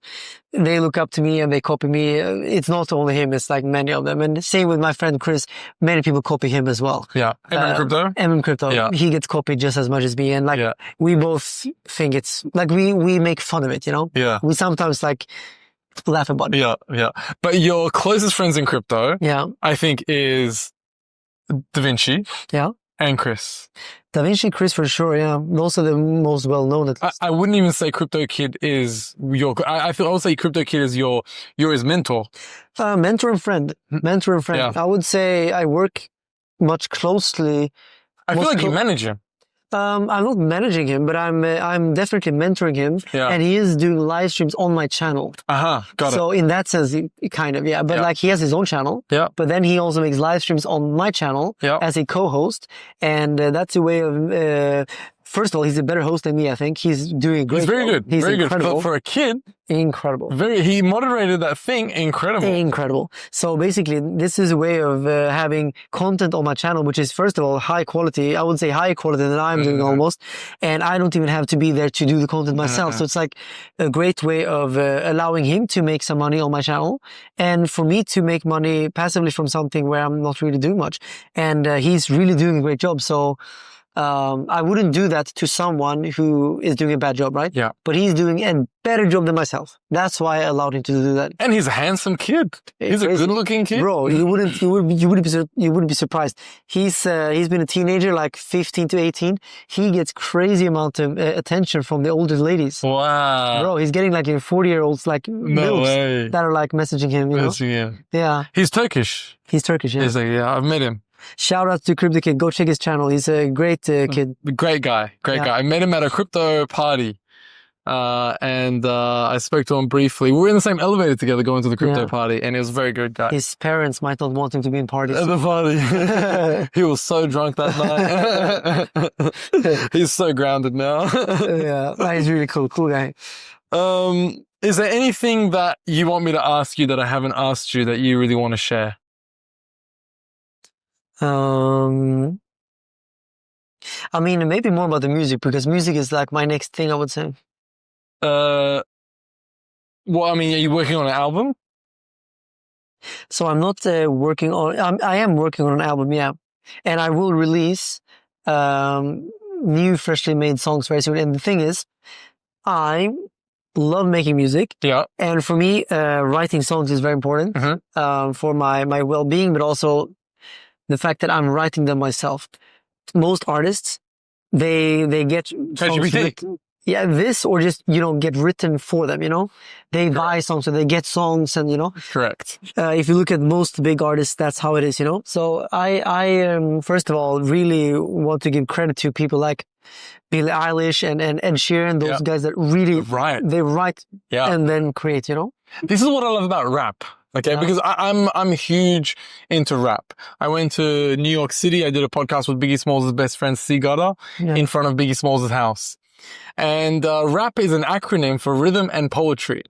Speaker 2: They look up to me and they copy me. It's not only him, it's like many of them. And same with my friend Chris, many people copy him as well.
Speaker 1: Yeah. MM Crypto.
Speaker 2: Yeah. He gets copied just as much as me. And like, we both think it's like, we make fun of it,
Speaker 1: Yeah.
Speaker 2: We sometimes like laugh about it.
Speaker 1: Yeah. But your closest friends in crypto, I think is Da Vinci.
Speaker 2: Yeah.
Speaker 1: And Chris.
Speaker 2: Da Vinci, Chris for sure, yeah. Also the most well-known.
Speaker 1: I wouldn't even say Crypto Kid is your... I would say Crypto Kid is your his mentor.
Speaker 2: Mentor and friend.
Speaker 1: Yeah.
Speaker 2: I would say I work much closely.
Speaker 1: I feel like you manage him.
Speaker 2: I'm not managing him, but I'm definitely mentoring him.
Speaker 1: Yeah.
Speaker 2: And he is doing live streams on my channel.
Speaker 1: Got it.
Speaker 2: So in that sense, kind of, yeah. But like he has his own channel.
Speaker 1: Yeah.
Speaker 2: But then he also makes live streams on my channel as a co-host. And that's a way of, first of all, he's a better host than me, I think. He's doing a great job.
Speaker 1: He's very good.
Speaker 2: He's
Speaker 1: very
Speaker 2: incredible.
Speaker 1: good. For a kid.
Speaker 2: Incredible.
Speaker 1: He moderated that thing. Incredible.
Speaker 2: So basically, this is a way of having content on my channel, which is, first of all, high quality. I would say higher quality than I'm doing almost. And I don't even have to be there to do the content myself. So it's like a great way of allowing him to make some money on my channel and for me to make money passively from something where I'm not really doing much. And he's really doing a great job. So I wouldn't do that to someone who is doing a bad job, right?
Speaker 1: Yeah.
Speaker 2: But he's doing a better job than myself. That's why I allowed him to do that.
Speaker 1: And he's a handsome kid. He's a good-looking kid.
Speaker 2: Bro, you wouldn't be surprised. He's been a teenager, like 15 to 18. He gets crazy amount of attention from the older ladies.
Speaker 1: Wow.
Speaker 2: Bro, he's getting like 40-year-olds, like milfs
Speaker 1: way.
Speaker 2: that are like messaging him. You know?
Speaker 1: Yeah.
Speaker 2: Yeah,
Speaker 1: He's Turkish.
Speaker 2: he's Turkish. Yeah.
Speaker 1: He's like, yeah, I've met him.
Speaker 2: Shout out to Crypto Kid. Go check his channel. He's a great kid.
Speaker 1: Great guy.
Speaker 2: Yeah.
Speaker 1: I met him at a crypto party. And I spoke to him briefly. We were in the same elevator together going to the crypto
Speaker 2: Yeah.
Speaker 1: party, and he was a very good guy.
Speaker 2: His parents might not want him to be in parties.
Speaker 1: At the party. He was so drunk that night. He's so grounded now.
Speaker 2: Yeah, he's really cool. Cool guy.
Speaker 1: Is there anything that you want me to ask you that I haven't asked you that you really want to share?
Speaker 2: I mean, maybe more about the music, because music is like my next thing, I would say.
Speaker 1: Well, I mean, are you working on an album?
Speaker 2: So I'm not working on, I am working on an album, yeah. And I will release new freshly made songs very soon. And the thing is, I love making music.
Speaker 1: Yeah.
Speaker 2: And for me, writing songs is very important for my well-being, but also the fact that I'm writing them myself. Most artists, they get songs
Speaker 1: ChatGPT.
Speaker 2: written. Yeah, this or just, get written for them, They buy songs, so they get songs and,
Speaker 1: Correct.
Speaker 2: if you look at most big artists, that's how it is, So I first of all, really want to give credit to people like Billie Eilish and Ed Sheeran, those guys that really, they write and then create,
Speaker 1: This is what I love about rap. Okay, because I'm huge into rap. I went to New York City. I did a podcast with Biggie Smalls' best friend, C. Gutter, in front of Biggie Smalls' house. And rap is an acronym for rhythm and poetry.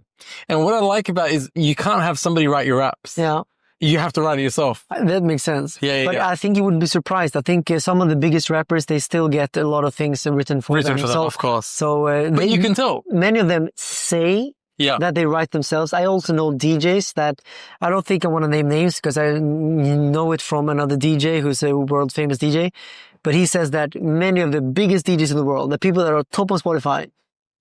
Speaker 1: And what I like about it is you can't have somebody write your raps.
Speaker 2: Yeah.
Speaker 1: You have to write it yourself.
Speaker 2: That makes sense.
Speaker 1: Yeah,
Speaker 2: but I think you wouldn't be surprised. I think some of the biggest rappers, they still get a lot of things written for them. So,
Speaker 1: of course.
Speaker 2: So,
Speaker 1: but you can tell.
Speaker 2: Many of them say that they write themselves. I also know DJs that, I don't think I want to name names because I know it from another DJ who's a world famous DJ. But he says that many of the biggest DJs in the world, the people that are top on Spotify,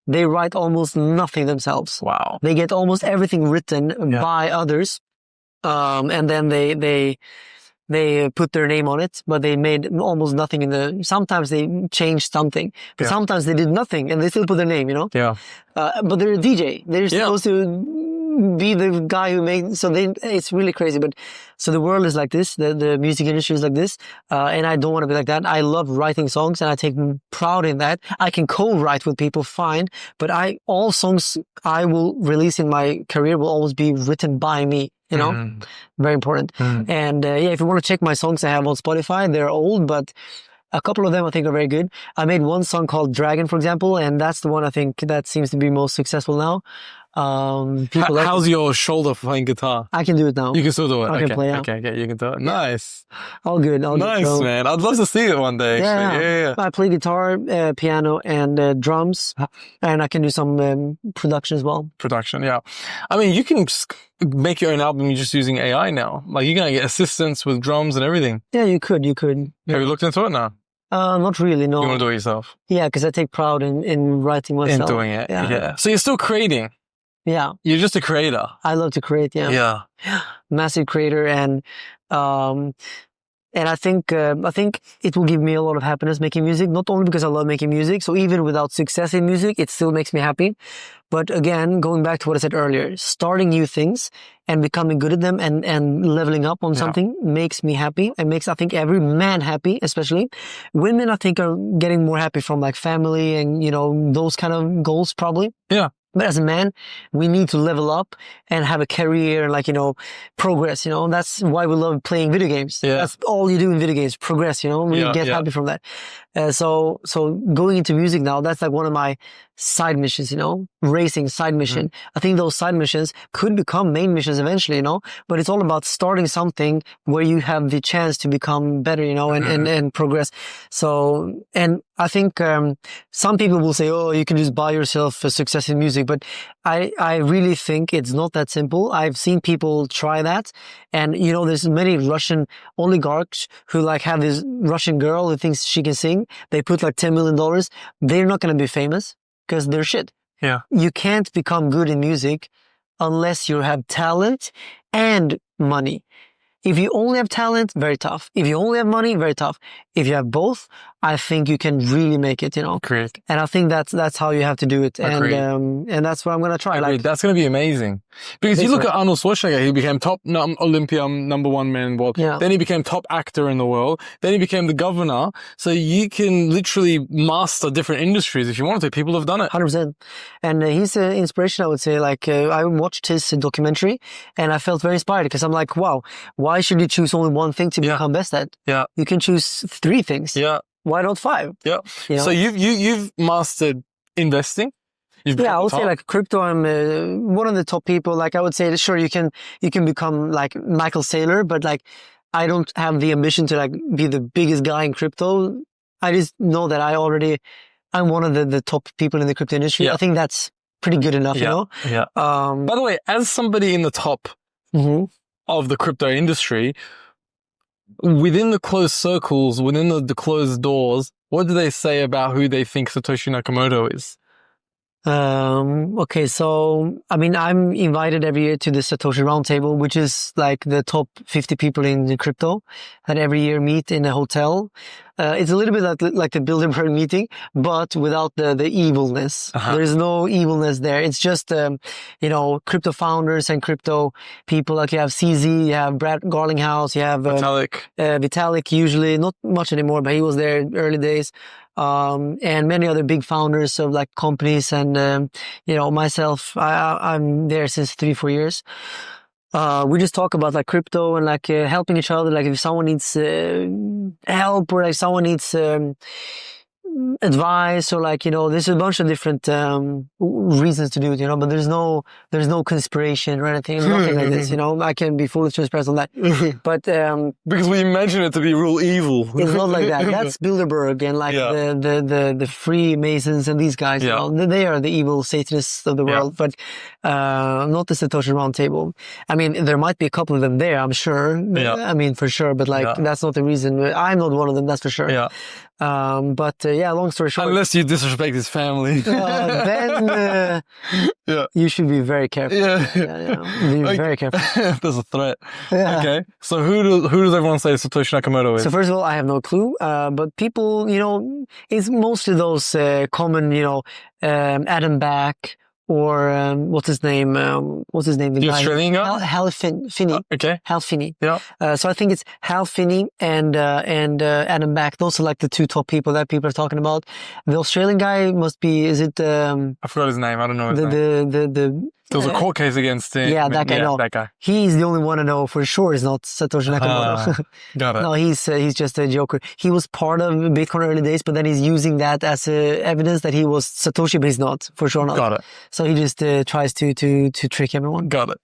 Speaker 2: they write almost nothing themselves.
Speaker 1: Wow.
Speaker 2: They get almost everything written by others. And then they put their name on it, but they made almost nothing sometimes they changed something, but sometimes they did nothing and they still put their name, Yeah. But they're a DJ. They're supposed to be the guy who made, it's really crazy. But so the world is like this, the music industry is like this, and I don't want to be like that. I love writing songs and I take pride in that. I can co-write with people, fine, but all songs I will release in my career will always be written by me. Very important. And if you want to check my songs I have on Spotify, they're old, but a couple of them I think are very good. I made one song called Dragon, for example, and that's the one I think that seems to be most successful now.
Speaker 1: How's your shoulder for playing guitar?
Speaker 2: I can do it now.
Speaker 1: You can still do it.
Speaker 2: I can play.
Speaker 1: Okay, you can do it. Nice.
Speaker 2: All good.
Speaker 1: Nice,
Speaker 2: good.
Speaker 1: man. I'd love to see it one day. Yeah.
Speaker 2: I play guitar, piano, and drums, and I can do some production as well.
Speaker 1: Production, yeah. I mean, you can make your own album just using AI now. Like, you're gonna get assistants with drums and everything.
Speaker 2: Yeah, you could.
Speaker 1: Have you looked into it now?
Speaker 2: Not really, no.
Speaker 1: You want to do it yourself?
Speaker 2: Yeah, because I take pride in writing myself.
Speaker 1: In doing it, yeah. So you're still creating?
Speaker 2: Yeah.
Speaker 1: You're just a creator?
Speaker 2: I love to create, yeah. Massive creator, and I think it will give me a lot of happiness making music, not only because I love making music, so even without success in music, it still makes me happy. But again, going back to what I said earlier, starting new things and becoming good at them and leveling up on something makes me happy and makes, I think, every man happy, especially. Women, I think, are getting more happy from like family and, those kind of goals probably.
Speaker 1: Yeah.
Speaker 2: But as a man, we need to level up and have a career and progress, That's why we love playing video games.
Speaker 1: Yeah.
Speaker 2: That's all you do in video games, progress, We get happy from that. So going into music now, that's like one of my side missions, racing side mission. I think those side missions could become main missions eventually, but it's all about starting something where you have the chance to become better, and progress. So, and I think, some people will say, oh, you can just buy yourself a success in music, but I really think it's not that simple. I've seen people try that, and there's many Russian oligarchs who have this Russian girl who thinks she can sing. They put $10 million. They're not going to be famous because they're shit.
Speaker 1: Yeah.
Speaker 2: You can't become good in music unless you have talent and money. If you only have talent, very tough. If you only have money, very tough. If you have both, I think you can really make it,
Speaker 1: Great.
Speaker 2: And I think that's how you have to do it.
Speaker 1: Agreed.
Speaker 2: And that's what I'm going to try.
Speaker 1: That's going to be amazing. Because you look at Arnold Schwarzenegger, he became top Olympia number one man in the world.
Speaker 2: Yeah.
Speaker 1: Then he became top actor in the world. Then he became the governor. So you can literally master different industries if you wanted to. People have done it.
Speaker 2: 100%. And he's an inspiration, I would say. I watched his documentary and I felt very inspired because I'm like, wow, why should you choose only one thing to become best at?
Speaker 1: Yeah.
Speaker 2: You can choose 3 things.
Speaker 1: Yeah.
Speaker 2: Why not 5?
Speaker 1: Yeah. So you've mastered investing.
Speaker 2: I would say crypto, I'm one of the top people. I would say, sure, you can become like Michael Saylor, but I don't have the ambition to be the biggest guy in crypto. I just know that I'm one of the top people in the crypto industry.
Speaker 1: Yeah.
Speaker 2: I think that's pretty good enough,
Speaker 1: Yeah. By the way, as somebody in the top of the crypto industry, within the closed circles, within the closed doors, what do they say about who they think Satoshi Nakamoto is?
Speaker 2: Okay, so, I'm invited every year to the Satoshi Roundtable, which is the top 50 people in the crypto that every year meet in a hotel. It's a little bit like the Bilderberg meeting, but without the evilness. There's no evilness there. It's just, crypto founders and crypto people. You have CZ, you have Brad Garlinghouse, you have Vitalik usually, not much anymore, but he was there in early days. And many other big founders of companies and, myself, I'm there since 3-4 years. We just talk about crypto and helping each other. If someone needs help or someone needs advice or there's a bunch of different reasons to do it, but there's no conspiration or anything, nothing like this, I can be fully transparent on that. But
Speaker 1: because we imagine it to be real evil.
Speaker 2: It's not like that. That's Bilderberg and the Freemasons and these guys. They are the evil Satanists of the world, but not the Satoshi Roundtable. There might be a couple of them there, I'm sure. For sure, but that's not the reason. I'm not one of them, that's for sure. Long story short.
Speaker 1: Unless you disrespect his family.
Speaker 2: Then you should be very careful. Be very careful.
Speaker 1: There's a threat. Okay. So who does everyone say Satoshi Nakamoto is?
Speaker 2: So first of all, I have no clue. But people, it's mostly those common, Adam Back, or what's his name? The
Speaker 1: Australian guy?
Speaker 2: Hal Finney.
Speaker 1: Okay.
Speaker 2: Hal Finney.
Speaker 1: Yeah.
Speaker 2: So I think it's Hal Finney and Adam Back. Those are the 2 top people that people are talking about. The Australian guy must be. Is it?
Speaker 1: I forgot his name. I don't know his name. There was a court case against him.
Speaker 2: Yeah, that guy. No,
Speaker 1: that guy.
Speaker 2: He's the only one I know for sure is not Satoshi Nakamoto.
Speaker 1: Got it.
Speaker 2: No, he's just a joker. He was part of Bitcoin early days, but then he's using that as evidence that he was Satoshi, but he's not, for sure not.
Speaker 1: Got it.
Speaker 2: So he just tries to trick everyone.
Speaker 1: Got it.